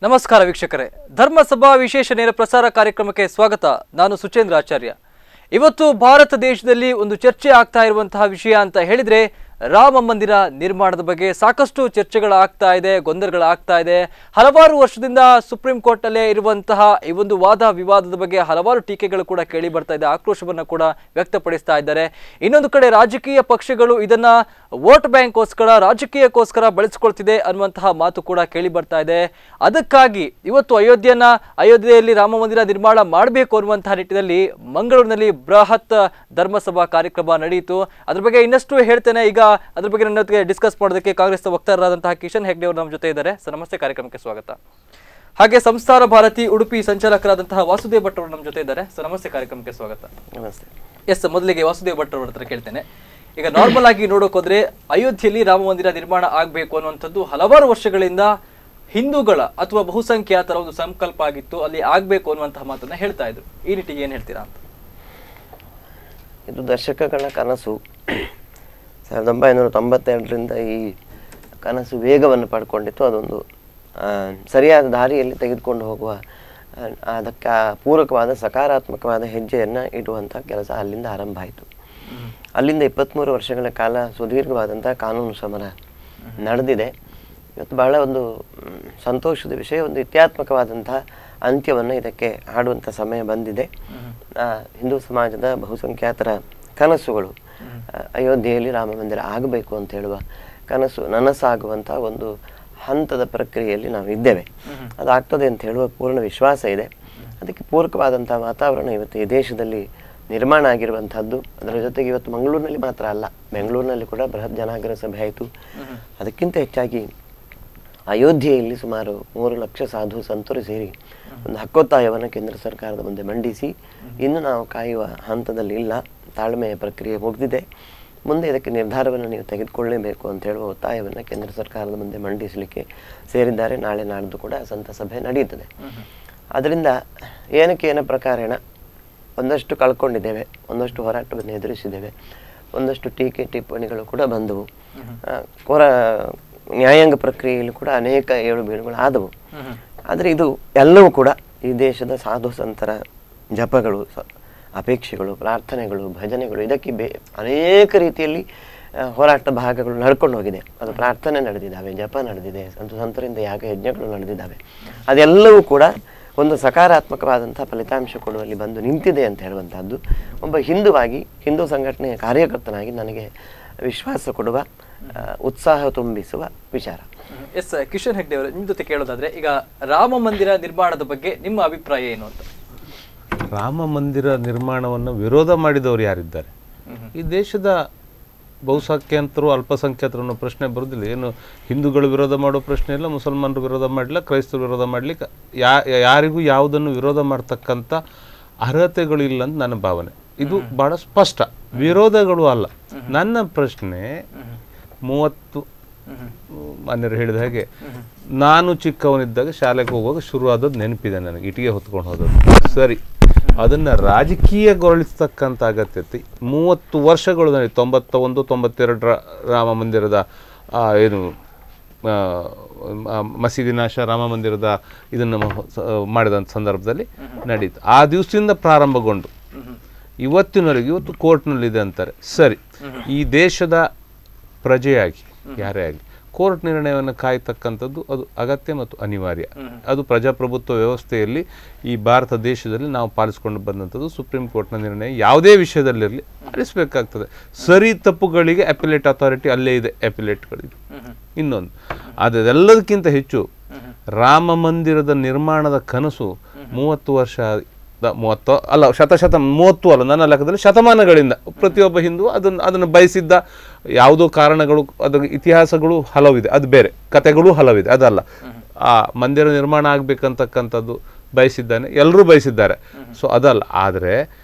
ನಮಸ್ಕಾರ ವೀಕ್ಷಕರೇ, ಧರ್ಮಸಭಾ ವಿಶೇಷ ನೇರ ಪ್ರಸಾರ ಕಾರ್ಯಕ್ರಮಕ್ಕೆ ಸ್ವಾಗತ. ನಾನು ಸುಚೇಂದ್ರ ಆಚಾರ್ಯ. ಇವತ್ತು ಭಾರತ ದೇಶದಲ್ಲಿ ಒಂದು ಚರ್ಚೆ ಆಗ್ತಾ ಇರುವಂತಹ ವಿಷಯ ಅಂತ ಹೇಳಿದ್ರೆ ರಾಮ ಮಂದಿರ ನಿರ್ಮಾಣದ ಬಗ್ಗೆ ಸಾಕಷ್ಟು ಚರ್ಚೆಗಳಾಗ್ತಾ ಇದೆ, ಗೊಂದಲಗಳಾಗ್ತಾ ಇದೆ. ಹಲವಾರು ವರ್ಷದಿಂದ ಸುಪ್ರೀಂ ಕೋರ್ಟ್ ಅಲ್ಲೇ ಇರುವಂತಹ ಈ ಒಂದು ವಾದ ವಿವಾದದ ಬಗ್ಗೆ ಹಲವಾರು ಟೀಕೆಗಳು ಕೂಡ ಕೇಳಿ ಬರ್ತಾ ಇದೆ, ಆಕ್ರೋಶವನ್ನು ಕೂಡ ವ್ಯಕ್ತಪಡಿಸ್ತಾ ಇದ್ದಾರೆ. ಇನ್ನೊಂದು ಕಡೆ ರಾಜಕೀಯ ಪಕ್ಷಗಳು ಇದನ್ನ ವೋಟ್ ಬ್ಯಾಂಕ್ಗೋಸ್ಕರ ರಾಜಕೀಯಕ್ಕೋಸ್ಕರ ಬಳಸಿಕೊಳ್ತಿದೆ ಅನ್ನುವಂತಹ ಮಾತು ಕೂಡ ಕೇಳಿ ಬರ್ತಾ ಇದೆ. ಅದಕ್ಕಾಗಿ ಇವತ್ತು ಅಯೋಧ್ಯೆಯಲ್ಲಿ ರಾಮ ಮಂದಿರ ನಿರ್ಮಾಣ ಮಾಡಬೇಕು ಅನ್ನುವಂತಹ ನಿಟ್ಟಿನಲ್ಲಿ ಮಂಗಳೂರಿನಲ್ಲಿ ಬೃಹತ್ ಧರ್ಮಸಭಾ ಕಾರ್ಯಕ್ರಮ ನಡೆಯಿತು. ಅದ್ರ ಬಗ್ಗೆ ಇನ್ನಷ್ಟು ಹೇಳ್ತೇನೆ. ಈಗ ಅದ್ರ ಬಗ್ಗೆ ನನ್ನ ಜೊತೆಗೆ ಡಿಸ್ಕಸ್ ಮಾಡೋದಕ್ಕೆ ಕಾಂಗ್ರೆಸ್ ವಕ್ತಾರರಾದಂತಹ ಕಿಶನ್ ಹೆಗ್ಡೆ ಅವರು ನಮ್ಮ ಜೊತೆ ಇದ್ದಾರೆ. ಸರ್ ನಮಸ್ತೆ, ಕಾರ್ಯಕ್ರಮಕ್ಕೆ ಸ್ವಾಗತ. ಹಾಗೆ ಸಂಸ್ಥಾನ ಭಾರತಿ ಉಡುಪಿ ಸಂಚಾಲಕರಾದಂತಹ ವಾಸುದೇವ್ ಭಟ್ ಅವರು ನಮ್ಮ ಜೊತೆ ಇದ್ದಾರೆ. ಸರ್ ನಮಸ್ತೆ, ಕಾರ್ಯಕ್ರಮಕ್ಕೆ ಸ್ವಾಗತ. ನಮಸ್ತೆ. ಎಸ್, ಮೊದಲಿಗೆ ವಾಸುದೇವ್ ಭಟ್ ಅವರ ಹತ್ರ ಕೇಳ್ತೇನೆ. ಈಗ ನಾರ್ಮಲ್ ಆಗಿ ನೋಡೋಕೋದ್ರೆ ಅಯೋಧ್ಯೆಯಲ್ಲಿ ರಾಮ ಮಂದಿರ ನಿರ್ಮಾಣ ಆಗಬೇಕು ಅನ್ನುವಂಥದ್ದು ಹಲವಾರು ವರ್ಷಗಳಿಂದ ಹಿಂದೂಗಳ ಅಥವಾ ಬಹುಸಂಖ್ಯಾತರ ಒಂದು ಸಂಕಲ್ಪ ಆಗಿತ್ತು, ಅಲ್ಲಿ ಆಗ್ಬೇಕು ಅನ್ನುವಂತಹ ಮಾತನ್ನ ಹೇಳ್ತಾ ಇದ್ರು. ಈ ನಿಟ್ಟಿಗೆ ಏನ್ ಹೇಳ್ತೀರಾ ಅಂತ? ಇದು ದಶಕಗಳ ಕನಸು. 1992ರಿಂದ ಈ ಕನಸು ವೇಗವನ್ನು ಪಡ್ಕೊಂಡಿತ್ತು. ಅದೊಂದು ಸರಿಯಾದ ದಾರಿಯಲ್ಲಿ ತೆಗೆದುಕೊಂಡು ಹೋಗುವ ಅದಕ್ಕೆ ಪೂರಕವಾದ ಸಕಾರಾತ್ಮಕವಾದ ಹೆಜ್ಜೆಯನ್ನು ಇಡುವಂಥ ಕೆಲಸ ಅಲ್ಲಿಂದ ಆರಂಭ ಆಯಿತು. ಅಲ್ಲಿಂದ 23 ವರ್ಷಗಳ ಕಾಲ ಸುದೀರ್ಘವಾದಂಥ ಕಾನೂನು ಸಮರ ನಡೆದಿದೆ. ಇವತ್ತು ಬಹಳ ಒಂದು ಸಂತೋಷದ ವಿಷಯ, ಒಂದು ಇತ್ಯಾತ್ಮಕವಾದಂತಹ ಅಂತ್ಯವನ್ನು ಇದಕ್ಕೆ ಆಡುವಂಥ ಸಮಯ ಬಂದಿದೆ. ಹಿಂದೂ ಸಮಾಜದ ಬಹುಸಂಖ್ಯಾತರ ಕನಸುಗಳು ಅಯೋಧ್ಯೆಯಲ್ಲಿ ರಾಮ ಮಂದಿರ ಆಗಬೇಕು ಅಂತ ಹೇಳುವ ಕನಸು ನನಸಾಗುವಂಥ ಒಂದು ಹಂತದ ಪ್ರಕ್ರಿಯೆಯಲ್ಲಿ ನಾವು ಇದ್ದೇವೆ. ಅದಾಗ್ತದೆ ಅಂತ ಹೇಳುವ ಪೂರ್ಣ ವಿಶ್ವಾಸ ಇದೆ. ಅದಕ್ಕೆ ಪೂರಕವಾದಂಥ ವಾತಾವರಣ ಇವತ್ತು ಈ ದೇಶದಲ್ಲಿ ನಿರ್ಮಾಣ ಆಗಿರುವಂಥದ್ದು. ಅದರ ಜೊತೆಗೆ ಇವತ್ತು ಮಂಗಳೂರಿನಲ್ಲಿ ಮಾತ್ರ ಅಲ್ಲ, ಬೆಂಗಳೂರಿನಲ್ಲಿ ಕೂಡ ಬೃಹತ್ ಜನಾಗ್ರಹ ಸಭೆ ಆಯಿತು. ಅದಕ್ಕಿಂತ ಹೆಚ್ಚಾಗಿ ಅಯೋಧ್ಯೆಯಲ್ಲಿ ಸುಮಾರು 3 ಲಕ್ಷ ಸಾಧು ಸಂತರು ಸೇರಿ ಒಂದು ಹಕ್ಕೊತ್ತಾಯವನ್ನು ಕೇಂದ್ರ ಸರ್ಕಾರದ ಮುಂದೆ ಮಂಡಿಸಿ, ಇನ್ನು ನಾವು ಕಾಯುವ ಹಂತದಲ್ಲಿ ಇಲ್ಲ, ತಾಳ್ಮೆಯ ಪ್ರಕ್ರಿಯೆ ಮುಗಿದಿದೆ, ಮುಂದೆ ಇದಕ್ಕೆ ನಿರ್ಧಾರವನ್ನು ನೀವು ತೆಗೆದುಕೊಳ್ಳಲೇಬೇಕು ಅಂತ ಹೇಳುವ ಒತ್ತಾಯವನ್ನು ಕೇಂದ್ರ ಸರ್ಕಾರದ ಮುಂದೆ ಮಂಡಿಸಲಿಕ್ಕೆ ಸೇರಿದ್ದಾರೆ. ನಾಳೆ ನಾಡ್ದು ಕೂಡ ಸಂತ ಸಭೆ ನಡೆಯುತ್ತದೆ. ಅದರಿಂದ ಏನಕ್ಕೇನ ಪ್ರಕಾರೇಣ ಒಂದಷ್ಟು ಕಳ್ಕೊಂಡಿದ್ದೇವೆ, ಒಂದಷ್ಟು ಹೋರಾಟವನ್ನು ಎದುರಿಸಿದ್ದೇವೆ, ಒಂದಷ್ಟು ಟೀಕೆ ಟಿಪ್ಪಣಿಗಳು ಕೂಡ ಬಂದವು. ನ್ಯಾಯಾಂಗ ಪ್ರಕ್ರಿಯೆಯಲ್ಲಿ ಕೂಡ ಅನೇಕ ಏಳು ಬೀಳುಗಳು ಆದವು. ಆದರೆ ಇದು ಎಲ್ಲವೂ ಕೂಡ ಈ ದೇಶದ ಸಾಧು ಸಂತರ ಜಪಗಳು, ಅಪೇಕ್ಷೆಗಳು, ಪ್ರಾರ್ಥನೆಗಳು, ಭಜನೆಗಳು, ಇದಕ್ಕೆ ಅನೇಕ ರೀತಿಯಲ್ಲಿ ಹೋರಾಟ ಭಾಗಗಳು ನಡ್ಕೊಂಡು ಹೋಗಿದೆ. ಅದು ಪ್ರಾರ್ಥನೆ ನಡೆದಿದ್ದಾವೆ, ಜಪ ನಡೆದಿದೆ, ಸಂತರಿಂದ ಯಾಗ ಯಜ್ಞಗಳು ನಡೆದಿದ್ದಾವೆ. ಅದೆಲ್ಲವೂ ಕೂಡ ಒಂದು ಸಕಾರಾತ್ಮಕವಾದಂಥ ಫಲಿತಾಂಶ ಕೊಡುವಲ್ಲಿ ಬಂದು ನಿಂತಿದೆ ಅಂತ ಹೇಳುವಂಥದ್ದು ಒಬ್ಬ ಹಿಂದುವಾಗಿ, ಹಿಂದೂ ಸಂಘಟನೆಯ ಕಾರ್ಯಕರ್ತನಾಗಿ ನನಗೆ ವಿಶ್ವಾಸ ಕೊಡುವ, ಉತ್ಸಾಹ ತುಂಬಿಸುವ ವಿಚಾರ. ಎಸ್, ಕಿಶನ್ ಹೆಗ್ಡೆ ಅವರು, ನಿಮ್ಮ ಜೊತೆ ಕೇಳೋದಾದ್ರೆ ಈಗ ರಾಮ ಮಂದಿರ ನಿರ್ಮಾಣದ ಬಗ್ಗೆ ನಿಮ್ಮ ಅಭಿಪ್ರಾಯ ಏನು ಅಂತ? ರಾಮ ಮಂದಿರ ನಿರ್ಮಾಣವನ್ನು ವಿರೋಧ ಮಾಡಿದವರು ಯಾರಿದ್ದಾರೆ? ಈ ದೇಶದ ಬಹುಸಂಖ್ಯಾತರು ಅಲ್ಪಸಂಖ್ಯಾತರನ್ನು ಪ್ರಶ್ನೆ ಬರೋದಿಲ್ಲ. ಏನು ಹಿಂದೂಗಳು ವಿರೋಧ ಮಾಡೋ ಪ್ರಶ್ನೆ ಇಲ್ಲ, ಮುಸಲ್ಮಾನರು ವಿರೋಧ ಮಾಡಲಿಲ್ಲ, ಕ್ರೈಸ್ತರು ವಿರೋಧ ಮಾಡಲಿಕ್ಕೆ ಯಾರಿಗೂ ಯಾವುದನ್ನು ವಿರೋಧ ಮಾಡ್ತಕ್ಕಂಥ ಅರ್ಹತೆಗಳು ಇಲ್ಲ ಅಂತ ನನ್ನ ಭಾವನೆ. ಇದು ಬಹಳ ಸ್ಪಷ್ಟ, ವಿರೋಧಗಳು ಅಲ್ಲ. ನನ್ನ ಪ್ರಶ್ನೆ 30 ಮನೆಯರು ಹೇಳಿದ ಹಾಗೆ, ನಾನು ಚಿಕ್ಕವನಿದ್ದಾಗ ಶಾಲೆಗೆ ಹೋಗುವಾಗ ಶುರುವಾದದ್ದು ನೆನಪಿದೆ ನನಗೆ, ಇಟ್ಟಿಗೆ ಹೊತ್ಕೊಂಡು ಹೋದದ್ದು. ಸರಿ, ಅದನ್ನು ರಾಜಕೀಯಗೊಳಿಸ್ತಕ್ಕಂಥ ಅಗತ್ಯತೆ 30 ವರ್ಷಗಳು ನನಗೆ 91, 92 ರಾಮ ಮಂದಿರದ ಏನು ಮಸೀದಿ ನಾಶ, ರಾಮ ಮಂದಿರದ ಇದನ್ನು ಮಾಡಿದಂಥ ಸಂದರ್ಭದಲ್ಲಿ ನಡೀತು. ಆ ದಿವಸದಿಂದ ಪ್ರಾರಂಭಗೊಂಡು ಇವತ್ತಿನವರೆಗೆ, ಇವತ್ತು ಕೋರ್ಟ್ನಲ್ಲಿದೆ ಅಂತಾರೆ. ಸರಿ, ಈ ದೇಶದ ಪ್ರಜೆಯಾಗಿ ಯಾರೇ ಆಗಲಿ ಕೋರ್ಟ್ ನಿರ್ಣಯವನ್ನು ಕಾಯ್ತಕ್ಕಂಥದ್ದು ಅದು ಅಗತ್ಯ ಮತ್ತು ಅನಿವಾರ್ಯ. ಅದು ಪ್ರಜಾಪ್ರಭುತ್ವ ವ್ಯವಸ್ಥೆಯಲ್ಲಿ ಈ ಭಾರತ ದೇಶದಲ್ಲಿ ನಾವು ಪಾಲಿಸ್ಕೊಂಡು ಬಂದಂಥದ್ದು. ಸುಪ್ರೀಂ ಕೋರ್ಟ್ನ ನಿರ್ಣಯ ಯಾವುದೇ ವಿಷಯದಲ್ಲಿರಲಿ ಪಾಲಿಸಬೇಕಾಗ್ತದೆ. ಸರಿ ತಪ್ಪುಗಳಿಗೆ ಅಪಿಲೇಟ್ ಅಥಾರಿಟಿ ಅಲ್ಲೇ ಇದೆ, ಅಪಿಲೇಟ್ಗಳಿಗೆ. ಇನ್ನೊಂದು, ಅದೆಲ್ಲದಕ್ಕಿಂತ ಹೆಚ್ಚು ರಾಮ ಮಂದಿರದ ನಿರ್ಮಾಣದ ಕನಸು 30 ವರ್ಷ 30 ಅಲ್ಲ 30 ಅಲ್ಲ, ನನ್ನ ಲೆಕ್ಕದಲ್ಲಿ ಶತಮಾನಗಳಿಂದ ಪ್ರತಿಯೊಬ್ಬ ಹಿಂದೂ ಅದನ್ನು ಬಯಸಿದ್ದ. ಯಾವುದೋ ಕಾರಣಗಳು, ಅದರ ಇತಿಹಾಸಗಳು ಹಲವಿದೆ, ಅದು ಬೇರೆ, ಕಥೆಗಳು ಹಲವಿದೆ, ಅದಲ್ಲ. ಆ ಮಂದಿರ ನಿರ್ಮಾಣ ಆಗ್ಬೇಕಂತಕ್ಕಂಥದ್ದು ಬಯಸಿದ್ದಾನೆ, ಎಲ್ಲರೂ ಬಯಸಿದ್ದಾರೆ. ಸೊ ಅದಲ್ಲ. ಆದರೆ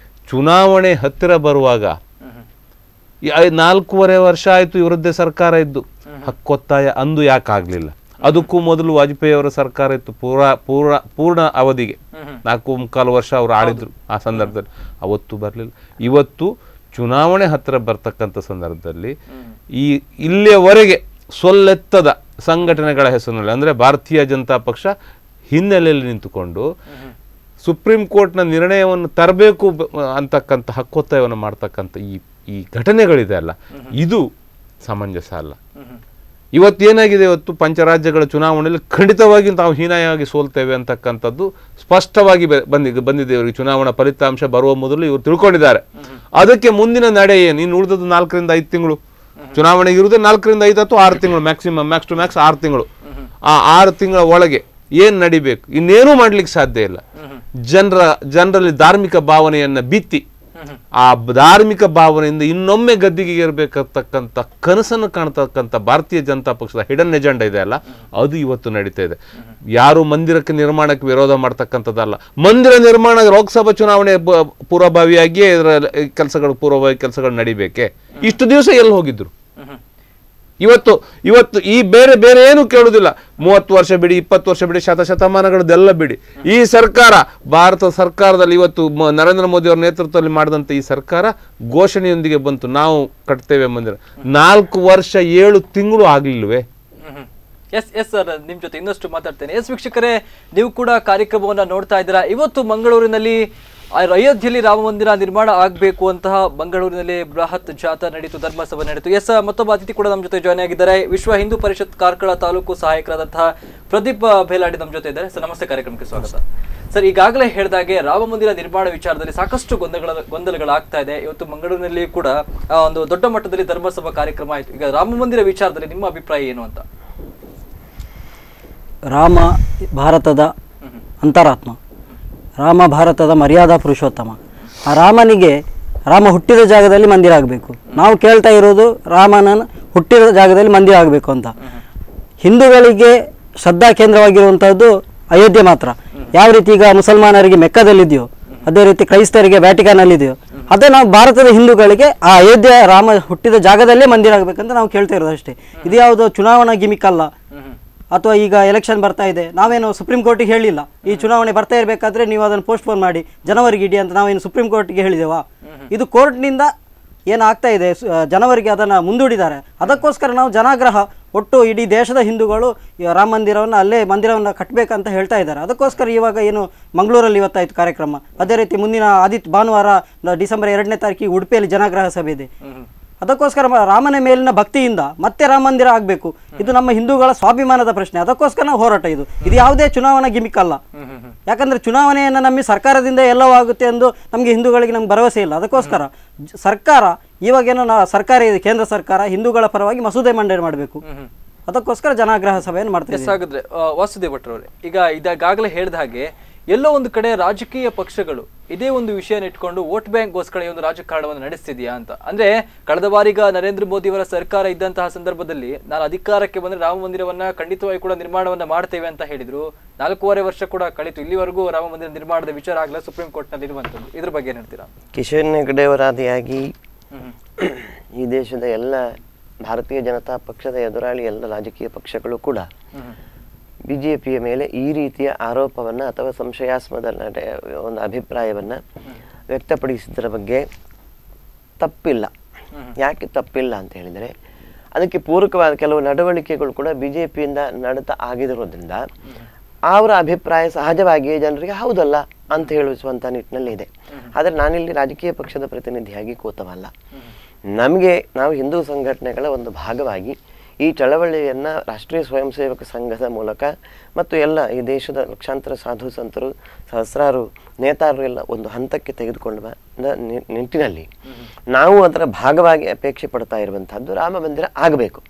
ಚುನಾವಣೆ ಹತ್ತಿರ ಬರುವಾಗ 4.5 ವರ್ಷ ಆಯಿತು ಇವರದ್ದೇ ಸರ್ಕಾರ ಇದ್ದು, ಹಕ್ಕೊತ್ತಾಯ ಅಂದು ಯಾಕಾಗಲಿಲ್ಲ? ಅದಕ್ಕೂ ಮೊದಲು ವಾಜಪೇಯಿ ಅವರ ಸರ್ಕಾರ ಇತ್ತು, ಪೂರ್ಣ ಅವಧಿಗೆ 4.25 ವರ್ಷ ಅವರು ಆಳಿದ್ರು. ಆ ಸಂದರ್ಭದಲ್ಲಿ ಅವತ್ತು ಬರಲಿಲ್ಲ. ಇವತ್ತು ಚುನಾವಣೆ ಹತ್ತಿರ ಬರ್ತಕ್ಕಂಥ ಸಂದರ್ಭದಲ್ಲಿ ಇಲ್ಲಿಯವರೆಗೆ ಸೊಲ್ಲೆತ್ತದ ಸಂಘಟನೆಗಳ ಹೆಸರಿನಲ್ಲಿ, ಅಂದರೆ ಭಾರತೀಯ ಜನತಾ ಪಕ್ಷ ಹಿನ್ನೆಲೆಯಲ್ಲಿ ನಿಂತುಕೊಂಡು ಸುಪ್ರೀಂ ಕೋರ್ಟ್ನ ನಿರ್ಣಯವನ್ನು ತರಬೇಕು ಅಂತಕ್ಕಂಥ ಹಕ್ಕೊತ್ತಾಯವನ್ನು ಮಾಡ್ತಕ್ಕಂಥ ಈ ಘಟನೆಗಳಿದೆ ಅಲ್ಲ, ಇದು ಸಮಂಜಸ ಅಲ್ಲ. ಇವತ್ತೇನಾಗಿದೆ, ಇವತ್ತು ಪಂಚರಾಜ್ಯಗಳ ಚುನಾವಣೆಯಲ್ಲಿ ಖಂಡಿತವಾಗಿ ನಾವು ಹೀನಾಯವಾಗಿ ಸೋಲ್ತೇವೆ ಅಂತಕ್ಕಂಥದ್ದು ಸ್ಪಷ್ಟವಾಗಿ ಬಂದಿದೆ. ಇವರಿಗೆ ಚುನಾವಣಾ ಫಲಿತಾಂಶ ಬರುವ ಮೊದಲು ಇವರು ತಿಳ್ಕೊಂಡಿದ್ದಾರೆ. ಅದಕ್ಕೆ ಮುಂದಿನ ನಡೆ ಏನು? ಇನ್ನು ಉಳಿದದ್ದು 4 ರಿಂದ 5 ತಿಂಗಳು ಚುನಾವಣೆಗೆ ಇರುವುದೇ 4 ರಿಂದ 5 ಅಥವಾ 6 ತಿಂಗಳು, ಮ್ಯಾಕ್ಸಿಮಮ್ ಮ್ಯಾಕ್ಸ್ ಟು ಮ್ಯಾಕ್ಸ್ 6 ತಿಂಗಳು. ಆ 6 ತಿಂಗಳ ಒಳಗೆ ಏನ್ ನಡಿಬೇಕು? ಇನ್ನೇನೂ ಮಾಡ್ಲಿಕ್ಕೆ ಸಾಧ್ಯ ಇಲ್ಲ. ಜನರಲ್ಲಿ ಧಾರ್ಮಿಕ ಭಾವನೆಯನ್ನ ಬಿತ್ತಿ ಆ ಧಾರ್ಮಿಕ ಭಾವನೆಯಿಂದ ಇನ್ನೊಮ್ಮೆ ಗದ್ದಿಗೆ ಏರ್ಬೇಕಂತಕ್ಕಂಥ ಕನಸನ್ನು ಕಾಣ್ತಕ್ಕಂಥ ಭಾರತೀಯ ಜನತಾ ಪಕ್ಷದ ಹಿಡನ್ ಎಜೆಂಡಾ ಇದೆ ಅಲ್ಲ, ಅದು ಇವತ್ತು ನಡೀತಾ ಇದೆ. ಯಾರು ಮಂದಿರಕ್ಕೆ ನಿರ್ಮಾಣಕ್ಕೆ ವಿರೋಧ ಮಾಡ್ತಕ್ಕಂಥದ್ದಲ್ಲ. ಮಂದಿರ ನಿರ್ಮಾಣ ಲೋಕಸಭಾ ಚುನಾವಣೆ ಪೂರ್ವಭಾವಿಯಾಗಿಯೇ ಇದರ ಪೂರ್ವಭಾವಿ ಕೆಲಸಗಳು ನಡಿಬೇಕೆ? ಇಷ್ಟು ದಿವಸ ಎಲ್ಲಿ ಹೋಗಿದ್ರು? ಇವತ್ತು ಈ ಬೇರೆ ಏನು ಕೇಳುವುದಿಲ್ಲ. 30 ವರ್ಷ ಬಿಡಿ, 20 ವರ್ಷ ಬಿಡಿ, ಶತಮಾನಗಳದ್ದೆಲ್ಲ ಬಿಡಿ. ಈ ಸರ್ಕಾರ, ಭಾರತ ಸರ್ಕಾರದಲ್ಲಿ ಇವತ್ತು ನರೇಂದ್ರ ಮೋದಿ ಅವರ ನೇತೃತ್ವದಲ್ಲಿ ಮಾಡಿದಂಥ ಈ ಸರ್ಕಾರ ಘೋಷಣೆಯೊಂದಿಗೆ ಬಂತು, ನಾವು ಕಟ್ತೇವೆ ಮಂದಿರ. 4 ವರ್ಷ 7 ತಿಂಗಳು ಆಗ್ಲಿಲ್ವೇ? ಎಸ್ ಸರ್, ನಿಮ್ ಜೊತೆ ಇನ್ನಷ್ಟು ಮಾತಾಡ್ತೇನೆ. ಎಸ್ ವೀಕ್ಷಕರೇ, ನೀವು ಕೂಡ ಕಾರ್ಯಕ್ರಮವನ್ನ ನೋಡ್ತಾ ಇದ್ದೀರಾ. ಇವತ್ತು ಮಂಗಳೂರಿನಲ್ಲಿ ಅಯೋಧ್ಯೆಯಲ್ಲಿ ರಾಮ ಮಂದಿರ ನಿರ್ಮಾಣ ಆಗಬೇಕು ಅಂತಹ ಮಂಗಳೂರಿನಲ್ಲಿ ಬೃಹತ್ ಜಾಥಾ ನಡೀತು, ಧರ್ಮಸಭೆ ನಡೀತು. ಎಸ್, ಮತ್ತೊಬ್ಬ ಅತಿಥಿ ಕೂಡ ನಮ್ಮ ಜೊತೆ ಜಾಯ್ನ್ ಆಗಿದ್ದಾರೆ. ವಿಶ್ವ ಹಿಂದೂ ಪರಿಷತ್ ಕಾರ್ಕಳ ತಾಲೂಕು ಸಹಾಯಕರಾದಂತಹ ಪ್ರದೀಪ್ ಬೇಲಾಡಿ ನಮ್ಮ ಜೊತೆ ಇದ್ದಾರೆ. ಸರ್ ನಮಸ್ತೆ, ಕಾರ್ಯಕ್ರಮಕ್ಕೆ ಸ್ವಾಗತ. ಸರ್, ಈಗಾಗಲೇ ಹೇಳಿದಾಗೆ ರಾಮ ಮಂದಿರ ನಿರ್ಮಾಣ ವಿಚಾರದಲ್ಲಿ ಸಾಕಷ್ಟು ಗೊಂದಲಗಳಾಗ್ತಾ ಇದೆ. ಇವತ್ತು ಮಂಗಳೂರಿನಲ್ಲಿ ಕೂಡ ಒಂದು ದೊಡ್ಡ ಮಟ್ಟದಲ್ಲಿ ಧರ್ಮಸಭಾ ಕಾರ್ಯಕ್ರಮ ಆಯಿತು. ಈಗ ರಾಮ ಮಂದಿರ ವಿಚಾರದಲ್ಲಿ ನಿಮ್ಮ ಅಭಿಪ್ರಾಯ ಏನು ಅಂತ? ರಾಮ ಭಾರತದ ಅಂತರಾತ್ಮ, ರಾಮ ಭಾರತದ ಮರ್ಯಾದಾ ಪುರುಷೋತ್ತಮ. ಆ ರಾಮ ಹುಟ್ಟಿದ ಜಾಗದಲ್ಲಿ ಮಂದಿರ ಆಗಬೇಕು. ನಾವು ಕೇಳ್ತಾ ಇರೋದು ರಾಮನ ಹುಟ್ಟಿದ ಜಾಗದಲ್ಲಿ ಮಂದಿರ ಆಗಬೇಕು ಅಂತ. ಹಿಂದೂಗಳಿಗೆ ಶ್ರದ್ಧಾ ಕೇಂದ್ರವಾಗಿರುವಂಥದ್ದು ಅಯೋಧ್ಯೆ ಮಾತ್ರ. ಯಾವ ರೀತಿ ಈಗ ಮುಸಲ್ಮಾನರಿಗೆ ಮೆಕ್ಕದಲ್ಲಿದೆಯೋ ಅದೇ ರೀತಿ ಕ್ರೈಸ್ತರಿಗೆ ವ್ಯಾಟಿಕನ್ನಲ್ಲಿದೆಯೋ, ಅದೇ ನಾವು ಭಾರತದ ಹಿಂದೂಗಳಿಗೆ ಆ ಅಯೋಧ್ಯೆ ರಾಮ ಹುಟ್ಟಿದ ಜಾಗದಲ್ಲೇ ಮಂದಿರ ಆಗಬೇಕಂತ ನಾವು ಕೇಳ್ತಾ ಇರೋದು ಅಷ್ಟೇ. ಇದು ಯಾವುದೋ ಚುನಾವಣಾ ಗಿಮಿಕ್ ಅಲ್ಲ. ಅಥವಾ ಈಗ ಎಲೆಕ್ಷನ್ ಬರ್ತಾ ಇದೆ, ನಾವೇನು ಸುಪ್ರೀಂ ಕೋರ್ಟಿಗೆ ಹೇಳಿಲ್ಲ ಈ ಚುನಾವಣೆ ಬರ್ತಾ ಇರಬೇಕಾದ್ರೆ ನೀವು ಅದನ್ನು ಪೋಸ್ಟ್ಪೋನ್ ಮಾಡಿ ಜನವರಿಗೆ ಇಡಿ ಅಂತ ನಾವೇನು ಸುಪ್ರೀಂ ಕೋರ್ಟ್ಗೆ ಹೇಳಿದೆವಾ? ಇದು ಕೋರ್ಟ್ನಿಂದ ಏನಾಗ್ತಾ ಇದೆ, ಜನವರಿಗೆ ಅದನ್ನು ಮುಂದೂಡಿದ್ದಾರೆ. ಅದಕ್ಕೋಸ್ಕರ ನಾವು ಜನಾಗ್ರಹ ಒಟ್ಟು ಇಡೀ ದೇಶದ ಹಿಂದೂಗಳು ರಾಮ ಮಂದಿರವನ್ನು ಅಲ್ಲೇ ಮಂದಿರವನ್ನು ಕಟ್ಟಬೇಕಂತ ಹೇಳ್ತಾ ಇದ್ದಾರೆ. ಅದಕ್ಕೋಸ್ಕರ ಇವಾಗ ಏನು ಮಂಗಳೂರಲ್ಲಿ ಇವತ್ತಾಯಿತು ಕಾರ್ಯಕ್ರಮ, ಅದೇ ರೀತಿ ಮುಂದಿನ ಭಾನುವಾರ ಡಿಸೆಂಬರ್ 2ನೇ ತಾರೀಕಿಗೆ ಉಡುಪಿಯಲ್ಲಿ ಜನಾಗ್ರಹ ಸಭೆ ಇದೆ. ಅದಕ್ಕೋಸ್ಕರ ರಾಮನ ಮೇಲಿನ ಭಕ್ತಿಯಿಂದ ಮತ್ತೆ ರಾಮ ಮಂದಿರ ಆಗಬೇಕು. ಇದು ನಮ್ಮ ಹಿಂದೂಗಳ ಸ್ವಾಭಿಮಾನದ ಪ್ರಶ್ನೆ. ಅದಕ್ಕೋಸ್ಕರ ನಾವು ಹೋರಾಟ. ಇದು ಯಾವುದೇ ಚುನಾವಣಾ ಗಿಮಿಕ್ ಅಲ್ಲ. ಯಾಕಂದ್ರೆ ಚುನಾವಣೆಯನ್ನು ನಂಬಿ ಸರ್ಕಾರದಿಂದ ಎಲ್ಲವೂ ಆಗುತ್ತೆ ಎಂದು ನಮಗೆ ಹಿಂದೂಗಳಿಗೆ ನಮ್ಗೆ ಭರವಸೆ ಇಲ್ಲ. ಅದಕ್ಕೋಸ್ಕರ ಸರ್ಕಾರ ಇವಾಗೇನೋ ಸರ್ಕಾರ ಇದೆ, ಕೇಂದ್ರ ಸರ್ಕಾರ ಹಿಂದೂಗಳ ಪರವಾಗಿ ಮಸೂದೆ ಮಂಡನೆ ಮಾಡಬೇಕು. ಅದಕ್ಕೋಸ್ಕರ ಜನಾಗ್ರಹ ಸಭೆಯನ್ನು ಮಾಡ್ತಾರೆ. ಹಾಗಾದ್ರೆ ವಾಸುದೇವ್ ಭಟ್ರವರೇ, ಈಗ ಇದಾಗಲೇ ಹೇಳಿದ ಹಾಗೆ ಎಲ್ಲೋ ಒಂದು ಕಡೆ ರಾಜಕೀಯ ಪಕ್ಷಗಳು ಇದೇ ಒಂದು ವಿಷಯನ ಇಟ್ಕೊಂಡು ವೋಟ್ ಬ್ಯಾಂಕ್ಗೋಸ್ಕರ ಈ ಒಂದು ರಾಜಕಾರಣವನ್ನು ನಡೆಸ್ತಿದೆಯಾ ಅಂತ. ಅಂದ್ರೆ ಕಳೆದ ಬಾರಿಗ ನರೇಂದ್ರ ಮೋದಿ ಅವರ ಸರ್ಕಾರ ಇದ್ದಂತಹ ಸಂದರ್ಭದಲ್ಲಿ ನಾನು ಅಧಿಕಾರಕ್ಕೆ ಬಂದ್ರೆ ರಾಮ ಮಂದಿರವನ್ನ ಖಂಡಿತವಾಗಿ ಕೂಡ ನಿರ್ಮಾಣವನ್ನ ಮಾಡ್ತೇವೆ ಅಂತ ಹೇಳಿದ್ರು. 4.5 ವರ್ಷ ಕೂಡ ಕಳಿತು, ಇಲ್ಲಿವರೆಗೂ ರಾಮ ಮಂದಿರ ನಿರ್ಮಾಣದ ವಿಚಾರ ಆಗಲ್ಲ ಸುಪ್ರೀಂ ಕೋರ್ಟ್ ನಲ್ಲಿ ಇರುವಂತದ್ದು. ಇದ್ರ ಬಗ್ಗೆ ಏನ್ ಹೇಳ್ತೀರಾ? ಕಿಶನ್ ಹೆಗಡೆಯವರಾದಿಯಾಗಿ ಈ ದೇಶದ ಎಲ್ಲ ಭಾರತೀಯ ಜನತಾ ಪಕ್ಷದ ಎದುರಾಳಿ ಎಲ್ಲ ರಾಜಕೀಯ ಪಕ್ಷಗಳು ಕೂಡ ಬಿಜೆಪಿಯ ಮೇಲೆ ಈ ರೀತಿಯ ಆರೋಪವನ್ನು ಅಥವಾ ಸಂಶಯಾಸ್ಪದ ಒಂದು ಅಭಿಪ್ರಾಯವನ್ನು ವ್ಯಕ್ತಪಡಿಸಿದ್ದರ ಬಗ್ಗೆ ತಪ್ಪಿಲ್ಲ. ಯಾಕೆ ತಪ್ಪಿಲ್ಲ ಅಂತ ಹೇಳಿದರೆ, ಅದಕ್ಕೆ ಪೂರಕವಾದ ಕೆಲವು ನಡವಳಿಕೆಗಳು ಕೂಡ ಬಿಜೆಪಿಯಿಂದ ನಡೀತಾ ಆಗಿರೋದ್ರಿಂದ ಅವರ ಅಭಿಪ್ರಾಯ ಸಹಜವಾಗಿಯೇ ಜನರಿಗೆ ಹೌದಲ್ಲ ಅಂತ ಹೇಳಿಸುವಂಥ ನಿಟ್ಟಿನಲ್ಲಿ ಇದೆ. ಆದರೆ ನಾನಿಲ್ಲಿ ರಾಜಕೀಯ ಪಕ್ಷದ ಪ್ರತಿನಿಧಿಯಾಗಿ ಕೂತವಲ್ಲ. ನಾವು ಹಿಂದೂ ಸಂಘಟನೆಗಳ ಒಂದು ಭಾಗವಾಗಿ ಈ ಚಳವಳಿಯನ್ನು ರಾಷ್ಟ್ರೀಯ ಸ್ವಯಂ ಸೇವಕ ಸಂಘದ ಮೂಲಕ ಮತ್ತು ಎಲ್ಲ ಈ ದೇಶದ ಲಕ್ಷಾಂತರ ಸಾಧು ಸಂತರು, ಸಹಸ್ರಾರು ನೇತಾರರು ಎಲ್ಲ ಒಂದು ಹಂತಕ್ಕೆ ತೆಗೆದುಕೊಂಡು ಬಂದ ನಿಟ್ಟಿನಲ್ಲಿ ನಾವು ಅದರ ಭಾಗವಾಗಿ ಅಪೇಕ್ಷೆ ಪಡ್ತಾ ಇರುವಂತಹದ್ದು ರಾಮ ಮಂದಿರ ಆಗಬೇಕು.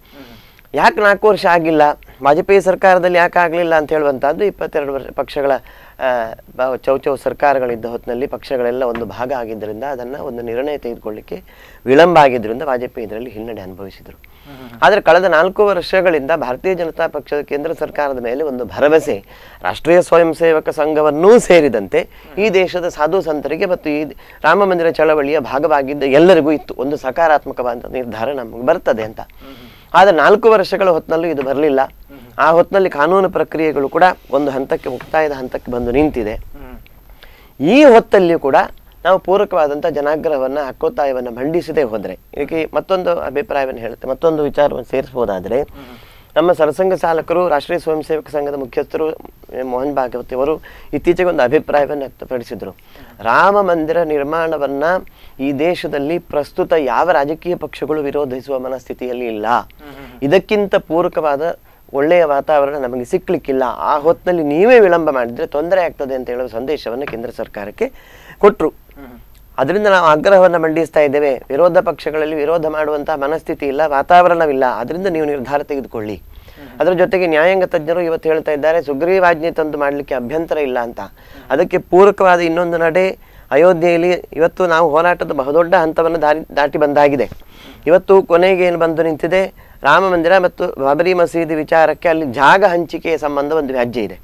ಯಾಕೆ 4 ವರ್ಷ ಆಗಿಲ್ಲ, ವಾಜಪೇಯಿ ಸರ್ಕಾರದಲ್ಲಿ ಯಾಕೆ ಆಗಲಿಲ್ಲ ಅಂತ ಹೇಳುವಂಥದ್ದು 22 ವರ್ಷ ಪಕ್ಷಗಳ ಚೌಚೌ ಸರ್ಕಾರಗಳಿದ್ದ ಹೊತ್ತಿನಲ್ಲಿ ಪಕ್ಷಗಳೆಲ್ಲ ಒಂದು ಭಾಗ ಆಗಿದ್ದರಿಂದ ಅದನ್ನು ಒಂದು ನಿರ್ಣಯ ತೆಗೆದುಕೊಳ್ಳಿಕ್ಕೆ ವಿಳಂಬ ಆಗಿದ್ದರಿಂದ ವಾಜಪೇಯಿ ಇದರಲ್ಲಿ ಹಿನ್ನಡೆ ಅನುಭವಿಸಿದರು. ಆದರೆ ಕಳೆದ 4 ವರ್ಷಗಳಿಂದ ಭಾರತೀಯ ಜನತಾ ಪಕ್ಷದ ಕೇಂದ್ರ ಸರ್ಕಾರದ ಮೇಲೆ ಒಂದು ಭರವಸೆ ರಾಷ್ಟ್ರೀಯ ಸ್ವಯಂ ಸೇವಕ ಸಂಘವನ್ನೂ ಸೇರಿದಂತೆ ಈ ದೇಶದ ಸಾಧು ಸಂತರಿಗೆ ಮತ್ತು ಈ ರಾಮ ಮಂದಿರ ಚಳವಳಿಯ ಭಾಗವಾಗಿದ್ದ ಎಲ್ಲರಿಗೂ ಇತ್ತು. ಒಂದು ಸಕಾರಾತ್ಮಕವಾದ ನಿರ್ಧಾರ ನಮಗೆ ಬರ್ತದೆ ಅಂತ. ಆದರೆ 4 ವರ್ಷಗಳ ಹೊತ್ತಿನಲ್ಲೂ ಇದು ಬರಲಿಲ್ಲ. ಆ ಹೊತ್ತಿನಲ್ಲಿ ಕಾನೂನು ಪ್ರಕ್ರಿಯೆಗಳು ಕೂಡ ಒಂದು ಹಂತಕ್ಕೆ ಮುಕ್ತಾಯದ ಹಂತಕ್ಕೆ ಬಂದು ನಿಂತಿದೆ. ಈ ಹೊತ್ತಲ್ಲಿಯೂ ಕೂಡ ನಾವು ಪೂರಕವಾದಂಥ ಜನಾಗ್ರಹವನ್ನು ಹಕ್ಕೊತ್ತಾಯವನ್ನು ಮಂಡಿಸದೇ ಹೋದರೆ, ಇದಕ್ಕೆ ಮತ್ತೊಂದು ಅಭಿಪ್ರಾಯವನ್ನು ಹೇಳುತ್ತೆ, ಮತ್ತೊಂದು ವಿಚಾರವನ್ನು ಸೇರಿಸಬಹುದಾದರೆ, ನಮ್ಮ ಸರಸಂಘ ಚಾಲಕರು ರಾಷ್ಟ್ರೀಯ ಸ್ವಯಂ ಸೇವಕ ಸಂಘದ ಮುಖ್ಯಸ್ಥರು ಮೋಹನ್ ಭಾಗವತಿ ಅವರು ಇತ್ತೀಚೆಗೆ ಒಂದು ಅಭಿಪ್ರಾಯವನ್ನು ವ್ಯಕ್ತಪಡಿಸಿದರು. ರಾಮ ಮಂದಿರ ನಿರ್ಮಾಣವನ್ನು ಈ ದೇಶದಲ್ಲಿ ಪ್ರಸ್ತುತ ಯಾವ ರಾಜಕೀಯ ಪಕ್ಷಗಳು ವಿರೋಧಿಸುವ ಮನಸ್ಥಿತಿಯಲ್ಲಿ ಇಲ್ಲ. ಇದಕ್ಕಿಂತ ಪೂರಕವಾದ ಒಳ್ಳೆಯ ವಾತಾವರಣ ನಮಗೆ ಸಿಕ್ಕಲಿಕ್ಕಿಲ್ಲ. ಆ ಹೊತ್ತಿನಲ್ಲಿ ನೀವೇ ವಿಳಂಬ ಮಾಡಿದರೆ ತೊಂದರೆ ಆಗ್ತದೆ ಅಂತ ಹೇಳುವ ಸಂದೇಶವನ್ನು ಕೇಂದ್ರ ಸರ್ಕಾರಕ್ಕೆ ಕೊಟ್ಟರು. ಅದರಿಂದ ನಾವು ಆಗ್ರಹವನ್ನು ಮಂಡಿಸ್ತಾ ಇದ್ದೇವೆ. ವಿರೋಧ ಪಕ್ಷಗಳಲ್ಲಿ ವಿರೋಧ ಮಾಡುವಂತಹ ಮನಸ್ಥಿತಿ ಇಲ್ಲ, ವಾತಾವರಣವಿಲ್ಲ. ಅದರಿಂದ ನೀವು ನಿರ್ಧಾರ ತೆಗೆದುಕೊಳ್ಳಿ. ಅದರ ಜೊತೆಗೆ ನ್ಯಾಯಾಂಗ ತಜ್ಞರು ಇವತ್ತು ಹೇಳ್ತಾ ಇದ್ದಾರೆ ಸುಗ್ರೀವಾಜ್ಞೆ ತಂದು ಮಾಡಲಿಕ್ಕೆ ಅಭ್ಯಂತರ ಇಲ್ಲ ಅಂತ. ಅದಕ್ಕೆ ಪೂರಕವಾದ ಇನ್ನೊಂದು ನಡೆ ಅಯೋಧ್ಯೆಯಲ್ಲಿ ಇವತ್ತು ನಾವು ಹೋರಾಟದ ಬಹುದೊಡ್ಡ ಹಂತವನ್ನು ದಾಟಿ ಬಂದಾಗಿದೆ. ಇವತ್ತು ಕೊನೆಗೆ ಏನು ಬಂದು ನಿಂತಿದೆ, ರಾಮ ಮಂದಿರ ಮತ್ತು ಬಾಬರಿ ಮಸೀದಿ ವಿಚಾರಕ್ಕೆ ಅಲ್ಲಿ ಜಾಗ ಹಂಚಿಕೆಯ ಸಂಬಂಧ ಒಂದು ವ್ಯಾಜ್ಯ ಇದೆ.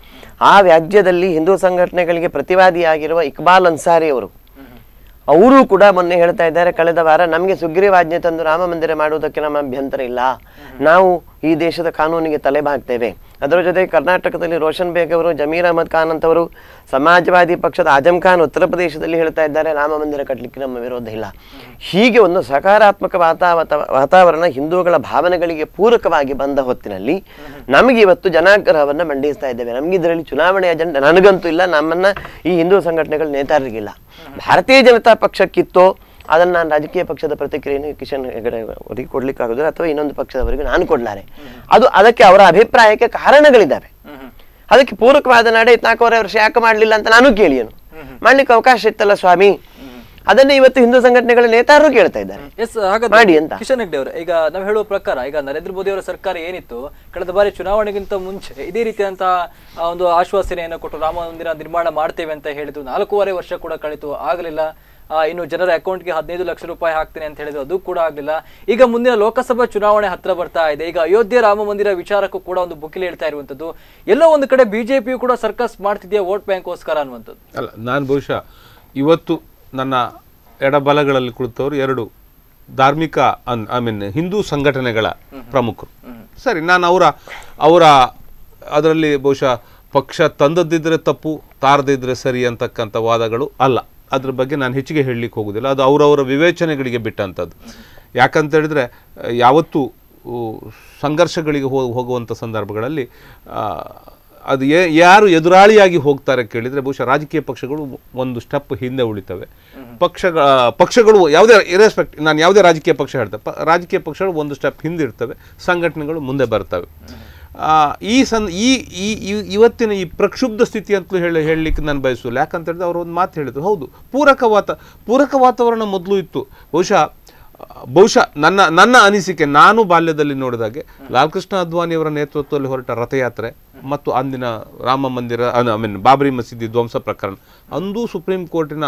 ಆ ವ್ಯಾಜ್ಯದಲ್ಲಿ ಹಿಂದೂ ಸಂಘಟನೆಗಳಿಗೆ ಪ್ರತಿವಾದಿಯಾಗಿರುವ ಇಕ್ಬಾಲ್ ಅನ್ಸಾರಿ ಅವರು ಕೂಡ ಮೊನ್ನೆ ಹೇಳ್ತಾ ಇದ್ದಾರೆ, ಕಳೆದ ವಾರ ನಮಗೆ ಸುಗ್ರೀವಾಜ್ಞೆ ತಂದು ರಾಮ ಮಂದಿರ ಮಾಡುವುದಕ್ಕೆ ನಮ್ಮ ಅಭ್ಯಂತರ ಇಲ್ಲ, ನಾವು ಈ ದೇಶದ ಕಾನೂನಿಗೆ ತಲೆಬಾಗ್ತೇವೆ. ಅದರ ಜೊತೆಗೆ ಕರ್ನಾಟಕದಲ್ಲಿ ರೋಷನ್ ಬೇಗ್ ಅವರು, ಜಮೀರ್ ಅಹಮದ್ ಖಾನ್ ಅಂತವರು, ಸಮಾಜವಾದಿ ಪಕ್ಷದ ಆಜಮ್ ಖಾನ್ ಉತ್ತರ ಪ್ರದೇಶದಲ್ಲಿ ಹೇಳ್ತಾ ಇದ್ದಾರೆ ರಾಮ ಮಂದಿರ ಕಟ್ಟಲಿಕ್ಕೆ ನಮ್ಮ ವಿರೋಧ ಇಲ್ಲ. ಹೀಗೆ ಒಂದು ಸಕಾರಾತ್ಮಕ ವಾತಾವರಣ ಹಿಂದೂಗಳ ಭಾವನೆಗಳಿಗೆ ಪೂರಕವಾಗಿ ಬಂದ ಹೊತ್ತಿನಲ್ಲಿ ನಮಗೆ ಇವತ್ತು ಜನಾಗ್ರಹವನ್ನು ಮಂಡಿಸ್ತಾ ಇದ್ದೇವೆ. ನಮಗೆ ಇದರಲ್ಲಿ ಚುನಾವಣೆ ಅಜೆಂಡಾ ನನಗಂತೂ ಇಲ್ಲ, ನಮ್ಮನ್ನ ಈ ಹಿಂದೂ ಸಂಘಟನೆಗಳ ನೇತಾರರಿಗಿಲ್ಲ. ಭಾರತೀಯ ಜನತಾ ಪಕ್ಷಕ್ಕಿತ್ತೋ ಅದನ್ನು ನಾನು ರಾಜಕೀಯ ಪಕ್ಷದ ಪ್ರತಿಕ್ರಿಯೆಯನ್ನು ಕಿಶನ್ ಹೆಗಡೆ ಅವರಿಗೆ ಕೊಡ್ಲಿಕ್ಕಾಗೋದಿಲ್ಲ, ಅಥವಾ ಇನ್ನೊಂದು ಪಕ್ಷದವರಿಗೆ ನಾನು ಕೊಡ್ಲಾರೆ. ಅದಕ್ಕೆ ಅವರ ಅಭಿಪ್ರಾಯಕ್ಕೆ ಕಾರಣಗಳಿದ್ದಾವೆ. ಅದಕ್ಕೆ ಪೂರಕವಾದ ನಡೆ 4 ವರ್ಷ ಯಾಕೆ ಮಾಡಲಿಲ್ಲ ಅಂತ ನಾನು ಕೇಳಿಯನು. ಮಾಡ್ಲಿಕ್ಕೆ ಅವಕಾಶ ಇತ್ತಲ್ಲ ಸ್ವಾಮಿ, ಅದನ್ನೇ ಇವತ್ತು ಹಿಂದೂ ಸಂಘಟನೆಗಳ ನೇತಾರರು ಕೇಳ್ತಾ ಇದ್ದಾರೆ ಮಾಡಿ ಅಂತ. ಕಿಶನ್ ಹೆಗ್ಡೆ ಅವರು, ಈಗ ನಾವು ಹೇಳುವ ಪ್ರಕಾರ ಈಗ ನರೇಂದ್ರ ಮೋದಿ ಅವರ ಸರ್ಕಾರ ಏನಿತ್ತು ಕಳೆದ ಬಾರಿ ಚುನಾವಣೆಗಿಂತ ಮುಂಚೆ ಇದೇ ರೀತಿಯಾದಂತಹ ಒಂದು ಆಶ್ವಾಸನೆಯನ್ನು ಕೊಟ್ಟು ರಾಮ ಮಂದಿರ ನಿರ್ಮಾಣ ಮಾಡ್ತೇವೆ ಅಂತ ಹೇಳಿದ್ರು. 4.5 ವರ್ಷ ಕೂಡ ಕಳಿತು, ಆಗಲಿಲ್ಲ. ಇನ್ನು ಜನರ ಅಕೌಂಟ್ಗೆ 15 ಲಕ್ಷ ರೂಪಾಯಿ ಹಾಕ್ತೇನೆ ಅಂತ ಹೇಳಿದ್ರು, ಅದು ಕೂಡ ಆಗ್ಲಿಲ್ಲ. ಈಗ ಮುಂದಿನ ಲೋಕಸಭಾ ಚುನಾವಣೆ ಹತ್ರ ಬರ್ತಾ ಇದೆ. ಈಗ ಅಯೋಧ್ಯೆ ರಾಮ ಮಂದಿರ ವಿಚಾರಕ್ಕೂ ಕೂಡ ಒಂದು ಬುಕಿಲಿ ಹೇಳ್ತಾ ಇರುವಂತದ್ದು, ಎಲ್ಲೋ ಒಂದು ಕಡೆ ಬಿಜೆಪಿಯು ಕೂಡ ಸರ್ಕಸ್ ಮಾಡ್ತಿದೆಯಾ ವೋಟ್ ಬ್ಯಾಂಕ್ಗೋಸ್ಕರ ಅನ್ನುವಂಥದ್ದು. ಅಲ್ಲ, ನಾನು ಬಹುಶಃ ಇವತ್ತು ನನ್ನ ಎಡಬಲಗಳಲ್ಲಿ ಕುಳಿತವರು 2 ಧಾರ್ಮಿಕ ಹಿಂದೂ ಸಂಘಟನೆಗಳ ಪ್ರಮುಖರು. ಸರಿ, ನಾನು ಅವರ ಅದರಲ್ಲಿ ಬಹುಶಃ ಪಕ್ಷ ತಂದದ್ದಿದ್ರೆ ತಪ್ಪು, ತಾರದಿದ್ರೆ ಸರಿ ಅಂತಕ್ಕಂಥ ವಾದಗಳು ಅಲ್ಲ. ಅದ್ರ ಬಗ್ಗೆ ನಾನು ಹೆಚ್ಚಿಗೆ ಹೇಳಲಿಕ್ಕೆ ಹೋಗೋದಿಲ್ಲ, ಅದು ಅವರವರ ವಿವೇಚನೆಗಳಿಗೆ ಬಿಟ್ಟಂಥದ್ದು. ಯಾಕಂತ ಹೇಳಿದ್ರೆ ಯಾವತ್ತೂ ಸಂಘರ್ಷಗಳಿಗೆ ಹೋಗುವಂಥ ಸಂದರ್ಭಗಳಲ್ಲಿ ಅದು ಯಾರು ಎದುರಾಳಿಯಾಗಿ ಹೋಗ್ತಾರೆ ಕೇಳಿದರೆ ಬಹುಶಃ ರಾಜಕೀಯ ಪಕ್ಷಗಳು ಒಂದು ಸ್ಟೆಪ್ ಹಿಂದೆ ಉಳಿತವೆ. ಪಕ್ಷಗಳು ಯಾವುದೇ ಇರೆಸ್ಪೆಕ್ಟ್, ನಾನು ಯಾವುದೇ ರಾಜಕೀಯ ಪಕ್ಷ ಹೇಳ್ತೇವೆ, ರಾಜಕೀಯ ಪಕ್ಷಗಳು ಒಂದು ಸ್ಟೆಪ್ ಹಿಂದೆ ಇರ್ತವೆ, ಸಂಘಟನೆಗಳು ಮುಂದೆ ಬರ್ತವೆ. ಇವತ್ತಿನ ಈ ಪ್ರಕ್ಷುಬ್ಧ ಸ್ಥಿತಿ ಅಂತಲೂ ಹೇಳಲಿಕ್ಕೆ ನಾನು ಬಯಸೋಲ್ಲ. ಯಾಕಂತ ಹೇಳಿದ್ರೆ ಅವರು ಒಂದು ಮಾತು ಹೇಳಿದ್ರು, ಹೌದು, ಪೂರಕ ವಾತಾವರಣ ಮೊದಲು ಇತ್ತು. ಬಹುಶಃ ನನ್ನ ಅನಿಸಿಕೆ, ನಾನು ಬಾಲ್ಯದಲ್ಲಿ ನೋಡಿದಾಗೆ ಲಾಲ್ ಕೃಷ್ಣ ಅದ್ವಾನಿಯವರ ನೇತೃತ್ವದಲ್ಲಿ ಹೊರಟ ರಥಯಾತ್ರೆ ಮತ್ತು ಅಂದಿನ ರಾಮ ಮಂದಿರ ಬಾಬರಿ ಮಸೀದಿ ಧ್ವಂಸ ಪ್ರಕರಣ ಅಂದು ಸುಪ್ರೀಂ ಕೋರ್ಟಿನ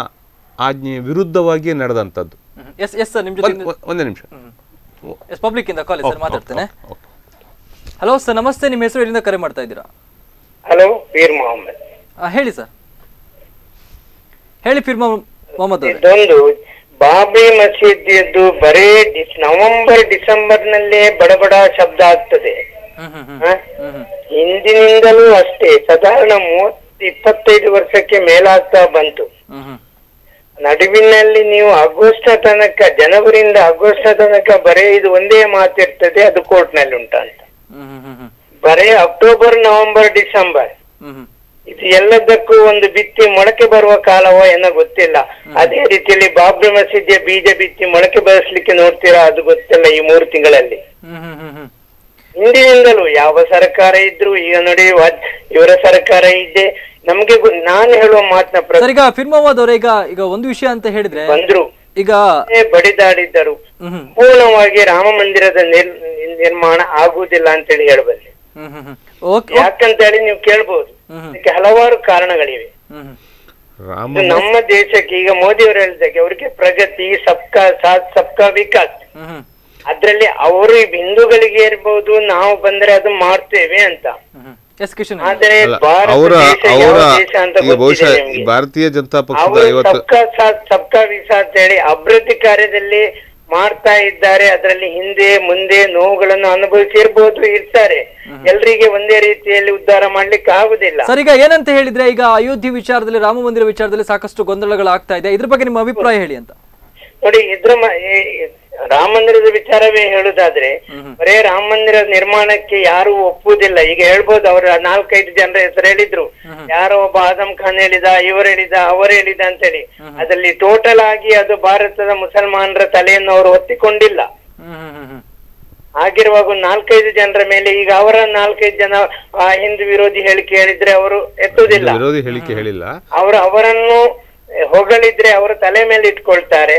ಆಜ್ಞೆಯ ವಿರುದ್ಧವಾಗಿಯೇ ನಡೆದಂಥದ್ದು. ಒಂದೇ ನಿಮಿಷ, ಪಬ್ಲಿಕ್ ಇಂದ ಕಾಲ್ ಸರ್ ಮಾತಾಡ್ತೇನೆ. ಹಲೋ ಸರ್, ನಮಸ್ತೆ. ನಿಮ್ಮ ಹೆಸರು ಎಲ್ಲಿಂದ ಕರೆ ಮಾಡ್ತಾ ಇದ್ದೀರಾ? ಹಲೋ, ಪೀರ್ ಮೊಹಮ್ಮದ್. ಹೇಳಿ ಸರ್, ಹೇಳಿ ಪೀರ್ ಮೊಹಮ್ಮದ್. ಇದೊಂದು ಬಾಬರಿ ಮಸೀದಿಯದ್ದು ಬರೇ ನವೆಂಬರ್ ಡಿಸೆಂಬರ್ ನಲ್ಲೇ ಬಡಬಡ ಶಬ್ದ ಆಗ್ತದೆ. ಹಿಂದಿನಿಂದಲೂ ಅಷ್ಟೇ, ಸಾಧಾರಣ 30-25 ವರ್ಷಕ್ಕೆ ಮೇಲಾಗ್ತಾ ಬಂತು. ನಡುವಿನಲ್ಲಿ ನೀವು ಆಗಸ್ಟ್ ತನಕ, ಜನವರಿಯಿಂದ ಆಗಸ್ಟ್ ತನಕ ಬರೇ ಇದು ಒಂದೇ ಮಾತಿರ್ತದೆ, ಅದು ಕೋರ್ಟ್ ನಲ್ಲಿ ಉಂಟಂತ. ಬರೇ ಅಕ್ಟೋಬರ್, ನವೆಂಬರ್, ಡಿಸೆಂಬರ್ ಇದು ಎಲ್ಲದಕ್ಕೂ ಒಂದು ಬಿತ್ತಿ ಮೊಳಕೆ ಬರುವ ಕಾಲವೋ ಏನೋ ಗೊತ್ತಿಲ್ಲ. ಅದೇ ರೀತಿಯಲ್ಲಿ ಬಾಬ್ರಿ ಮಸೀದಿಯ ಬೀಜ ಬಿತ್ತಿ ಮೊಳಕೆ ಬರೆಸ್ಲಿಕ್ಕೆ ನೋಡ್ತೀರಾ, ಅದು ಗೊತ್ತಿಲ್ಲ. ಈ 3 ತಿಂಗಳಲ್ಲಿ ಹಿಂದಿನಿಂದಲೂ ಯಾವ ಸರ್ಕಾರ ಇದ್ರು, ಈಗ ನೋಡಿ ಇವರ ಸರ್ಕಾರ ಇದೆ, ನಮ್ಗೆ ನಾನು ಹೇಳುವ ಮಾತನ್ನ ಈಗ ಒಂದು ವಿಷಯ ಅಂತ ಹೇಳಿದ್ರೆ ಬಂದ್ರು, ಈಗ ಬಡಿದಾಡಿದ್ದರು, ಪೂರ್ಣವಾಗಿ ರಾಮ ಮಂದಿರದ ನಿರ್ಮಾಣ ಆಗುವುದಿಲ್ಲ ಅಂತೇಳಿ ಹೇಳಬಲ್ಲೆ. ಯಾಕಂತ ಹೇಳಿ ನೀವು ಕೇಳ್ಬಹುದು, ಇದಕ್ಕೆ ಹಲವಾರು ಕಾರಣಗಳಿವೆ. ನಮ್ಮ ದೇಶಕ್ಕೆ ಈಗ ಮೋದಿ ಅವರು ಹೇಳಿದಾಗೆ ಅವರಿಗೆ ಪ್ರಗತಿ, ಸಬ್ಕಾ ಸಾಥ್ ಸಬ್ಕಾ ವಿಕಾಸ್, ಅದ್ರಲ್ಲಿ ಅವರು ಹಿಂದೂಗಳಿಗೆ ಇರ್ಬಹುದು, ನಾವು ಬಂದ್ರೆ ಅದು ಮಾಡ್ತೇವೆ ಅಂತ. ಆದ್ರೆ ಭಾರತೀಯ ಜನತಾ ಪಕ್ಷ ಸಬ್ಕಾ ಸಾಥ್ ಸಬ್ಕಾ ವಿಕಾಸ್ ಹೇಳಿ ಅಭಿವೃದ್ಧಿ ಕಾರ್ಯದಲ್ಲಿ ಮಾಡ್ತಾ ಇದ್ದಾರೆ. ಅದರಲ್ಲಿ ಹಿಂದೆ ಮುಂದೆ ನೋವುಗಳನ್ನು ಅನುಭವಿಸಿರ್ಬೋದು, ಇರ್ತಾರೆ. ಎಲ್ರಿಗೆ ಒಂದೇ ರೀತಿಯಲ್ಲಿ ಉದ್ಧಾರ ಮಾಡ್ಲಿಕ್ಕೆ ಆಗುದಿಲ್ಲ. ಸರ್, ಈಗ ಏನಂತ ಹೇಳಿದ್ರೆ, ಈಗ ಅಯೋಧ್ಯೆ ವಿಚಾರದಲ್ಲಿ, ರಾಮ ಮಂದಿರ ವಿಚಾರದಲ್ಲಿ ಸಾಕಷ್ಟು ಗೊಂದಲಗಳಾಗ್ತಾ ಇದೆ, ಇದ್ರ ಬಗ್ಗೆ ನಿಮ್ಮ ಅಭಿಪ್ರಾಯ ಹೇಳಿ ಅಂತ. ನೋಡಿ, ರಾಮ ಮಂದಿರದ ವಿಚಾರವೇ ಹೇಳುದಾದ್ರೆ ಬರೇ ರಾಮ ಮಂದಿರ ನಿರ್ಮಾಣಕ್ಕೆ ಯಾರು ಒಪ್ಪುವುದಿಲ್ಲ. ಈಗ ಹೇಳ್ಬೋದು, ಅವ್ರ 4-5 ಜನರ ಹೆಸರು ಹೇಳಿದ್ರು, ಯಾರೋ ಒಬ್ಬ ಆಜಮ್ ಖಾನ್ ಹೇಳಿದ, ಇವರು ಹೇಳಿದ, ಅವರು ಹೇಳಿದ ಅಂತೇಳಿ. ಅದರಲ್ಲಿ ಟೋಟಲ್ ಆಗಿ ಅದು ಭಾರತದ ಮುಸಲ್ಮಾನರ ತಲೆಯನ್ನು ಅವರು ಹೊತ್ತಿಕೊಂಡಿಲ್ಲ. ಆಗಿರುವಾಗ 4-5 ಜನರ ಮೇಲೆ ಈಗ ಅವರ 4-5 ಜನ ಹಿಂದೂ ವಿರೋಧಿ ಹೇಳಿಕೆ ಹೇಳಿದ್ರೆ ಅವರು ಎತ್ತುವುದಿಲ್ಲ. ವಿರೋಧಿ ಹೇಳಿಕೆ ಹೇಳಿಲ್ಲ, ಅವರನ್ನು ಹೊಗಳಿದ್ರೆ ಅವರ ತಲೆ ಮೇಲೆ ಇಟ್ಕೊಳ್ತಾರೆ,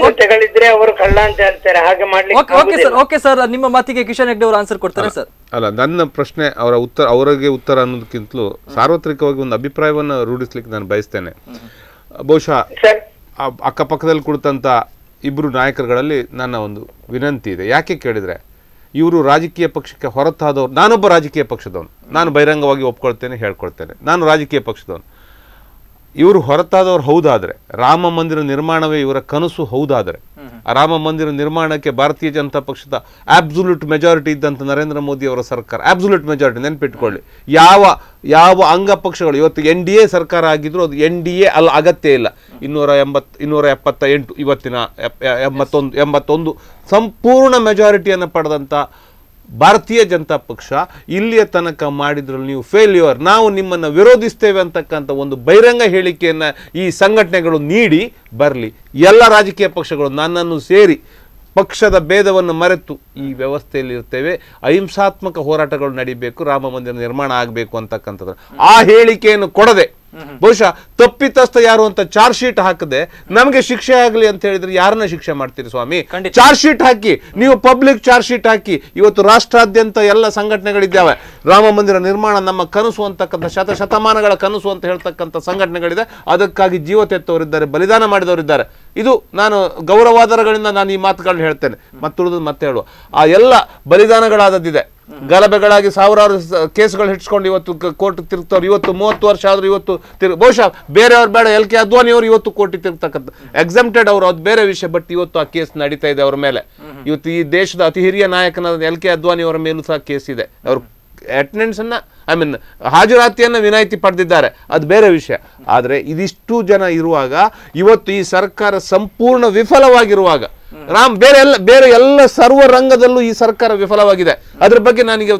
ಜೊತೆಗಳಿದ್ರೆ ಅವರು ಕಳ್ಳ ಅಂತ ಹೇಳ್ತಾರೆ. ಹಾಗೆ ಮಾಡ್ಲಿಕ್ಕೆ ಓಕೆ ಸರ್, ನಿಮ್ಮ ಮಾತಿಗೆ ಕಿಶನ್ ಹೆಗ್ಡೆ ಅವರು ಆನ್ಸರ್ ಕೊಡ್ತಾರೆ ಸರ್. ಅಲ್ಲ, ನನ್ನ ಪ್ರಶ್ನೆ ಅವರಿಗೆ ಉತ್ತರ ಅನ್ನೋದಕ್ಕಿಂತಲೂ ಸಾರ್ವತ್ರಿಕವಾಗಿ ಒಂದು ಅಭಿಪ್ರಾಯವನ್ನು ರೂಢಿಸ್ಲಿಕ್ಕೆ ನಾನು ಬಯಸ್ತೇನೆ. ಬಹುಶಃ ಅಕ್ಕಪಕ್ಕದಲ್ಲಿ ಕುಳಿತಂತ ಇಬ್ಬರು ನಾಯಕರುಗಳಲ್ಲಿ ನನ್ನ ಒಂದು ವಿನಂತಿ ಇದೆ. ಯಾಕೆ ಕೇಳಿದರೆ, ಇವರು ರಾಜಕೀಯ ಪಕ್ಷಕ್ಕೆ ಹೊರತಾದವರು. ನಾನೊಬ್ಬ ರಾಜಕೀಯ ಪಕ್ಷದವನು, ನಾನು ಬಹಿರಂಗವಾಗಿ ಒಪ್ಕೊಳ್ತೇನೆ, ಹೇಳ್ಕೊಳ್ತೇನೆ, ನಾನು ರಾಜಕೀಯ ಪಕ್ಷದವನು. ಇವರು ಹೊರತಾದವರು ಹೌದಾದರೆ, ರಾಮ ಮಂದಿರ ನಿರ್ಮಾಣವೇ ಇವರ ಕನಸು ಹೌದಾದರೆ, ಆ ರಾಮ ಮಂದಿರ ನಿರ್ಮಾಣಕ್ಕೆ ಭಾರತೀಯ ಜನತಾ ಪಕ್ಷದ ಆಬ್ಸಲ್ಯೂಟ್ ಮೆಜಾರಿಟಿ ಇದ್ದಂಥ ನರೇಂದ್ರ ಮೋದಿ ಅವರ ಸರ್ಕಾರ, ಆಬ್ಸಲ್ಯೂಟ್ ಮೆಜಾರಿಟಿ ನೆನ್ಪಿಟ್ಕೊಳ್ಳಿ. ಯಾವ ಅಂಗ ಪಕ್ಷಗಳು ಇವತ್ತು NDA ಸರ್ಕಾರ ಆಗಿದ್ರು ಅದು NDA ಅಲ್ಲ, ಅಗತ್ಯ ಇಲ್ಲ. 278 ಇವತ್ತಿನ 81 ಸಂಪೂರ್ಣ ಮೆಜಾರಿಟಿಯನ್ನು ಪಡೆದಂಥ ಭಾರತೀಯ ಜನತಾ ಪಕ್ಷ ಇಲ್ಲಿಯ ತನಕ ಮಾಡಿದ್ರಲ್ಲಿ ನೀವು ಫೇಲ್ಯೂರ್, ನಾವು ನಿಮ್ಮನ್ನು ವಿರೋಧಿಸ್ತೇವೆ ಅಂತಕ್ಕಂಥ ಒಂದು ಬಹಿರಂಗ ಹೇಳಿಕೆಯನ್ನು ಈ ಸಂಘಟನೆಗಳು ನೀಡಿ ಬರಲಿ. ಎಲ್ಲ ರಾಜಕೀಯ ಪಕ್ಷಗಳು ನನ್ನನ್ನು ಸೇರಿ ಪಕ್ಷದ ಭೇದವನ್ನು ಮರೆತು ಈ ವ್ಯವಸ್ಥೆಯಲ್ಲಿ ಇರ್ತೇವೆ, ಅಹಿಂಸಾತ್ಮಕ ಹೋರಾಟಗಳು ನಡೀಬೇಕು, ರಾಮ ಮಂದಿರ ನಿರ್ಮಾಣ ಆಗಬೇಕು ಅಂತಕ್ಕಂಥದ್ದು ಆ ಹೇಳಿಕೆಯನ್ನು ಕೊಡದೆ, ಬಹುಶಃ ತಪ್ಪಿತಸ್ಥ ಯಾರು ಅಂತ ಚಾರ್ಜ್ ಶೀಟ್ ಹಾಕದೆ ನಮಗೆ ಶಿಕ್ಷೆ ಆಗಲಿ ಅಂತ ಹೇಳಿದ್ರೆ ಯಾರನ್ನ ಶಿಕ್ಷೆ ಮಾಡ್ತೀರಿ ಸ್ವಾಮಿ? ಚಾರ್ಜ್ ಶೀಟ್ ಹಾಕಿ, ನೀವು ಪಬ್ಲಿಕ್ ಚಾರ್ಜ್ ಶೀಟ್ ಹಾಕಿ. ಇವತ್ತು ರಾಷ್ಟ್ರಾದ್ಯಂತ ಎಲ್ಲ ಸಂಘಟನೆಗಳಿದ್ದಾವೆ, ರಾಮ ಮಂದಿರ ನಿರ್ಮಾಣ ನಮ್ಮ ಕನಸು ಅಂತಕ್ಕಂಥ ಶತಮಾನಗಳ ಕನಸು ಅಂತ ಹೇಳ್ತಕ್ಕಂಥ ಸಂಘಟನೆಗಳಿದೆ. ಅದಕ್ಕಾಗಿ ಜೀವ ತೆತ್ತವರಿದ್ದಾರೆ, ಬಲಿದಾನ ಮಾಡಿದವರಿದ್ದಾರೆ. ಇದು ನಾನು ಗೌರವಾಧಾರಗಳಿಂದ ನಾನು ಈ ಮಾತುಗಳನ್ನ ಹೇಳ್ತೇನೆ. ಮತ್ತುಳಿದು ಮತ್ತೆ ಹೇಳುವ, ಆ ಎಲ್ಲ ಬಲಿದಾನಗಳಾದದ್ದಿದೆ. ಗಲಭೆಗಳಾಗಿ ಸಾವಿರಾರು ಕೇಸ್ಗಳು ಹಿಡ್ಸ್ಕೊಂಡು ಇವತ್ತು ಕೋರ್ಟ್ ತಿರುಗ್ತವ್ರು. ಇವತ್ತು 30 ವರ್ಷ ಆದ್ರೂ ಇವತ್ತು ಬಹುಶಃ ಬೇರೆಯವ್ರು ಬೇಡ, LK ಅದ್ವಾನಿ ಅವರು ಇವತ್ತು ಕೋರ್ಟ್ ತಿರುಗ್ತಕ್ಕಂಥ ಎಕ್ಸಮ್ಟೆಡ್ ಅವರು, ಅದು ಬೇರೆ ವಿಷಯ. ಬಟ್ ಇವತ್ತು ಆ ಕೇಸ್ ನಡೀತಾ ಇದೆ ಅವ್ರ ಮೇಲೆ. ಇವತ್ತು ಈ ದೇಶದ ಅತಿ ಹಿರಿಯ ನಾಯಕನಾದ LK ಅದ್ವಾನಿ ಅವರ ಮೇಲೂ ಸಹ ಕೇಸ್ ಇದೆ. ಅವರು ಅಟೆಂಡೆನ್ಸ್ ಅನ್ನ ಹಾಜರಾತಿಯನ್ನು ವಿನಾಯಿತಿ ಪಡೆದಿದ್ದಾರೆ, ಅದು ಬೇರೆ ವಿಷಯ. ಆದರೆ ಇದಿಷ್ಟು ಜನ ಇರುವಾಗ, ಇವತ್ತು ಈ ಸರ್ಕಾರ ಸಂಪೂರ್ಣ ವಿಫಲವಾಗಿರುವಾಗ, ಬೇರೆ ಎಲ್ಲ ಸರ್ವ ರಂಗದಲ್ಲೂ ಈ ಸರ್ಕಾರ ವಿಫಲವಾಗಿದೆ. ಅದ್ರ ಬಗ್ಗೆ ನನಗೆ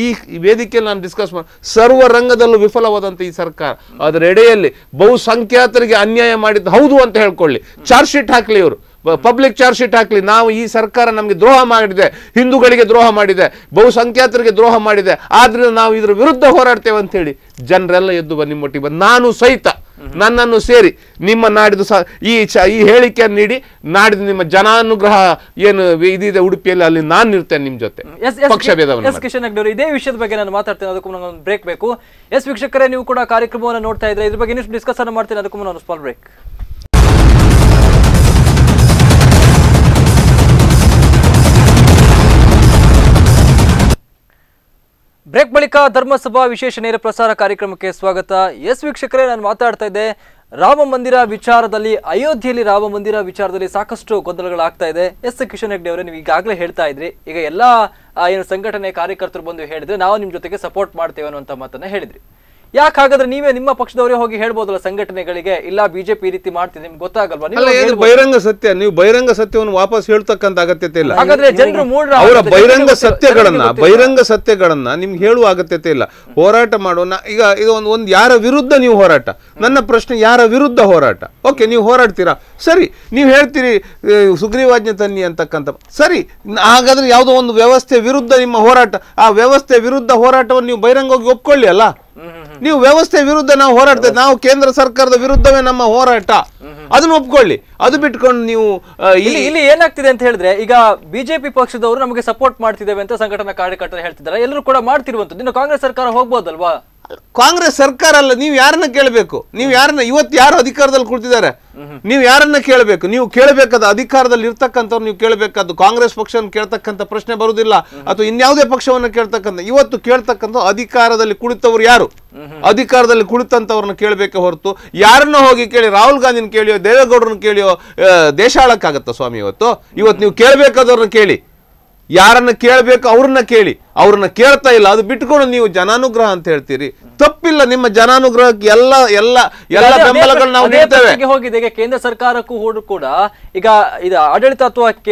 ಈ ವೇದಿಕೆಯಲ್ಲಿ ನಾನು ಡಿಸ್ಕಸ್ ಮಾಡಿ, ಸರ್ವ ರಂಗದಲ್ಲೂ ವಿಫಲವಾದಂಥ ಈ ಸರ್ಕಾರ, ಅದರ ಎಡೆಯಲ್ಲಿ ಬಹುಸಂಖ್ಯಾತರಿಗೆ ಅನ್ಯಾಯ ಮಾಡಿದ್ದು ಹೌದು ಅಂತ ಹೇಳ್ಕೊಳ್ಳಿ, ಚಾರ್ಜ್ ಶೀಟ್ ಹಾಕ್ಲಿ, ಇವರು ಪಬ್ಲಿಕ್ ಚಾರ್ಜ್ ಶೀಟ್ ಹಾಕ್ಲಿ. ನಾವು ಈ ಸರ್ಕಾರ ನಮಗೆ ದ್ರೋಹ ಮಾಡಿದೆ, ಹಿಂದೂಗಳಿಗೆ ದ್ರೋಹ ಮಾಡಿದೆ, ಬಹುಸಂಖ್ಯಾತರಿಗೆ ದ್ರೋಹ ಮಾಡಿದೆ, ಆದ್ರಿಂದ ನಾವು ಇದ್ರ ವಿರುದ್ಧ ಹೋರಾಡ್ತೇವೆ ಅಂತ ಹೇಳಿ ಜನರೆಲ್ಲ ಎದ್ದು ನಿಮ್ಮೊಟ್ಟಿಗೆ ಬಂದು, ನಾನು ಸಹಿತ ನನ್ನನ್ನು ಸೇರಿ ನಿಮ್ಮ ನಾಡಿದ್ದು ಈ ಹೇಳಿಕೆಯನ್ನು ನೀಡಿ, ನಾಡಿದ್ದು ನಿಮ್ಮ ಜನಾನುಗ್ರಹ ಏನು ಇದಿದೆ ಉಡುಪಿಯಲ್ಲಿ, ಅಲ್ಲಿ ನಾನು ಇರ್ತೇನೆ ನಿಮ್ಮ ಜೊತೆ. ಪಕ್ಷ ಭೇದವನ್ನು ಕಿಶನ್ ಹೆಗ್ಡೆ ಅವರು ಇದೇ ವಿಷಯದ ಬಗ್ಗೆ ನಾನು ಮಾತಾಡ್ತೇನೆ, ಅದಕ್ಕೂ ಒಂದು ಬ್ರೇಕ್ ಬೇಕು. ವೀಕ್ಷಕರೇ, ನೀವು ಕೂಡ ಕಾರ್ಯಕ್ರಮವನ್ನು ನೋಡ್ತಾ ಇದ್ರೆ ಇದ್ರ ಬಗ್ಗೆ ಇನ್ನಷ್ಟು ಡಿಸ್ಕಸ್ ಅನ್ನು ಮಾಡ್ತೇನೆ, ಅದಕ್ಕೂ ನಾನು ಸ್ಮಾಲ್ ಬ್ರೇಕ್. ಬ್ರೇಕ್ ಬಳಿಕ ಧರ್ಮಸಭಾ ವಿಶೇಷ ನೇರ ಪ್ರಸಾರ ಕಾರ್ಯಕ್ರಮಕ್ಕೆ ಸ್ವಾಗತ. ವೀಕ್ಷಕರೇ, ನಾನು ಮಾತಾಡ್ತಾ ಇದ್ದೆ ರಾಮ ಮಂದಿರ ವಿಚಾರದಲ್ಲಿ, ಅಯೋಧ್ಯೆಯಲ್ಲಿ ರಾಮ ಮಂದಿರ ವಿಚಾರದಲ್ಲಿ ಸಾಕಷ್ಟು ಗೊಂದಲಗಳಾಗ್ತಾ ಇದೆ. ಕಿಶನ್ ಹೆಗ್ಡೆ ಅವರೇ, ನೀವು ಈಗಾಗಲೇ ಹೇಳ್ತಾ ಇದ್ರಿ, ಈಗ ಎಲ್ಲ ಏನು ಸಂಘಟನೆ ಕಾರ್ಯಕರ್ತರು ಬಂದು ಹೇಳಿದ್ರೆ ನಾವು ನಿಮ್ಮ ಜೊತೆಗೆ ಸಪೋರ್ಟ್ ಮಾಡ್ತೇವೆ ಅನ್ನುವಂಥ ಮಾತನ್ನ ಹೇಳಿದ್ರಿ. ಯಾಕೆ ಹಾಗಾದ್ರೆ ನೀವೇ ನಿಮ್ಮ ಪಕ್ಷದವರೇ ಹೋಗಿ ಹೇಳ್ಬೋದಲ್ಲ ಸಂಘಟನೆಗಳಿಗೆ, ಇಲ್ಲ ಬಿಜೆಪಿ ಈ ರೀತಿ ಮಾಡ್ತಿದೆ, ನಿಮ್ಗೆ ಗೊತ್ತಾಗಲ್ವಾ? ಬಹಿರಂಗ ಸತ್ಯ, ನೀವು ಬಹಿರಂಗ ಸತ್ಯವನ್ನು ವಾಪಸ್ ಹೇಳ್ತಕ್ಕಂತ ಅಗತ್ಯತೆ ಇಲ್ಲ. ಹಾಗಾದ್ರೆ ಜನರು ಅವರ ಬಹಿರಂಗ ಸತ್ಯಗಳನ್ನ ನಿಮ್ಗೆ ಹೇಳುವ ಅಗತ್ಯತೆ ಇಲ್ಲ. ಹೋರಾಟ ಮಾಡೋಣ. ಈಗ ಇದು ಒಂದು ಯಾರ ವಿರುದ್ಧ ನೀವು ಹೋರಾಟ? ನನ್ನ ಪ್ರಶ್ನೆ, ಯಾರ ವಿರುದ್ಧ ಹೋರಾಟ? ಓಕೆ, ನೀವು ಹೋರಾಡ್ತೀರಾ, ಸರಿ, ನೀವು ಹೇಳ್ತೀರಿ ಸುಗ್ರೀವಾಜ್ಞೆ ತನ್ನಿ ಅಂತಕ್ಕಂಥ, ಸರಿ. ಹಾಗಾದ್ರೆ ಯಾವುದೋ ಒಂದು ವ್ಯವಸ್ಥೆ ವಿರುದ್ಧ ನಿಮ್ಮ ಹೋರಾಟ, ಆ ವ್ಯವಸ್ಥೆ ವಿರುದ್ಧ ಹೋರಾಟವನ್ನು ನೀವು ಬಹಿರಂಗವಾಗಿ ಒಪ್ಕೊಳ್ಳಿ ಅಲ್ಲ. ನೀವು ವ್ಯವಸ್ಥೆ ವಿರುದ್ಧ ನಾವು ಹೋರಾಡ್ತೇವೆ, ನಾವು ಕೇಂದ್ರ ಸರ್ಕಾರದ ವಿರುದ್ಧವೇ ನಮ್ಮ ಹೋರಾಟ, ಅದನ್ನ ಒಪ್ಕೊಳ್ಳಿ. ಅದು ಬಿಟ್ಕೊಂಡು ನೀವು ಇಲ್ಲಿ ಏನಾಗ್ತಿದೆ ಅಂತ ಹೇಳಿದ್ರೆ, ಈಗ ಬಿಜೆಪಿ ಪಕ್ಷದವರು ನಮಗೆ ಸಪೋರ್ಟ್ ಮಾಡ್ತಿದ್ದೇವೆ ಅಂತ ಸಂಘಟನಾ ಕಾರ್ಯಕರ್ತರು ಹೇಳ್ತಿದ್ದಾರೆ, ಎಲ್ಲರೂ ಕೂಡ ಮಾಡ್ತಿರುವಂತದ್ದು. ಇನ್ನು ಕಾಂಗ್ರೆಸ್ ಸರ್ಕಾರ ಹೋಗ್ಬೋದಲ್ವಾ? ಕಾಂಗ್ರೆಸ್ ಸರ್ಕಾರ ಅಲ್ಲ, ನೀವು ಯಾರನ್ನ ಕೇಳಬೇಕು? ನೀವು ಯಾರನ್ನ, ಇವತ್ತು ಯಾರು ಅಧಿಕಾರದಲ್ಲಿ ಕುಳಿತಿದ್ದಾರೆ, ನೀವು ಯಾರನ್ನ ಕೇಳಬೇಕು? ನೀವು ಕೇಳಬೇಕಾದ ಅಧಿಕಾರದಲ್ಲಿ ಇರ್ತಕ್ಕಂಥವ್ರು ನೀವು ಕೇಳಬೇಕಾದ್ದು. ಕಾಂಗ್ರೆಸ್ ಪಕ್ಷವನ್ನು ಕೇಳ್ತಕ್ಕಂಥ ಪ್ರಶ್ನೆ ಬರುವುದಿಲ್ಲ, ಅಥವಾ ಇನ್ಯಾವುದೇ ಪಕ್ಷವನ್ನು ಕೇಳ್ತಕ್ಕಂಥ. ಇವತ್ತು ಕೇಳ್ತಕ್ಕಂಥ ಅಧಿಕಾರದಲ್ಲಿ ಕುಳಿತವ್ರು ಯಾರು? ಅಧಿಕಾರದಲ್ಲಿ ಕುಳಿತಂತವ್ರನ್ನ ಕೇಳಬೇಕೆ ಹೊರತು ಯಾರನ್ನ ಹೋಗಿ ಕೇಳಿ, ರಾಹುಲ್ ಗಾಂಧಿನ ಕೇಳಿಯೋ ದೇವೇಗೌಡರನ್ನ ಕೇಳಿಯೋ ದೇಶ ಆಳಕ್ಕಾಗತ್ತ ಸ್ವಾಮಿ? ಇವತ್ತು ನೀವು ಕೇಳಬೇಕಾದವ್ರನ್ನ ಕೇಳಿ, ಯಾರನ್ನ ಕೇಳಬೇಕು ಅವ್ರನ್ನ ಕೇಳಿ. ಅವ್ರನ್ನ ಕೇಳ್ತಾ ಇಲ್ಲ, ಅದು ಬಿಟ್ಕೊಂಡು ನೀವು ಜನಾನುಗ್ರಹ ಅಂತ ಹೇಳ್ತೀರಿ. ತಪ್ಪಿಲ್ಲ, ನಿಮ್ಮ ಜನಾನುಗ್ರಹಕ್ಕೆ ಎಲ್ಲ ಎಲ್ಲ ಎಲ್ಲ ಬೆಂಬಲಗಳು ನಾವು ನೀಡ್ತೇವೆ. ಹೋಗಿದೆ ಈಗ ಕೇಂದ್ರ ಸರ್ಕಾರಕ್ಕೂ ಕೂಡ ಈಗ ಇದು ಆಡಳಿತಾತ್ಮಕ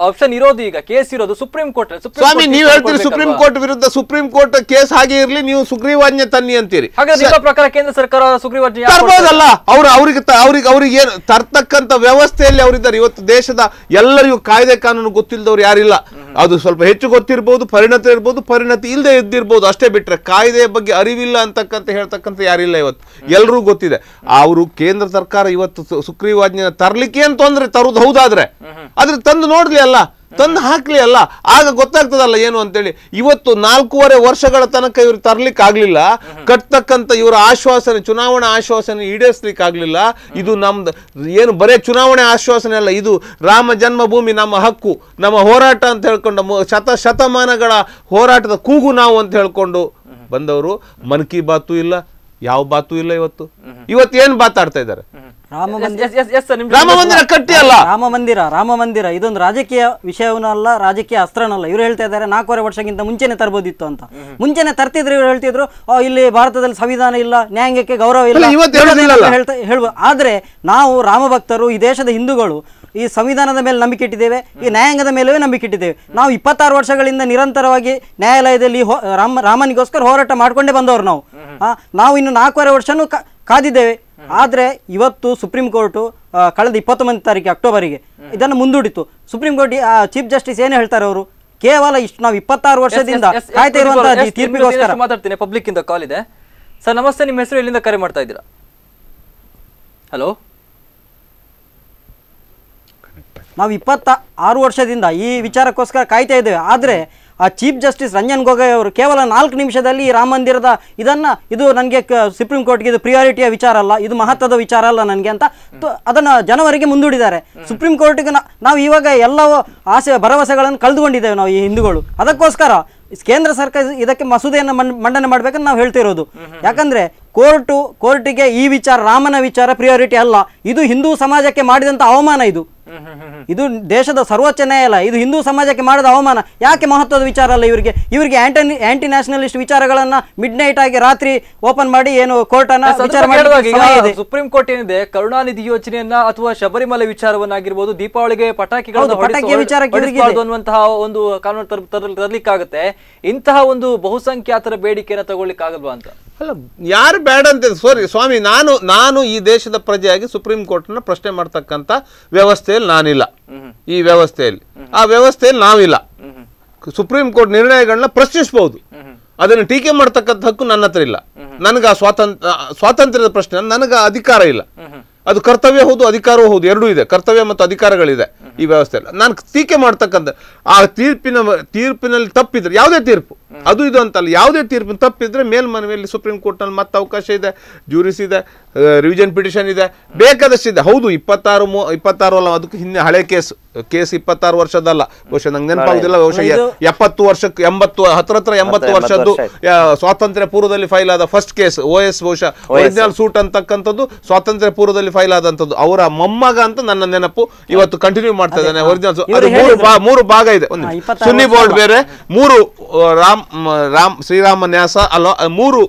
ಆಪ್ಷನ್ ಇರೋದು, ಈಗ ಕೇಸ್ ಇರೋದು ಸುಪ್ರೀಂ ಕೋರ್ಟ್. ಸ್ವಾಮಿ ನೀವು ಹೇಳ್ತೀರಿ ಸುಪ್ರೀಂ ಕೋರ್ಟ್ ವಿರುದ್ಧ, ಸುಪ್ರೀಂ ಕೋರ್ಟ್ ಕೇಸ್ ಹಾಗೆ ಇರ್ಲಿ, ನೀವು ಸುಗ್ರೀವಾಜ್ಞೆ ತನ್ನಿ ಅಂತೀರಿ. ಹಾಗಾದ್ರೆ ನಿಮ್ಮ ಪ್ರಕಾರ ಕೇಂದ್ರ ಸರ್ಕಾರ ಸುಗ್ರೀವಾಜ್ಞೆ ತರ್ಬೋದಲ್ಲ? ಅವ್ರಿಗೆ ಏನು ತರ್ತಕ್ಕಂಥ ವ್ಯವಸ್ಥೆಯಲ್ಲಿ ಅವರಿದ್ದಾರೆ. ಇವತ್ತು ದೇಶದ ಎಲ್ಲರಿಗೂ ಕಾಯ್ದೆ ಕಾನೂನು ಗೊತ್ತಿಲ್ಲದವ್ರು ಯಾರಿಲ್ಲ. ಅದು ಸ್ವಲ್ಪ ಹೆಚ್ಚು ಗೊತ್ತಿರ್ಬೋದು, ಪರಿಣತಿ ಇರ್ಬೋದು, ಪರಿಣತಿ ಇಲ್ಲದೆ ಇದ್ದಿರ್ಬೋದು, ಅಷ್ಟೇ ಬಿಟ್ರೆ ಕಾಯ್ದೆಯ ಬಗ್ಗೆ ಅರಿವಿಲ್ಲ ಅಂತಕ್ಕಂತ ಹೇಳ್ತಕ್ಕಂಥ ಯಾರಿಲ್ಲ. ಇವತ್ತು ಎಲ್ರಿಗೂ ಗೊತ್ತಿದೆ. ಅವರು ಕೇಂದ್ರ ಸರ್ಕಾರ ಇವತ್ತು ಸುಗ್ರೀವಾಜ್ಞೆ ತರ್ಲಿಕ್ಕೆ ಏನ್ ತೊಂದ್ರೆ, ತರುದು ಹೌದಾದ್ರೆ ಆದ್ರೆ ತಂದು ನೋಡ್ಲಿ ಅಲ್ಲ, ತಂದು ಹಾಕ್ಲಿ ಅಲ್ಲ, ಆಗ ಗೊತ್ತಾಗ್ತದಲ್ಲ ಏನು ಅಂತೇಳಿ. ಇವತ್ತು 4.5 ವರ್ಷಗಳ ತನಕ ಇವ್ರು ತರ್ಲಿಕ್ಕೆ ಆಗ್ಲಿಲ್ಲ, ಕಟ್ತಕ್ಕಂಥ ಇವರ ಆಶ್ವಾಸನೆ, ಚುನಾವಣಾ ಆಶ್ವಾಸನೆ ಈಡೇರಿಸ್ಲಿಕ್ಕೆ ಆಗ್ಲಿಲ್ಲ. ಇದು ನಮ್ದು ಏನು ಬರೇ ಚುನಾವಣೆ ಆಶ್ವಾಸನೆ ಅಲ್ಲ, ಇದು ರಾಮ ಜನ್ಮಭೂಮಿ ನಮ್ಮ ಹಕ್ಕು, ನಮ್ಮ ಹೋರಾಟ ಅಂತ ಹೇಳ್ಕೊಂಡು ಶತಮಾನಗಳ ಹೋರಾಟದ ಕೂಗು ನಾವು ಅಂತ ಹೇಳ್ಕೊಂಡು ಬಂದವರು. ಮನ್ ಕಿ ಬಾತು ಇಲ್ಲ, ಯಾವ ಬಾತು ಇಲ್ಲ. ಇವತ್ತು ಏನ್ ಮಾತಾಡ್ತಾ ಇದ್ದಾರೆ? ರಾಮ ಮಂದಿರ ಕಟ್ಟಿ ಅಲ್ಲ, ರಾಮ ಮಂದಿರ ಇದೊಂದು ರಾಜಕೀಯ ವಿಷಯವೂ ಅಲ್ಲ, ರಾಜಕೀಯ ಅಸ್ತ್ರನೂ ಅಲ್ಲ. ಇವ್ರು ಹೇಳ್ತಾ ಇದ್ದಾರೆ 4.5 ವರ್ಷಕ್ಕಿಂತ ಮುಂಚೆನೆ ತರಬಹುದಿತ್ತು ಅಂತ. ಮುಂಚೆನೆ ತರ್ತಿದ್ರು ಇವ್ರು ಹೇಳ್ತಿದ್ರು ಇಲ್ಲಿ ಭಾರತದಲ್ಲಿ ಸಂವಿಧಾನ ಇಲ್ಲ, ನ್ಯಾಯಾಂಗಕ್ಕೆ ಗೌರವ ಇಲ್ಲ ಹೇಳ್ಬೋದು. ಆದ್ರೆ ನಾವು ರಾಮ ಭಕ್ತರು, ಈ ದೇಶದ ಹಿಂದೂಗಳು ಈ ಸಂವಿಧಾನದ ಮೇಲೆ ನಂಬಿಕೆ ಇಟ್ಟಿದ್ದೇವೆ, ಈ ನ್ಯಾಯಾಂಗದ ಮೇಲೂ ನಂಬಿಕೆ ಇಟ್ಟಿದ್ದೇವೆ. ನಾವು 26 ವರ್ಷಗಳಿಂದ ನಿರಂತರವಾಗಿ ನ್ಯಾಯಾಲಯದಲ್ಲಿ ರಾಮನಿಗೋಸ್ಕರ ಹೋರಾಟ ಮಾಡ್ಕೊಂಡೇ ಬಂದವರು ನಾವು ಇನ್ನು 4.5 ವರ್ಷನೂ ಕಾದಿದ್ದೇವೆ. ಆದ್ರೆ ಇವತ್ತು ಸುಪ್ರೀಂ ಕೋರ್ಟು ಕಳೆದ 29 ತಾರೀಕು ಅಕ್ಟೋಬರಿಗೆ ಇದನ್ನು ಮುಂದೂಡಿತು. ಸುಪ್ರೀಂ ಕೋರ್ಟ್ ಚೀಫ್ ಜಸ್ಟಿಸ್ ಏನು ಹೇಳ್ತಾರೆ, ಅವರು ಕೇವಲ ಇಷ್ಟು ನಾವು 26 ವರ್ಷದಿಂದ ಕಾಯ್ತಾ ಇರುವಂತಹ ತೀರ್ಪಿಗೋಸ್ಕರ. ಮಾತಾಡ್ತೀನಿ, ಪಬ್ಲಿಕ್ ಇಂದ ಕಾಲ್ ಇದೆ. ಸರ್ ನಮಸ್ತೆ, ನಿಮ್ಮ ಹೆಸರು, ಎಲ್ಲಿಂದ ಕರೆ ಮಾಡ್ತಾ ಇದ್ದೀರಾ? ಹಲೋ. ನಾವು 26 ವರ್ಷದಿಂದ ಈ ವಿಚಾರಕ್ಕೋಸ್ಕರ ಕಾಯ್ತಾ ಇದ್ದೇವೆ. ಆದ್ರೆ ಆ ಚೀಫ್ ಜಸ್ಟಿಸ್ ರಂಜನ್ ಗೊಗೊಯ್ ಅವರು ಕೇವಲ 4 ನಿಮಿಷದಲ್ಲಿ ರಾಮ ಮಂದಿರದ ಇದು ನನಗೆ ಸುಪ್ರೀಂ ಕೋರ್ಟ್ಗೆ ಇದು ಪ್ರಿಯಾರಿಟಿಯ ವಿಚಾರ ಅಲ್ಲ, ಇದು ಮಹತ್ವದ ವಿಚಾರ ಅಲ್ಲ ನನಗೆ ಅಂತ ಅದನ್ನು ಜನವರಿಗೆ ಮುಂದೂಡಿದ್ದಾರೆ. ಸುಪ್ರೀಂ ಕೋರ್ಟ್ಗೆ ನಾವು ಇವಾಗ ಎಲ್ಲವೂ ಆಸೆ ಭರವಸೆಗಳನ್ನು ಕಳೆದುಕೊಂಡಿದ್ದೇವೆ ನಾವು ಈ ಹಿಂದೂಗಳು. ಅದಕ್ಕೋಸ್ಕರ ಕೇಂದ್ರ ಸರ್ಕಾರ ಇದಕ್ಕೆ ಮಸೂದೆಯನ್ನು ಮಂಡನೆ ಮಾಡ್ಬೇಕಂತ ನಾವು ಹೇಳ್ತಿರೋದು. ಯಾಕಂದ್ರೆ ಕೋರ್ಟಿಗೆ ಈ ವಿಚಾರ, ರಾಮನ ವಿಚಾರ ಪ್ರಿಯಾರಿಟಿ ಅಲ್ಲ. ಇದು ಹಿಂದೂ ಸಮಾಜಕ್ಕೆ ಮಾಡಿದಂತ ಅವಮಾನ. ಇದು ದೇಶದ ಸರ್ವೋಚ್ಚ ನ್ಯಾಯಾಲಯ, ಇದು ಹಿಂದೂ ಸಮಾಜಕ್ಕೆ ಮಾಡಿದ ಅವಮಾನ. ಯಾಕೆ ಮಹತ್ವದ ವಿಚಾರ ಅಲ್ಲ ಇವರಿಗೆ ಆಂಟಿ ನ್ಯಾಷನಲಿಸ್ಟ್ ವಿಚಾರಗಳನ್ನ ಮಿಡ್ ನೈಟ್ ಆಗಿ ರಾತ್ರಿ ಓಪನ್ ಮಾಡಿ ಏನು ಕೋರ್ಟ್ ಅನ್ನ ವಿಚಾರ ಮಾಡಿ. ಸುಪ್ರೀಂ ಕೋರ್ಟ್ ಏನಿದೆ, ಕರುಣಾನಿಧಿ ಯೋಜನೆಯನ್ನ ಅಥವಾ ಶಬರಿಮಲೆ ವಿಚಾರವನ್ನಾಗಿರ್ಬೋದು, ದೀಪಾವಳಿಗೆ ಪಟಾಕಿ ವಿಚಾರಕ್ಕೆ ಅನ್ನುವಂತಹ ಒಂದು ಕಾನೂನು ತರಲಿಕ್ಕಾಗುತ್ತೆ. ಇಂತಹ ಒಂದು ಬಹುಸಂಖ್ಯಾತರ ಬೇಡಿಕೆಯನ್ನು ತಗೊಳ್ಳಿಕ್ಕಾಗಲ್ವಾ ಅಂತ? ಅಲ್ಲ, ಯಾರು ಬೇಡ ಅಂತ ಸ್ವಾಮಿ, ನಾನು ಈ ದೇಶದ ಪ್ರಜೆಯಾಗಿ ಸುಪ್ರೀಂ ಕೋರ್ಟ್ ನ ಪ್ರಶ್ನೆ ಮಾಡ್ತಕ್ಕಂಥ ವ್ಯವಸ್ಥೆಯಲ್ಲಿ ನಾನಿಲ್ಲ. ಈ ವ್ಯವಸ್ಥೆಯಲ್ಲಿ ಆ ವ್ಯವಸ್ಥೆಯಲ್ಲಿ ನಾವಿಲ್ಲ. ಸುಪ್ರೀಂ ಕೋರ್ಟ್ ನಿರ್ಣಯಗಳನ್ನ ಪ್ರಶ್ನಿಸಬಹುದು, ಅದನ್ನು ಟೀಕೆ ಮಾಡ್ತಕ್ಕಂಥ ಹಕ್ಕು ನನ್ನ ಹತ್ರ ಇಲ್ಲ. ನನಗೆ ಆ ಸ್ವಾತಂತ್ರ್ಯದ ಪ್ರಶ್ನೆ, ನನಗೆ ಅಧಿಕಾರ ಇಲ್ಲ. ಅದು ಕರ್ತವ್ಯ ಹೌದು, ಅಧಿಕಾರವೂ ಹೌದು, ಎರಡೂ ಇದೆ. ಕರ್ತವ್ಯ ಮತ್ತು ಅಧಿಕಾರಗಳಿದೆ ಈ ವ್ಯವಸ್ಥೆಯಲ್ಲಿ. ನಾನು ಟೀಕೆ ಮಾಡ್ತಕ್ಕಂಥ ಆ ತೀರ್ಪಿನಲ್ಲಿ ತಪ್ಪಿದ್ರೆ, ಯಾವುದೇ ತೀರ್ಪು ಅದು ಇದು ಅಂತಲ್ಲ, ಯಾವುದೇ ತೀರ್ಪಿನ ತಪ್ಪಿದ್ರೆ ಮೇಲ್ಮನವಿಯಲ್ಲಿ ಸುಪ್ರೀಂ ಕೋರ್ಟ್ನಲ್ಲಿ ಮತ್ತೆ ಅವಕಾಶ ಇದೆ, ಜ್ಯೂರಿಸ್ ಇದೆ, ರಿವಿಷನ್ ಪಿಟಿಷನ್ ಇದೆ, ಬೇಕಾದಷ್ಟಿದೆ. ಹೌದು, 26 ಅಲ್ಲ, ಅದಕ್ಕೆ ಹಿಂದೆ ಹಳೆ ಕೇಸ್ 26 ವರ್ಷದಲ್ಲ, ಬಹುಶಃ ನಂಗೆ ನೆನಪಾಗುದಿಲ್ಲ, ಬಹುಶಃ 70 ವರ್ಷಕ್ಕೆ 80 ವರ್ಷದ್ದು ಸ್ವಾತಂತ್ರ್ಯ ಪೂರ್ವದಲ್ಲಿ ಫೈಲ್ ಆದ ಫಸ್ಟ್ ಕೇಸ್ OS, ಬಹುಶಃ ಒರಿಜಿನಲ್ ಸೂಟ್ ಅಂತಕ್ಕಂಥದ್ದು ಸ್ವಾತಂತ್ರ್ಯ ಪೂರ್ವದಲ್ಲಿ ಫೈಲ್ ಆದಂಥದ್ದು. ಅವರ ಮೊಮ್ಮಗ ಅಂತ ನನ್ನ ನೆನಪು. ಇವತ್ತು ಕಂಟಿನ್ಯೂ ಮಾಡ್ತಾ ಇದ್ದಾನೆ ಒರಿಜಿನಲ್. ಅದು 3 ಭಾಗ ಇದೆ. ಒಂದು ಸುನ್ನಿ ಬೋರ್ಡ್ ಬೇರೆ, 3 ಶ್ರೀರಾಮ ನ್ಯಾಸ ಅಲ್ಲ, 3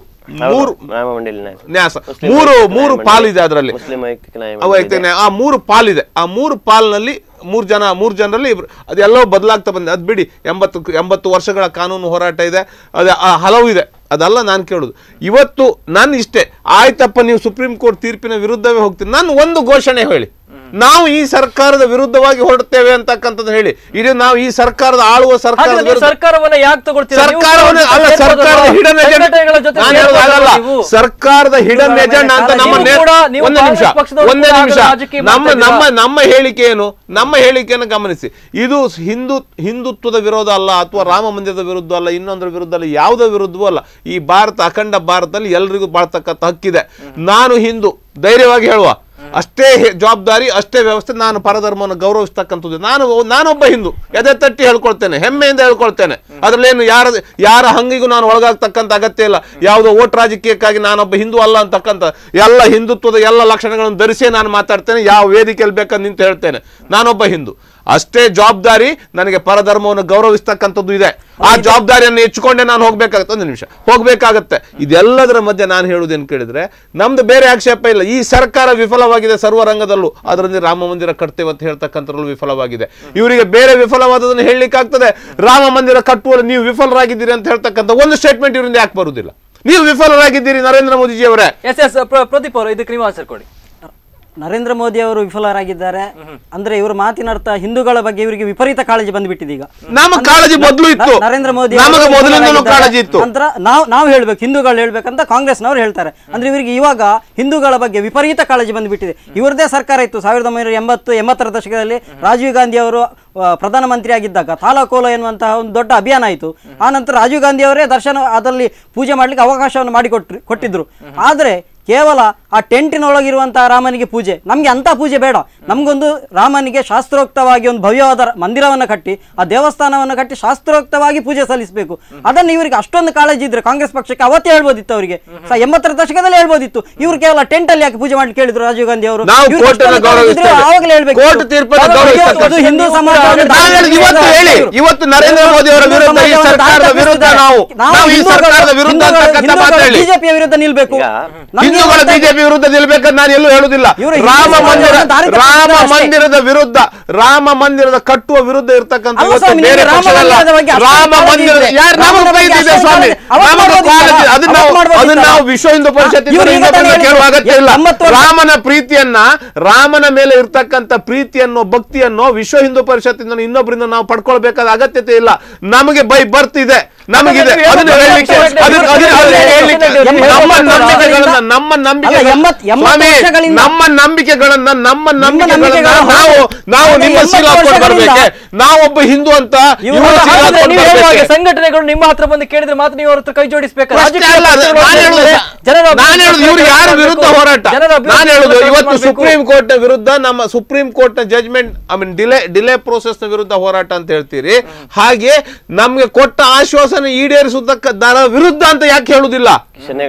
ನ್ಯಾಸ, 3 ಪಾಲಿದೆ ಅದರಲ್ಲಿ. ಆ 3 ಪಾಲಿದೆ. ಆ 3 ಪಾಲ್ನಲ್ಲಿ 3 ಜನರಲ್ಲಿ ಅದೆಲ್ಲವೂ ಬದಲಾಗ್ತಾ ಬಂದಿದೆ. ಅದು ಬಿಡಿ, 80 ವರ್ಷಗಳ ಕಾನೂನು ಹೋರಾಟ ಇದೆ, ಅದು ಹಲವು ಇದೆ. ಅದಲ್ಲ ನಾನು ಕೇಳುದು. ಇವತ್ತು ನಾನು ಇಷ್ಟೇ, ಆಯ್ತಪ್ಪ ನೀವು ಸುಪ್ರೀಂ ಕೋರ್ಟ್ ತೀರ್ಪಿನ ವಿರುದ್ಧವೇ ಹೋಗ್ತೀನಿ, ನಾನು ಒಂದು ಘೋಷಣೆ ಹೇಳಿ, ನಾವು ಈ ಸರ್ಕಾರದ ವಿರುದ್ಧವಾಗಿ ಹೊರಡ್ತೇವೆ ಅಂತಕ್ಕಂಥದ್ದು ಹೇಳಿ. ಇಡೀ ನಾವು ಈ ಸರ್ಕಾರದ ಆಳುವ ಸರ್ಕಾರವನ್ನ ಯಾಕೆ ತಗೊಳ್ತೀರಾ? ಸರ್ಕಾರದ ಹಿಡನ್ ಎಜೆಂಡಾ ಅಂತ ಒಂದೇ ನಿಮಿಷ ನಮ್ಮ ಹೇಳಿಕೆ ಏನು? ನಮ್ಮ ಹೇಳಿಕೆಯನ್ನು ಗಮನಿಸಿ. ಇದು ಹಿಂದುತ್ವದ ವಿರೋಧ ಅಲ್ಲ, ಅಥವಾ ರಾಮ ಮಂದಿರದ ವಿರುದ್ಧ ಅಲ್ಲ, ಇನ್ನೊಂದರ ವಿರುದ್ಧ ಅಲ್ಲ, ಯಾವುದೋ ವಿರುದ್ಧವೂ ಅಲ್ಲ. ಈ ಭಾರತ, ಅಖಂಡ ಭಾರತದಲ್ಲಿ ಎಲ್ರಿಗೂ ಬಾಳ್ತಕ್ಕಂಥ ಹಕ್ಕಿದೆ. ನಾನು ಹಿಂದೂ, ಧೈರ್ಯವಾಗಿ ಹೇಳುವ, ಅಷ್ಟೇ ಜವಾಬ್ದಾರಿ, ಅಷ್ಟೇ ವ್ಯವಸ್ಥೆ. ನಾನು ಪರಧರ್ಮವನ್ನು ಗೌರವಿಸ್ತಕ್ಕಂಥದ್ದು. ನಾನೊಬ್ಬ ಹಿಂದೂ, ಎದೆ ತಟ್ಟಿ ಹೇಳ್ಕೊಳ್ತೇನೆ, ಹೆಮ್ಮೆಯಿಂದ ಹೇಳ್ಕೊಳ್ತೇನೆ. ಅದರಲ್ಲೇನು ಯಾರ ಹಂಗಿಗೂ ನಾನು ಒಳಗಾಗ್ತಕ್ಕಂಥ ಅಗತ್ಯ ಇಲ್ಲ. ಯಾವುದೋ ಓಟ್ ರಾಜಕೀಯಕ್ಕಾಗಿ ನಾನೊಬ್ಬ ಹಿಂದೂ ಅಲ್ಲ ಅಂತಕ್ಕಂಥ ಎಲ್ಲ ಹಿಂದುತ್ವದ ಎಲ್ಲ ಲಕ್ಷಣಗಳನ್ನು ಧರಿಸೇ ನಾನು ಮಾತಾಡ್ತೇನೆ. ಯಾವ ವೇದಿಕೆಯಲ್ಲಿ ಬೇಕಂತ ನಿಂತು ಹೇಳ್ತೇನೆ, ನಾನೊಬ್ಬ ಹಿಂದೂ. ಅಷ್ಟೇ ಜವಾಬ್ದಾರಿ ನನಗೆ ಪರಧರ್ಮವನ್ನು ಗೌರವಿಸ್ತಕ್ಕಂಥದ್ದು ಇದೆ. ಆ ಜವಾಬ್ದಾರಿಯನ್ನು ಹೆಚ್ಚಿಕೊಂಡೆ ನಾನು ಹೋಗ್ಬೇಕಾಗತ್ತೆ. ಒಂದು ನಿಮಿಷ ಹೋಗ್ಬೇಕಾಗತ್ತೆ. ಇದೆಲ್ಲದರ ಮಧ್ಯೆ ನಾನು ಹೇಳುವುದೇನು ಕೇಳಿದ್ರೆ, ನಮ್ದು ಬೇರೆ ಆಕ್ಷೇಪ ಇಲ್ಲ. ಈ ಸರ್ಕಾರ ವಿಫಲವಾಗಿದೆ ಸರ್ವರಂಗದಲ್ಲೂ, ಅದರಲ್ಲಿ ರಾಮ ಮಂದಿರ ಕಟ್ತೇವೆ ಅಂತ ಹೇಳ್ತಕ್ಕಂಥದ್ರಲ್ಲೂ ವಿಫಲವಾಗಿದೆ. ಇವರಿಗೆ ಬೇರೆ ವಿಫಲವಾದದನ್ನು ಹೇಳಲಿಕ್ಕಾಗ್ತದೆ. ರಾಮ ಮಂದಿರ ಕಟ್ಟುವಲ್ಲಿ ನೀವು ವಿಫಲರಾಗಿದ್ದೀರಿ ಅಂತ ಹೇಳ್ತಕ್ಕಂಥ ಒಂದು ಸ್ಟೇಟ್ಮೆಂಟ್ ಇವರಿಂದ ಯಾಕೆ ಬರುವುದಿಲ್ಲ? ನೀವು ವಿಫಲರಾಗಿದ್ದೀರಿ ನರೇಂದ್ರ ಮೋದಿಜಿ ಅವರೇ. ಪ್ರದೀಪ್ ಅವರು ಇದಕ್ಕೆ ನೀವು ಆನ್ಸರ್ ಕೊಡಿ. ನರೇಂದ್ರ ಮೋದಿ ಅವರು ವಿಫಲರಾಗಿದ್ದಾರೆ ಅಂದ್ರೆ ಇವರು ಮಾತಿನ ಅರ್ಥ ಹಿಂದೂಗಳ ಬಗ್ಗೆ ಇವರಿಗೆ ವಿಪರೀತ ಕಾಳಜಿ ಬಂದ್ಬಿಟ್ಟಿದೆ. ಈಗ ನಮ್ಮ ಕಾಳಜಿ ಮೊದಲು ಇತ್ತು, ನರೇಂದ್ರ ಮೋದಿ ಮೊದಲಿಂದಲೂ ಕಾಳಜಿ ಇತ್ತು ಅಂತ ನಾವು ಹೇಳ್ಬೇಕು, ಹಿಂದೂಗಳು ಹೇಳ್ಬೇಕಂತ ಕಾಂಗ್ರೆಸ್ನವರು ಹೇಳ್ತಾರೆ. ಅಂದ್ರೆ ಇವರಿಗೆ ಇವಾಗ ಹಿಂದೂಗಳ ಬಗ್ಗೆ ವಿಪರೀತ ಕಾಳಜಿ ಬಂದ್ಬಿಟ್ಟಿದೆ. ಇವರದೇ ಸರ್ಕಾರ ಇತ್ತು 1980 ದಶಕದಲ್ಲಿ. ರಾಜೀವ್ ಗಾಂಧಿ ಅವರು ಪ್ರಧಾನಮಂತ್ರಿ ಆಗಿದ್ದಾಗ ತಾಲಾಕೋಲ ಎನ್ನುವಂತಹ ಒಂದು ದೊಡ್ಡ ಅಭಿಯಾನ ಆಯಿತು. ಆ ನಂತರ ರಾಜೀವ್ ಗಾಂಧಿ ಅವರೇ ದರ್ಶನ ಅದರಲ್ಲಿ ಪೂಜೆ ಮಾಡ್ಲಿಕ್ಕೆ ಅವಕಾಶವನ್ನು ಕೊಟ್ಟಿದ್ರು. ಆದ್ರೆ ಕೇವಲ ಆ ಟೆಂಟಿನೊಳಗಿರುವಂತಹ ರಾಮನಿಗೆ ಪೂಜೆ, ನಮ್ಗೆ ಅಂತ ಪೂಜೆ ಬೇಡ. ನಮ್ಗೊಂದು ರಾಮನಿಗೆ ಶಾಸ್ತ್ರೋಕ್ತವಾಗಿ ಒಂದು ಭವ್ಯವಾದ ಮಂದಿರವನ್ನು ಕಟ್ಟಿ, ಆ ದೇವಸ್ಥಾನವನ್ನು ಕಟ್ಟಿ ಶಾಸ್ತ್ರೋಕ್ತವಾಗಿ ಪೂಜೆ ಸಲ್ಲಿಸಬೇಕು. ಅದನ್ನು ಇವರಿಗೆ ಅಷ್ಟೊಂದು ಕಾಳಜಿ ಇದ್ರೆ ಕಾಂಗ್ರೆಸ್ ಪಕ್ಷಕ್ಕೆ ಅವತ್ತೇ ಹೇಳ್ಬೋದಿತ್ತು. ಅವರಿಗೆ 80 ದಶಕದಲ್ಲಿ ಹೇಳ್ಬೋದಿತ್ತು. ಇವರು ಕೇವಲ ಟೆಂಟ್ ಅಲ್ಲಿ ಯಾಕೆ ಪೂಜೆ ಮಾಡ್ಲಿಕ್ಕೆ ಕೇಳಿದ್ರು ರಾಜೀವ್ ಗಾಂಧಿ ಅವರು? ಆವಾಗಲೇ ಹೇಳ್ಬೇಕು. ಹಿಂದೂ ಸಮಾಜ ಇವತ್ತು ನರೇಂದ್ರ ಮೋದಿ ಅವರ ವಿರುದ್ಧ ಈ ಸರ್ಕಾರದ ವಿರುದ್ಧ ಬಿಜೆಪಿಯ ವಿರುದ್ಧ ನಿಲ್ಬೇಕು. ಹಿಂದೂಗಳ ಬಿಜೆಪಿ ವಿರುದ್ಧ ನಿಲ್ಬೇಕಂತ ನಾನು ಎಲ್ಲೂ ಹೇಳುದಿಲ್ಲ. ರಾಮ ಮಂದಿರದ ಕಟ್ಟುವ ವಿರುದ್ಧ ಇರ್ತಕ್ಕಂಥ ಬೇರೆ ಪಕ್ಷಗಳಲ್ಲ. ರಾಮ ಮಂದಿರದ ಸ್ವಾಮಿ ಅದನ್ನ ನಾವು ವಿಶ್ವ ಹಿಂದೂ ಪರಿಷತ್ತಿನ ಕೇಳುವ ಅಗತ್ಯ ಇಲ್ಲ. ರಾಮನ ಮೇಲೆ ಇರ್ತಕ್ಕಂಥ ಪ್ರೀತಿಯನ್ನು ಭಕ್ತಿಯನ್ನು ವಿಶ್ವ ಹಿಂದೂ ಪರಿಷತ್ತಿನ ಇನ್ನೊಬ್ಬರಿಂದ ನಾವು ಪಡ್ಕೊಳ್ಬೇಕಾದ ಅಗತ್ಯತೆ ಇಲ್ಲ. ನಮಗೆ ಬೈ ಬರ್ತ್ ಇದೆ, ನಮಗಿದೆ. ಅದನ್ನ ಹೇಳಲಿಕ್ಕೆ ನಮ್ಮ ನಂಬಿಕೆಗಳನ್ನ ನಾವು ನಿಮ್ಮ ಶೀಲಾಕೊಂಡು ಬರ್ಬೇಕೆ? ನಾವೊಬ್ಬ ಹಿಂದೂ ಅಂತ ಸಂಘಟನೆಗಳು ನಿಮ್ಮ ಹತ್ರ ಬಂದು ಕೇಳಿದ್ರೆ ಮಾತ್ರ ನೀವು ಅವ್ರ ಹತ್ರ ಕೈ ಜೋಡಿಸಬೇಕು. ಇವರು ಯಾರ ವಿರುದ್ಧ ಹೋರಾಟ? ನಾನು ಹೇಳುದು ಇವತ್ತು ಸುಪ್ರೀಂ ಕೋರ್ಟ್ ನ ವಿರುದ್ಧ, ನಮ್ಮ ಸುಪ್ರೀಂ ಕೋರ್ಟ್ ನ ಜಜ್ಮೆಂಟ್ ಡಿಲೇ ಪ್ರೋಸೆಸ್ ನ ವಿರುದ್ಧ ಹೋರಾಟ ಅಂತ ಹೇಳ್ತೀರಿ. ಹಾಗೆ ನಮ್ಗೆ ಕೊಟ್ಟ ಆಶ್ವಾಸನೆ ಈಡೇರಿಸುವುದರ ವಿರುದ್ಧ ಅಂತ ಯಾಕೆ ಹೇಳುದಿಲ್ಲ?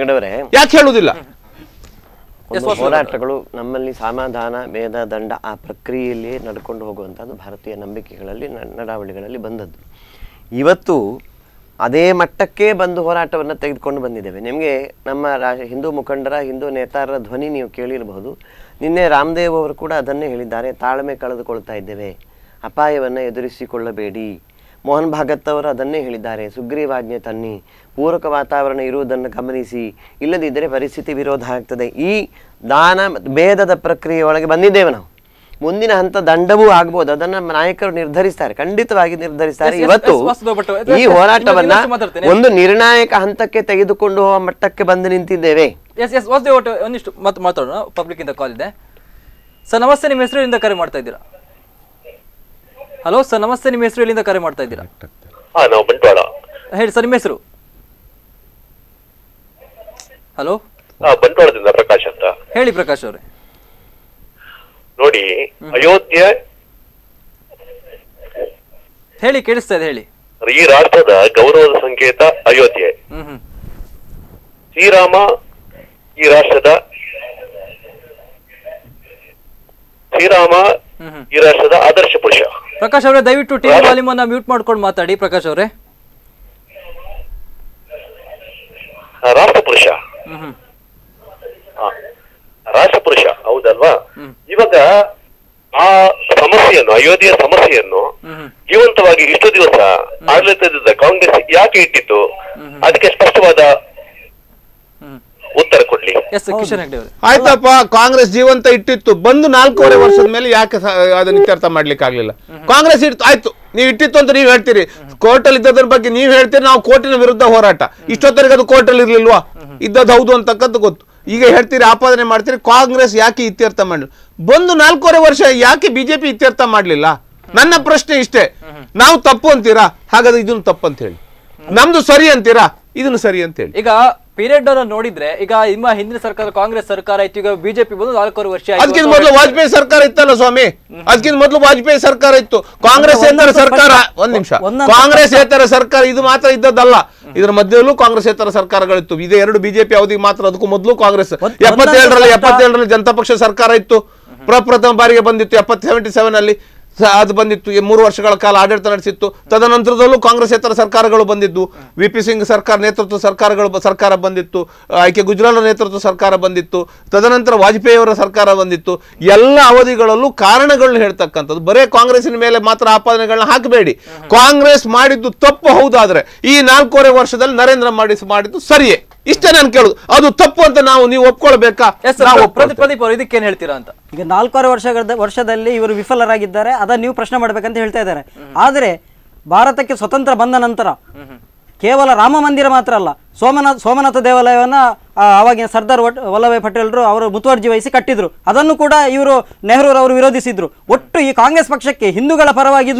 ಯಾಕೆ ಹೇಳುದಿಲ್ಲ? ಹೋರಾಟಗಳು ನಮ್ಮಲ್ಲಿ ಸಮಾಧಾನ, ಭೇದ, ದಂಡ ಆ ಪ್ರಕ್ರಿಯೆಯಲ್ಲಿ ನಡ್ಕೊಂಡು ಹೋಗುವಂಥದ್ದು ಭಾರತೀಯ ನಂಬಿಕೆಗಳಲ್ಲಿ ನಡಾವಳಿಗಳಲ್ಲಿ ಬಂದದ್ದು. ಇವತ್ತು ಅದೇ ಮಟ್ಟಕ್ಕೆ ಬಂದು ಹೋರಾಟವನ್ನು ತೆಗೆದುಕೊಂಡು ಬಂದಿದ್ದೇವೆ. ನಿಮಗೆ ನಮ್ಮ ಹಿಂದೂ ಮುಖಂಡರ, ಹಿಂದೂ ನೇತಾರರ ಧ್ವನಿ ನೀವು ಕೇಳಿರಬಹುದು. ನಿನ್ನೆ ರಾಮದೇವ್ ಅವರು ಕೂಡ ಅದನ್ನೇ ಹೇಳಿದ್ದಾರೆ. ತಾಳ್ಮೆ ಕಳೆದುಕೊಳ್ತಾ ಇದ್ದೇವೆ, ಅಪಾಯವನ್ನು ಎದುರಿಸಿಕೊಳ್ಳಬೇಡಿ. ಮೋಹನ್ ಭಾಗತ್ ಅವರು ಅದನ್ನೇ ಹೇಳಿದ್ದಾರೆ. ಸುಗ್ರೀವಾಜ್ಞೆ ತನ್ನಿ, ಪೂರಕ ವಾತಾವರಣ ಇರುವುದನ್ನು ಗಮನಿಸಿ, ಇಲ್ಲದಿದ್ದರೆ ಪರಿಸ್ಥಿತಿ ವಿರೋಧ ಆಗ್ತದೆ. ಈ ದಾನ ಭೇದದ ಪ್ರಕ್ರಿಯೆ ಒಳಗೆ ಬಂದಿದ್ದೇವೆ ನಾವು. ಮುಂದಿನ ಹಂತ ದಂಡವೂ ಆಗ್ಬೋದು, ಅದನ್ನ ನಾಯಕರು ನಿರ್ಧರಿಸ್ತಾರೆ, ಖಂಡಿತವಾಗಿ ನಿರ್ಧರಿಸ್ತಾರೆ. ಇವತ್ತು ಈ ಹೋರಾಟವನ್ನ ಒಂದು ನಿರ್ಣಾಯಕ ಹಂತಕ್ಕೆ ತೆಗೆದುಕೊಂಡು ಹೋಗುವ ಮಟ್ಟಕ್ಕೆ ಬಂದು ನಿಂತಿದ್ದೇವೆ. ಒಂದಿಷ್ಟು ಮಾತಾಡೋಣ. ಪಬ್ಲಿಕ್ ಇಂದ ಕಾಲ್ ಇದೆ. ಸರ್ ನಮಸ್ತೆ, ನಿಮ್ಮ ಹೆಸರು ಎಲ್ಲಿಂದ ಕರೆ ಮಾಡ್ತಾ ಇದ್ದೀರಾ? ಹಲೋ ಸರ್ ನಮಸ್ತೆ, ನಿಮ್ಮ ಹೆಸರು ಎಲ್ಲಿಂದ ಕರೆ ಮಾಡ್ತಾ ಇದ್ದೀರಾ? ನಾವು ಬಂಟ್ವಾಳ. ಹೇಳಿ ಸರ್, ನಿಮ್ಮ ಹೆಸರು? ಹಲೋ, ಬಂಟ್ವಾಳದಿಂದ ಪ್ರಕಾಶ್ ಅಂತ. ಹೇಳಿ ಪ್ರಕಾಶ್ ಅವರೇ. ನೋಡಿ, ಅಯೋಧ್ಯೆ ಹೇಳಿ, ಕೇಳಿಸ್ತಾ ಇದೆ, ಹೇಳಿ. ಈ ರಾಷ್ಟ್ರದ ಗೌರವದ ಸಂಕೇತ ಅಯೋಧ್ಯೆ. ಶ್ರೀರಾಮ ಈ ರಾಷ್ಟ್ರದ ಆದರ್ಶ ಪುರುಷ. ಪ್ರಕಾಶ್ ಅವರೇ, ದಯವಿಟ್ಟು ಟಿವಿ ವಾಲ್ಯೂಮ್ ಅನ್ನ ಮ್ಯೂಟ್ ಮಾಡ್ಕೊಂಡು ಮಾತಾಡಿ. ಪ್ರಕಾಶ್ ಅವರೇ, ರಾಷ್ಟ್ರಪುರುಷ, ರಾಷ್ಟ್ರಪುರುಷ ಹೌದಲ್ವಾ? ಇವಾಗ ಆ ಸಮಸ್ಯೆಯನ್ನು, ಅಯೋಧ್ಯೆಯ ಸಮಸ್ಯೆಯನ್ನು ಜೀವಂತವಾಗಿ ಇಷ್ಟು ದಿವಸ ಆಡಳಿತದ ಕಾಂಗ್ರೆಸ್ ಯಾಕೆ ಇಟ್ಟಿತ್ತು? ಅದಕ್ಕೆ ಸ್ಪಷ್ಟವಾದ ಉತ್ತರ ಕೊಡ್ಲಿ. ಆಯ್ತಪ್ಪ, ಕಾಂಗ್ರೆಸ್ ಜೀವಂತ ಇಟ್ಟಿತ್ತು. ಬಂದು 4.5 ವರ್ಷದ ಮೇಲೆ ಯಾಕೆ ಅದನ್ನ ಇತ್ಯರ್ಥ ಮಾಡ್ಲಿಕ್ಕೆ ಆಗ್ಲಿಲ್ಲ? ಕಾಂಗ್ರೆಸ್ ಇಟ್ಟು ಆಯ್ತು, ನೀವು ಇಟ್ಟಿತ್ತು ಅಂತ ನೀವು ಹೇಳ್ತೀರಿ. ಕೋರ್ಟ್ ಅಲ್ಲಿ ಇದ್ದದ್ರ ಬಗ್ಗೆ ನೀವು ಹೇಳ್ತೀರಿ, ನಾವು ಕೋರ್ಟಿನ ವಿರುದ್ಧ ಹೋರಾಟ. ಇಷ್ಟೊತ್ತರಿಗೆ ಅದು ಕೋರ್ಟ್ ಅಲ್ಲಿ ಇರ್ಲಿಲ್ವಾ? ಇದ್ದದ್ದು ಹೌದು ಅಂತಕ್ಕಂಥ ಗೊತ್ತು. ಈಗ ಹೇಳ್ತೀರಿ, ಆಪಾದನೆ ಮಾಡ್ತೀರಿ, ಕಾಂಗ್ರೆಸ್ ಯಾಕೆ ಇತ್ಯರ್ಥ ಮಾಡಲಿಲ್ಲ? ಬಂದು 4.5 ವರ್ಷ ಯಾಕೆ ಬಿಜೆಪಿ ಇತ್ಯರ್ಥ ಮಾಡ್ಲಿಲ್ಲ? ನನ್ನ ಪ್ರಶ್ನೆ ಇಷ್ಟೇ. ನಾವು ತಪ್ಪು ಅಂತೀರಾ? ಹಾಗಾದ್ರೆ ಇದನ್ನು ತಪ್ಪು ಅಂತ ಹೇಳಿ. ನಮ್ದು ಸರಿ ಅಂತೀರಾ? ಇದನ್ನು ಸರಿ ಅಂತ ಹೇಳಿ. ಈಗ ಪೀರಿಯಡ್ ಅನ್ನು ನೋಡಿದ್ರೆ, ಈಗ ನಿಮ್ಮ ಹಿಂದಿನ ಸರ್ಕಾರ ಕಾಂಗ್ರೆಸ್ ಸರ್ಕಾರ ಇತ್ತು, ಈಗ ಬಿಜೆಪಿ ಬಂದು 4.5 ವರ್ಷ. ಅದಕ್ಕಿಂತ ಮೊದಲು ವಾಜಪೇಯಿ ಸರ್ಕಾರ ಇತ್ತಲ್ಲ ಸ್ವಾಮಿ, ಅದಕ್ಕಿಂತ ಮೊದಲು ವಾಜಪೇಯಿ ಸರ್ಕಾರ ಇತ್ತು. ಕಾಂಗ್ರೆಸ್ ಏತರ ಸರ್ಕಾರ, ಒಂದ್ ನಿಮಿಷ, ಕಾಂಗ್ರೆಸ್ ಏತರ ಸರ್ಕಾರ ಇದು ಮಾತ್ರ ಇದ್ದದ್ದಲ್ಲ, ಇದರ ಮಧ್ಯದಲ್ಲೂ ಕಾಂಗ್ರೆಸ್ ಏತರ ಸರ್ಕಾರಗಳಿತ್ತು. ಇದೇ 2 ಬಿಜೆಪಿ ಅವಧಿಗೆ ಮಾತ್ರ. ಅದಕ್ಕೂ ಮೊದಲು ಕಾಂಗ್ರೆಸ್ 77ರಲ್ಲಿ ಜನತಾ ಪಕ್ಷ ಸರ್ಕಾರ ಇತ್ತು. ಪ್ರಪ್ರಥಮ ಬಾರಿಗೆ ಬಂದಿತ್ತು 77 ಅಲ್ಲಿ. ಅದು ಬಂದಿತ್ತು. 3 ವರ್ಷಗಳ ಕಾಲ ಆಡಳಿತ ನಡೆಸಿತ್ತು. ತದನಂತರದಲ್ಲೂ ಕಾಂಗ್ರೆಸ್ಸೇತರ ಸರ್ಕಾರಗಳು ಬಂದಿದ್ದು, ವಿ.ಪಿ. ಸಿಂಗ್ ಸರ್ಕಾರ ನೇತೃತ್ವ ಸರ್ಕಾರ ಬಂದಿತ್ತು, ಐಕೆ ಗುಜರಾಲ್ ನೇತೃತ್ವ ಸರ್ಕಾರ ಬಂದಿತ್ತು, ತದನಂತರ ವಾಜಪೇಯಿ ಅವರ ಸರ್ಕಾರ ಬಂದಿತ್ತು. ಎಲ್ಲ ಅವಧಿಗಳಲ್ಲೂ ಕಾರಣಗಳನ್ನ ಹೇಳ್ತಕ್ಕಂಥದ್ದು. ಬರೇ ಕಾಂಗ್ರೆಸ್ಸಿನ ಮೇಲೆ ಮಾತ್ರ ಆಪಾದನೆಗಳನ್ನ ಹಾಕಬೇಡಿ. ಕಾಂಗ್ರೆಸ್ ಮಾಡಿದ್ದು ತಪ್ಪು ಹೌದಾದ್ರೆ ಈ 4.5 ವರ್ಷದಲ್ಲಿ ನರೇಂದ್ರ ಮೋದಿ ಮಾಡಿದ್ದು ಸರಿಯೇ, ಇಷ್ಟೇ ನಾನು ಕೇಳುದು. ಅದು ತಪ್ಪು ಅಂತ ನೀವು ಒಪ್ಕೊಳ್ಬೇಕಾ? ಪ್ರದೀಪ್ ಅವರು ಇದಕ್ಕೇನು ಹೇಳ್ತೀರಾ ಅಂತ. ಈಗ 4.5 ವರ್ಷದಲ್ಲಿ ಇವರು ವಿಫಲರಾಗಿದ್ದಾರೆ, ಅದನ್ನ ನೀವು ಪ್ರಶ್ನೆ ಮಾಡ್ಬೇಕಂತ ಹೇಳ್ತಾ ಇದ್ದಾರೆ. ಆದರೆ ಭಾರತಕ್ಕೆ ಸ್ವತಂತ್ರ ಬಂದ ನಂತರ ಕೇವಲ ರಾಮ ಮಂದಿರ ಮಾತ್ರ ಅಲ್ಲ, ಸೋಮನಾಥ ದೇವಾಲಯವನ್ನ ಆವಾಗಿನ ಸರ್ದಾರ್ ವಲ್ಲಭಾಯ್ ಪಟೇಲ್ರು ಅವರು ಮುತುವರ್ಜಿ ವಹಿಸಿ ಕಟ್ಟಿದ್ರು. ಅದನ್ನು ಕೂಡ ಇವರು ನೆಹರೂರವರು ವಿರೋಧಿಸಿದ್ರು. ಒಟ್ಟು ಈ ಕಾಂಗ್ರೆಸ್ ಪಕ್ಷಕ್ಕೆ ಹಿಂದೂಗಳ ಪರವಾಗಿ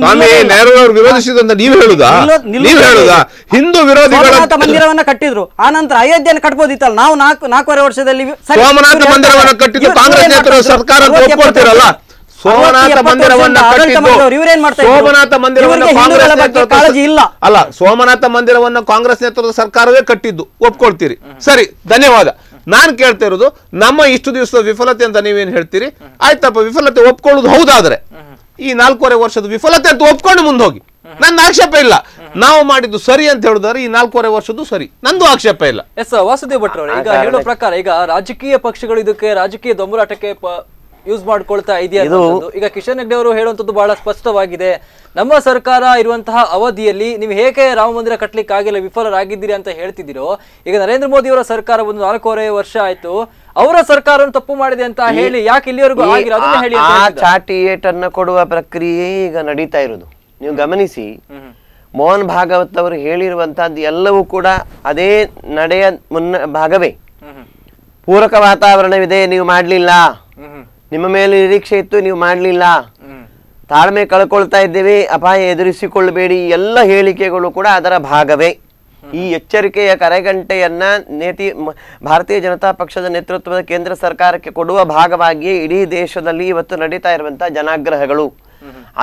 ಸೋಮನಾಥ ಮಂದಿರವನ್ನ ಕಟ್ಟಿದ್ರು. ಆ ನಂತರ ಅಯೋಧ್ಯೆಯನ್ನು ಕಟ್ಬೋದಿತ್ತಲ್ಲ. ನಾವು 4.5 ವರ್ಷದಲ್ಲಿ ಸೋಮನಾಥ ಮಂದಿರವನ್ನ ಕಟ್ಟಿದ್ದು ಕಾಂಗ್ರೆಸ್ ನೇತೃತ್ವದ ಸರ್ಕಾರ ಅಂತ ಒಪ್ಕೊಳ್ತೀರಲ್ಲ. ಸೋಮನಾಥ ಮಂದಿರವನ್ನ ಸೋಮನಾಥ ಮಂದಿರವನ್ನ ಕಾಂಗ್ರೆಸ್ ಇಲ್ಲ ಅಲ್ಲ, ಸೋಮನಾಥ ಮಂದಿರವನ್ನ ಕಾಂಗ್ರೆಸ್ ನೇತೃತ್ವದ ಸರ್ಕಾರವೇ ಕಟ್ಟಿದ್ದು, ಒಪ್ಕೊಳ್ತೀರಿ. ಸರಿ, ಧನ್ಯವಾದ. ನಾನು ಕೇಳ್ತಾ ಇರೋದು, ನಮ್ಮ ಇಷ್ಟು ದಿವಸದ ವಿಫಲತೆ ಅಂತ ನೀವೇನ್ ಹೇಳ್ತೀರಿ? ಆಯ್ತಪ್ಪ, ವಿಫಲತೆ ಒಪ್ಕೊಳ್ಳೋದು ಹೌದಾದ್ರೆ ಈ 4.5 ವರ್ಷದ ವಿಫಲತೆ ಅಂತ ಒಪ್ಕೊಂಡು ಮುಂದೆ ಹೋಗಿ, ನನ್ನ ಆಕ್ಷೇಪ ಇಲ್ಲ. ನಾವು ಮಾಡಿದ್ದು ಸರಿ ಅಂತ ಹೇಳಿದ್ರೆ ಈ 4.5 ವರ್ಷದ್ದು ಸರಿ, ನಂದು ಆಕ್ಷೇಪ ಇಲ್ಲ. ಎಸ್ ವಾಸುದೇವ್ ಭಟ್ರು, ಈಗ ಹೇಳೋ ಪ್ರಕಾರ ಈಗ ರಾಜಕೀಯ ಪಕ್ಷಗಳು ಇದಕ್ಕೆ ರಾಜಕೀಯ ದೊಂಬರಾಟಕ್ಕೆ ಯೂಸ್ ಮಾಡ್ಕೊಳ್ತಾ ಇದೆಯಾ? ಈಗ ಕಿಶನ್ ಹೆಗ್ಡೆ ಅವರು ಹೇಳುವಂತದ್ದು ಬಹಳ ಸ್ಪಷ್ಟವಾಗಿದೆ. ನಮ್ಮ ಸರ್ಕಾರ ಇರುವಂತಹ ಅವಧಿಯಲ್ಲಿ ನೀವು ಹೇಗೆ ರಾಮ ಮಂದಿರ ಕಟ್ಲಿಕ್ಕೆ ಆಗಿಲ್ಲ, ವಿಫಲರಾಗಿದ್ದೀರಿ ಅಂತ ಹೇಳ್ತಿದ್ದೀರೋ, ಈಗ ನರೇಂದ್ರ ಮೋದಿ ಅವರ ಸರ್ಕಾರ ಒಂದು 4.5 ವರ್ಷ ಆಯ್ತು, ಅವರ ಸರ್ಕಾರ ತಪ್ಪು ಮಾಡಿದೆ ಅಂತ ಹೇಳಿ ಯಾಕೆ ಇಲ್ಲಿವರೆಗೂ ಆಗಿಲ್ಲ ಅದನ್ನ ಹೇಳಿ. ಚಾಟಿ ಏಟನ್ನ ಕೊಡುವ ಪ್ರಕ್ರಿಯೆ ಈಗ ನಡೀತಾ ಇರೋದು ನೀವು ಗಮನಿಸಿ. ಮೋಹನ್ ಭಾಗವತ್ ಅವರು ಹೇಳಿರುವಂತಹದ್ದು ಎಲ್ಲವೂ ಕೂಡ ಅದೇ ನಡೆಯ ಭಾಗವೇ. ಪೂರಕ ವಾತಾವರಣವಿದೆ, ನೀವು ಮಾಡ್ಲಿಲ್ಲ, ನಿಮ್ಮ ಮೇಲೆ ನಿರೀಕ್ಷೆ ಇತ್ತು, ನೀವು ಮಾಡ್ಲಿಲ್ಲ, ತಾಳ್ಮೆ ಕಳ್ಕೊಳ್ತಾ ಇದ್ದೇವೆ, ಅಪಾಯ ಎದುರಿಸಿಕೊಳ್ಳಬೇಡಿ, ಎಲ್ಲ ಹೇಳಿಕೆಗಳು ಕೂಡ ಅದರ ಭಾಗವೇ. ಈ ಎಚ್ಚರಿಕೆಯ ಕರೆಗಂಟೆಯನ್ನ ಭಾರತೀಯ ಜನತಾ ಪಕ್ಷದ ನೇತೃತ್ವದ ಕೇಂದ್ರ ಸರ್ಕಾರಕ್ಕೆ ಕೊಡುವ ಭಾಗವಾಗಿಯೇ ಇಡೀ ದೇಶದಲ್ಲಿ ಇವತ್ತು ನಡೀತಾ ಇರುವಂತಹ ಜನಾಗ್ರಹಗಳು.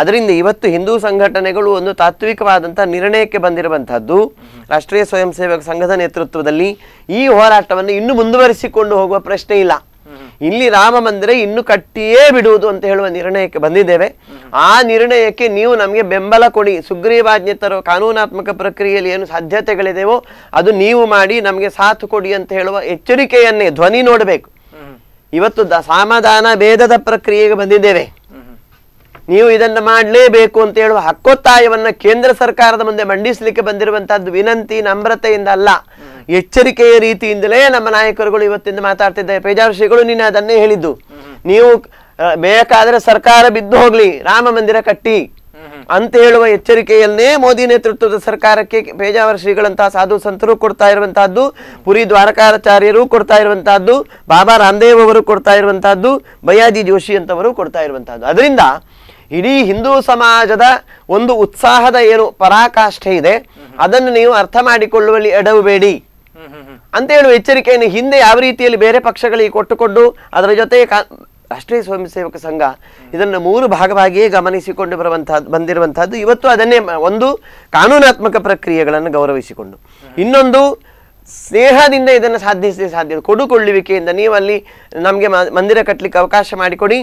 ಅದರಿಂದ ಇವತ್ತು ಹಿಂದೂ ಸಂಘಟನೆಗಳು ಒಂದು ತಾತ್ವಿಕವಾದಂತಹ ನಿರ್ಣಯಕ್ಕೆ ಬಂದಿರುವಂತಹದ್ದು. ರಾಷ್ಟ್ರೀಯ ಸ್ವಯಂ ಸೇವಕ ಸಂಘದ ನೇತೃತ್ವದಲ್ಲಿ ಈ ಹೋರಾಟವನ್ನು ಇನ್ನೂ ಮುಂದುವರಿಸಿಕೊಂಡು ಹೋಗುವ ಪ್ರಶ್ನೆ ಇಲ್ಲ. ಇಲ್ಲಿ ರಾಮ ಮಂದಿರ ಇನ್ನು ಕಟ್ಟಿಯೇ ಬಿಡುವುದು ಅಂತ ಹೇಳುವ ನಿರ್ಣಯಕ್ಕೆ ಬಂದಿದ್ದೇವೆ. ಆ ನಿರ್ಣಯಕ್ಕೆ ನೀವು ನಮಗೆ ಬೆಂಬಲ ಕೊಡಿ. ಸುಗ್ರೀವಾಜ್ಞೆ ಕಾನೂನಾತ್ಮಕ ಪ್ರಕ್ರಿಯೆಯಲ್ಲಿ ಏನು ಸಾಧ್ಯತೆಗಳಿದೆಯೋ ಅದು ನೀವು ಮಾಡಿ ನಮಗೆ ಸಾಥ್ ಕೊಡಿ ಅಂತ ಹೇಳುವ ಎಚ್ಚರಿಕೆಯನ್ನೇ ಧ್ವನಿ ನೋಡಬೇಕು. ಇವತ್ತು ಸಮಾಧಾನ ಭೇದದ ಪ್ರಕ್ರಿಯೆಗೆ ಬಂದಿದ್ದೇವೆ, ನೀವು ಇದನ್ನ ಮಾಡಲೇಬೇಕು ಅಂತ ಹೇಳುವ ಹಕ್ಕೊತ್ತಾಯವನ್ನ ಕೇಂದ್ರ ಸರ್ಕಾರದ ಮುಂದೆ ಮಂಡಿಸಲಿಕ್ಕೆ ಬಂದಿರುವಂತಹದ್ದು ವಿನಂತಿ ನಮ್ರತೆಯಿಂದ ಅಲ್ಲ, ಎಚ್ಚರಿಕೆಯ ರೀತಿಯಿಂದಲೇ ನಮ್ಮ ನಾಯಕರುಗಳು ಇವತ್ತಿಂದ ಮಾತಾಡ್ತಿದ್ದಾರೆ. ಪೇಜಾವರ ಶ್ರೀಗಳು ನಿನ್ನೆ ಅದನ್ನೇ ಹೇಳಿದ್ದು, ನೀವು ಬೇಕಾದ್ರೆ ಸರ್ಕಾರ ಬಿದ್ದು ಹೋಗ್ಲಿ, ರಾಮ ಮಂದಿರ ಕಟ್ಟಿ ಅಂತ ಹೇಳುವ ಎಚ್ಚರಿಕೆಯನ್ನೇ ಮೋದಿ ನೇತೃತ್ವದ ಸರ್ಕಾರಕ್ಕೆ ಪೇಜಾವರ ಶ್ರೀಗಳಂತಹ ಸಾಧು ಸಂತರು ಕೊಡ್ತಾ ಇರುವಂತಹದ್ದು, ಪುರಿ ದ್ವಾರಕಾಚಾರ್ಯರು ಕೊಡ್ತಾ ಇರುವಂತಹದ್ದು, ಬಾಬಾ ರಾಮದೇವ್ ಅವರು ಕೊಡ್ತಾ ಇರುವಂತಹದ್ದು, ಬಯ್ಯಾಜಿ ಜೋಶಿ ಅಂತವರು ಕೊಡ್ತಾ ಇರುವಂತಹದ್ದು. ಅದರಿಂದ ಇಡೀ ಹಿಂದೂ ಸಮಾಜದ ಒಂದು ಉತ್ಸಾಹದ ಏನು ಪರಾಕಾಷ್ಠೆ ಇದೆ ಅದನ್ನು ನೀವು ಅರ್ಥ ಮಾಡಿಕೊಳ್ಳುವಲ್ಲಿ ಎಡವಬೇಡಿ ಅಂತ ಹೇಳುವ ಎಚ್ಚರಿಕೆಯನ್ನು ಹಿಂದೆ ಯಾವ ರೀತಿಯಲ್ಲಿ ಬೇರೆ ಪಕ್ಷಗಳಿಗೆ ಕೊಟ್ಟುಕೊಂಡು ಅದರ ಜೊತೆ ರಾಷ್ಟ್ರೀಯ ಸ್ವಯಂ ಸೇವಕ ಸಂಘ ಇದನ್ನು 3 ಭಾಗವಾಗಿಯೇ ಗಮನಿಸಿಕೊಂಡು ಬಂದಿರುವಂತಹದ್ದು. ಇವತ್ತು ಅದನ್ನೇ ಒಂದು ಕಾನೂನಾತ್ಮಕ ಪ್ರಕ್ರಿಯೆಗಳನ್ನು ಗೌರವಿಸಿಕೊಂಡು, ಇನ್ನೊಂದು ಸ್ನೇಹದಿಂದ ಇದನ್ನು ಸಾಧ್ಯ ಕೊಡುಕೊಳ್ಳುವಿಕೆಯಿಂದ ನೀವು ಅಲ್ಲಿ ನಮಗೆ ಮಂದಿರ ಕಟ್ಟಲಿಕ್ಕೆ ಅವಕಾಶ ಮಾಡಿಕೊಡಿ,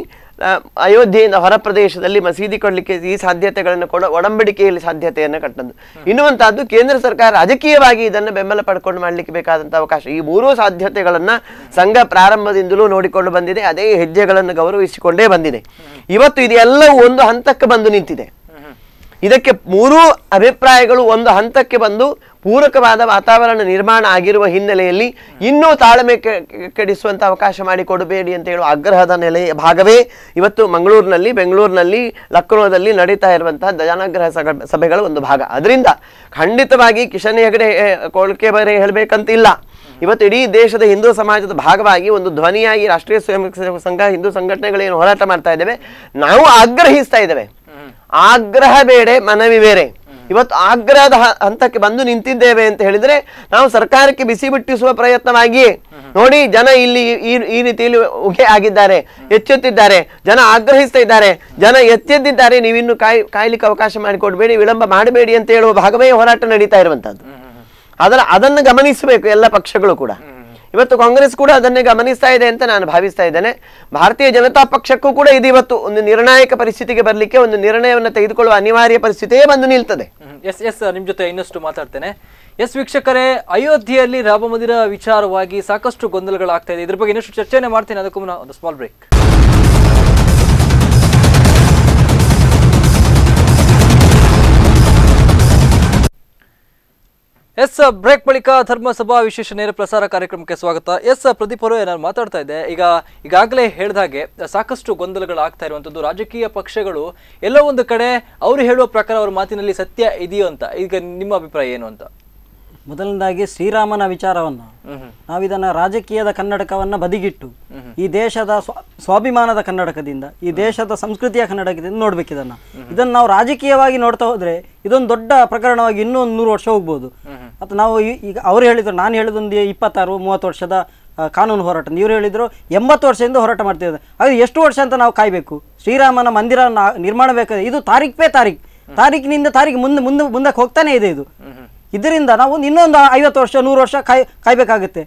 ಅಯೋಧ್ಯೆಯಿಂದ ಹೊರ ಪ್ರದೇಶದಲ್ಲಿ ಮಸೀದಿ ಕೊಡಲಿಕ್ಕೆ ಈ ಸಾಧ್ಯತೆಗಳನ್ನು ಒಡಂಬಡಿಕೆಯಲ್ಲಿ ಸಾಧ್ಯತೆಯನ್ನು ಕಟ್ಟದ್ದು. ಇನ್ನುವಂತಹದ್ದು ಕೇಂದ್ರ ಸರ್ಕಾರ ರಾಜಕೀಯವಾಗಿ ಇದನ್ನು ಬೆಂಬಲ ಪಡ್ಕೊಂಡು ಮಾಡಲಿಕ್ಕೆ ಬೇಕಾದಂಥ ಅವಕಾಶ. ಈ 3 ಸಾಧ್ಯತೆಗಳನ್ನ ಸಂಘ ಪ್ರಾರಂಭದಿಂದಲೂ ನೋಡಿಕೊಂಡು ಬಂದಿದೆ, ಅದೇ ಹೆಜ್ಜೆಗಳನ್ನು ಗೌರವಿಸಿಕೊಂಡೇ ಬಂದಿದೆ. ಇವತ್ತು ಇದೆಲ್ಲವೂ ಒಂದು ಹಂತಕ್ಕೆ ಬಂದು ನಿಂತಿದೆ. ಇದಕ್ಕೆ 3 ಅಭಿಪ್ರಾಯಗಳು ಒಂದು ಹಂತಕ್ಕೆ ಬಂದು ಪೂರಕವಾದ ವಾತಾವರಣ ನಿರ್ಮಾಣ ಆಗಿರುವ ಹಿನ್ನೆಲೆಯಲ್ಲಿ ಇನ್ನೂ ತಾಳ್ಮೆ ಕೆಡಿಸುವಂತ ಅವಕಾಶ ಮಾಡಿಕೊಡಬೇಡಿ ಅಂತ ಹೇಳುವ ಆಗ್ರಹದ ನೆಲೆಯ ಭಾಗವೇ ಇವತ್ತು ಮಂಗಳೂರಿನಲ್ಲಿ, ಬೆಂಗಳೂರಿನಲ್ಲಿ, ಲಕ್ನೋದಲ್ಲಿ ನಡೀತಾ ಇರುವಂತಹ ಜನಾಗ್ರಹ ಸಭೆಗಳ ಒಂದು ಭಾಗ. ಅದರಿಂದ ಖಂಡಿತವಾಗಿ ಕಿಶನ್ ಹೆಗಡೆ ಕೊಳ್ಕೆ ಬರೆ ಹೇಳಬೇಕಂತಿಲ್ಲ. ಇವತ್ತು ಇಡೀ ದೇಶದ ಹಿಂದೂ ಸಮಾಜದ ಭಾಗವಾಗಿ ಒಂದು ಧ್ವನಿಯಾಗಿ ರಾಷ್ಟ್ರೀಯ ಸ್ವಯಂ ಸೇವಕ ಸಂಘ, ಹಿಂದೂ ಸಂಘಟನೆಗಳೇನು ಹೋರಾಟ ಮಾಡ್ತಾ ಇದ್ದೇವೆ, ನಾವು ಆಗ್ರಹಿಸ್ತಾ ಇದ್ದೇವೆ. ಆಗ್ರಹ ಬೇರೆ, ಮನವಿ ಬೇರೆ. ಇವತ್ತು ಆಗ್ರಹದ ಹಂತಕ್ಕೆ ಬಂದು ನಿಂತಿದ್ದೇವೆ ಅಂತ ಹೇಳಿದ್ರೆ ನಾವು ಸರ್ಕಾರಕ್ಕೆ ಬಿಸಿ ಬಿಟ್ಟಿಸುವ ಪ್ರಯತ್ನವಾಗಿಯೇ ನೋಡಿ, ಜನ ಇಲ್ಲಿ ಈ ರೀತಿಯಲ್ಲಿ ಉಗೆ ಆಗಿದ್ದಾರೆ, ಎಚ್ಚೆತ್ತಿದ್ದಾರೆ, ಜನ ಆಗ್ರಹಿಸ್ತಾ ಇದ್ದಾರೆ, ಜನ ಎಚ್ಚೆದ್ದಿದ್ದಾರೆ, ನೀವಿನ್ನು ಕಾಯ್ಲಿಕ್ಕೆ ಅವಕಾಶ ಮಾಡಿಕೊಡ್ಬೇಡಿ, ವಿಳಂಬ ಮಾಡಬೇಡಿ ಅಂತ ಹೇಳುವ ಭಾಗವೇ ಹೋರಾಟ ನಡೀತಾ ಇರುವಂತಹದ್ದು. ಅದನ್ನು ಗಮನಿಸಬೇಕು ಎಲ್ಲ ಪಕ್ಷಗಳು ಕೂಡ. ಇವತ್ತು ಕಾಂಗ್ರೆಸ್ ಕೂಡ ಅದನ್ನೇ ಗಮನಿಸ್ತಾ ಇದೆ ಅಂತ ನಾನು ಭಾವಿಸ್ತಾ ಇದ್ದೇನೆ. ಭಾರತೀಯ ಜನತಾ ಪಕ್ಷಕ್ಕೂ ಕೂಡ ಇದು ಇವತ್ತು ಒಂದು ನಿರ್ಣಾಯಕ ಪರಿಸ್ಥಿತಿಗೆ ಬರಲಿಕ್ಕೆ ಒಂದು ನಿರ್ಣಯವನ್ನು ತೆಗೆದುಕೊಳ್ಳುವ ಅನಿವಾರ್ಯ ಪರಿಸ್ಥಿತಿಯೇ ಬಂದು ನಿಲ್ತದೆ. ಎಸ್ ನಿಮ್ ಜೊತೆ ಇನ್ನಷ್ಟು ಮಾತಾಡ್ತೇನೆ. ಎಸ್ ವೀಕ್ಷಕರೇ, ಅಯೋಧ್ಯೆಯಲ್ಲಿ ರಾಮ ಮಂದಿರ ವಿಚಾರವಾಗಿ ಸಾಕಷ್ಟು ಗೊಂದಲಗಳಾಗ್ತಾ ಇದೆ. ಇದ್ರ ಬಗ್ಗೆ ಇನ್ನಷ್ಟು ಚರ್ಚೆನೆ ಮಾಡ್ತೇನೆ. ಅದಕ್ಕೂ ಮುನ್ನ ಒಂದು ಸ್ಮಾಲ್ ಬ್ರೇಕ್. ಎಸ್ ಬ್ರೇಕ್ ಬಳಿಕ ಧರ್ಮಸಭಾ ವಿಶೇಷ ನೇರ ಪ್ರಸಾರ ಕಾರ್ಯಕ್ರಮಕ್ಕೆ ಸ್ವಾಗತ. ಎಸ್ ಪ್ರದೀಪ್ ಅವರೇ, ನಾನು ಮಾತಾಡ್ತಾ ಇದ್ದೆ, ಈಗಾಗಲೇ ಹೇಳಿದಾಗೆ ಸಾಕಷ್ಟು ಗೊಂದಲಗಳಾಗ್ತಾ ಇರುವಂಥದ್ದು. ರಾಜಕೀಯ ಪಕ್ಷಗಳು ಎಲ್ಲೋ ಒಂದು ಕಡೆ ಅವರು ಹೇಳುವ ಪ್ರಕಾರ ಅವ್ರ ಮಾತಿನಲ್ಲಿ ಸತ್ಯ ಇದೆಯೋ ಅಂತ, ಈಗ ನಿಮ್ಮ ಅಭಿಪ್ರಾಯ ಏನು ಅಂತ? ಮೊದಲನೇದಾಗಿ ಶ್ರೀರಾಮನ ವಿಚಾರವನ್ನು ನಾವಿದನ್ನ ರಾಜಕೀಯದ ಕನ್ನಡಕವನ್ನ ಬದಿಗಿಟ್ಟು ಈ ದೇಶದ ಸ್ವಾಭಿಮಾನದ ಕನ್ನಡಕದಿಂದ, ಈ ದೇಶದ ಸಂಸ್ಕೃತಿಯ ಕನ್ನಡಕದಿಂದ ನೋಡ್ಬೇಕಿದನ್ನ. ಇದನ್ನು ನಾವು ರಾಜಕೀಯವಾಗಿ ನೋಡ್ತಾ ಹೋದ್ರೆ ಇದೊಂದು ದೊಡ್ಡ ಪ್ರಕರಣವಾಗಿ ಇನ್ನೂ 100 ವರ್ಷ ಹೋಗ್ಬೋದು. ಅಥವಾ ನಾವು ಈಗ ಅವ್ರು ಹೇಳಿದ್ರು, ನಾನು ಹೇಳಿದೊಂದು 26-30 ವರ್ಷದ ಕಾನೂನು ಹೋರಾಟ, ಇವ್ರು ಹೇಳಿದ್ರು 80 ವರ್ಷದಿಂದ ಹೋರಾಟ ಮಾಡ್ತಿದ್ದಾರೆ. ಹಾಗೆ ಎಷ್ಟು ವರ್ಷ ಅಂತ ನಾವು ಕಾಯ್ಬೇಕು? ಶ್ರೀರಾಮನ ಮಂದಿರ ನಿರ್ಮಾಣ ಬೇಕಾದ್ರೆ ಇದು ತಾರೀಕಿನಿಂದ ತಾರೀಕು ಮುಂದಕ್ಕೆ ಹೋಗ್ತಾನೆ ಇದೆ ಇದು. ಇದರಿಂದ ನಾವು ಇನ್ನೊಂದು 50 ವರ್ಷ 100 ವರ್ಷ ಕಾಯ್ಬೇಕಾಗುತ್ತೆ.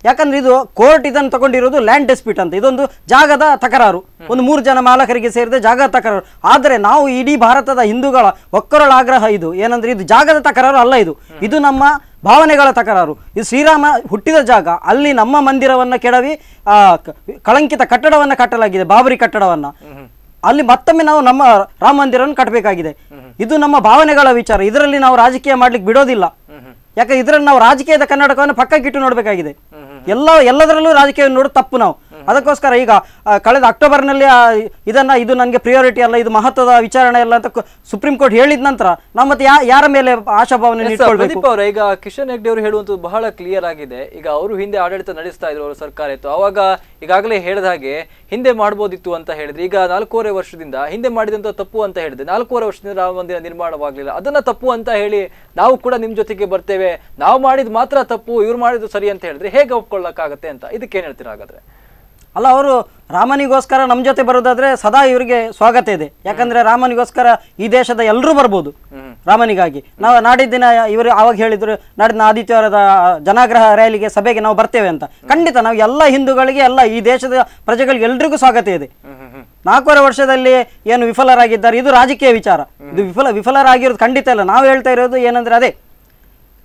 ಯಾಕಂದ್ರೆ ಇದು ಕೋರ್ಟ್ ಇದನ್ನು ತಗೊಂಡಿರೋದು ಲ್ಯಾಂಡ್ ಡಿಸ್ಪ್ಯೂಟ್ ಅಂತ, ಇದೊಂದು ಜಾಗದ ತಕರಾರು, ಒಂದು 3 ಜನ ಮಾಲಕರಿಗೆ ಸೇರಿದ ಜಾಗದ ತಕರಾರು. ಆದರೆ ನಾವು ಇಡೀ ಭಾರತದ ಹಿಂದೂಗಳ ಒಕ್ಕರಳ ಆಗ್ರಹ ಇದು ಏನಂದ್ರೆ ಇದು ಜಾಗದ ತಕರಾರು ಅಲ್ಲ, ಇದು ನಮ್ಮ ಭಾವನೆಗಳ ತಕರಾರು. ಇದು ಶ್ರೀರಾಮ ಹುಟ್ಟಿದ ಜಾಗ, ಅಲ್ಲಿ ನಮ್ಮ ಮಂದಿರವನ್ನ ಕೆಡವಿ ಕಳಂಕಿತ ಕಟ್ಟಡವನ್ನ ಕಟ್ಟಲಾಗಿದೆ, ಬಾಬರಿ ಕಟ್ಟಡವನ್ನ. ಅಲ್ಲಿ ಮತ್ತೊಮ್ಮೆ ನಾವು ನಮ್ಮ ರಾಮ ಮಂದಿರವನ್ನು ಕಟ್ಟಬೇಕಾಗಿದೆ. ಇದು ನಮ್ಮ ಭಾವನೆಗಳ ವಿಚಾರ, ಇದರಲ್ಲಿ ನಾವು ರಾಜಕೀಯ ಮಾಡ್ಲಿಕ್ಕೆ ಬಿಡೋದಿಲ್ಲ. ಯಾಕಂದ್ರೆ ಇದರಲ್ಲಿ ನಾವು ರಾಜಕೀಯದ ಕನ್ನಡಕವನ್ನು ಪಕ್ಕಕ್ಕಿಟ್ಟು ನೋಡ್ಬೇಕಾಗಿದೆ. ಎಲ್ಲದರಲ್ಲೂ ರಾಜಕೀಯ ನೋಡೋದು ತಪ್ಪು ನಾವು. ಅದಕ್ಕೋಸ್ಕರ ಈಗ ಕಳೆದ ಅಕ್ಟೋಬರ್ನಲ್ಲಿ ಇದು ನನಗೆ ಪ್ರಿಯಾರಿಟಿ ಅಲ್ಲ, ಇದು ಮಹತ್ವದ ವಿಚಾರಣೆ ಅಲ್ಲ ಅಂತ ಸುಪ್ರೀಂ ಕೋರ್ಟ್ ಹೇಳಿದ ನಂತರ ನಾವು ಮತ್ತೆ ಯಾರ ಮೇಲೆ ಆಶಾಭಾವನೆ ಇಟ್ಕೊಳ್ಬೇಕು? ಈಗ ಕಿಶನ್ ಹೆಗ್ಡೆ ಅವರು ಹೇಳುವಂಥದ್ದು ಬಹಳ ಕ್ಲಿಯರ್ ಆಗಿದೆ. ಈಗ ಅವರು ಹಿಂದೆ ಆಡಳಿತ ನಡೆಸ್ತಾ ಇದ್ರು, ಅವರ ಸರ್ಕಾರ ಇತ್ತು, ಅವಾಗ ಈಗಾಗಲೇ ಹೇಳಿದ ಹಾಗೆ ಹಿಂದೆ ಮಾಡ್ಬೋದಿತ್ತು ಅಂತ ಹೇಳಿದ್ರೆ, ಈಗ 4.5 ವರ್ಷದಿಂದ ಹಿಂದೆ ಮಾಡಿದಂತ ತಪ್ಪು ಅಂತ ಹೇಳಿದೆ. 4.5 ವರ್ಷದಿಂದ ರಾಮ ಮಂದಿರ ನಿರ್ಮಾಣವಾಗ್ಲಿಲ್ಲ, ಅದನ್ನ ತಪ್ಪು ಅಂತ ಹೇಳಿ ನಾವು ಕೂಡ ನಿಮ್ ಜೊತೆಗೆ ಬರ್ತೇವೆ, ನಾವು ಮಾಡಿದ್ ಮಾತ್ರ ತಪ್ಪು, ಇವ್ರು ಮಾಡಿದ್ದು ಸರಿ ಅಂತ ಹೇಳಿದ್ರೆ ಹೇಗೆ ಒಪ್ಕೊಳ್ಳಕ್ಕಾಗತ್ತೆ ಅಂತ, ಇದಕ್ಕೇನ್ ಹೇಳ್ತೀರಾ ಹಾಗಾದ್ರೆ? ಅಲ್ಲ, ಅವರು ರಾಮನಿಗೋಸ್ಕರ ನಮ್ಮ ಜೊತೆ ಬರೋದಾದ್ರೆ ಸದಾ ಇವರಿಗೆ ಸ್ವಾಗತ ಇದೆ. ಯಾಕಂದ್ರೆ ರಾಮನಿಗೋಸ್ಕರ ಈ ದೇಶದ ಎಲ್ಲರೂ ಬರ್ಬೋದು ರಾಮನಿಗಾಗಿ. ನಾವು ನಾಡಿದ್ದಿನ ಇವರು ಆವಾಗ ಹೇಳಿದ್ರು, ನಾಡಿನ ಆದಿತ್ಯವಾರದ ಜನಾಗ್ರಹ ರ್ಯಾಲಿಗೆ ಸಭೆಗೆ ನಾವು ಬರ್ತೇವೆ ಅಂತ. ಖಂಡಿತ ನಾವು ಎಲ್ಲ ಹಿಂದೂಗಳಿಗೆ, ಎಲ್ಲ ಈ ದೇಶದ ಪ್ರಜೆಗಳಿಗೆ ಎಲ್ರಿಗೂ ಸ್ವಾಗತ ಇದೆ. 4.5 ವರ್ಷದಲ್ಲಿ ಏನು ವಿಫಲರಾಗಿದ್ದಾರೆ, ಇದು ರಾಜಕೀಯ ವಿಚಾರ. ಇದು ವಿಫಲರಾಗಿರೋದು ಖಂಡಿತ ಇಲ್ಲ. ನಾವು ಹೇಳ್ತಾ ಇರೋದು ಏನಂದ್ರೆ ಅದೇ,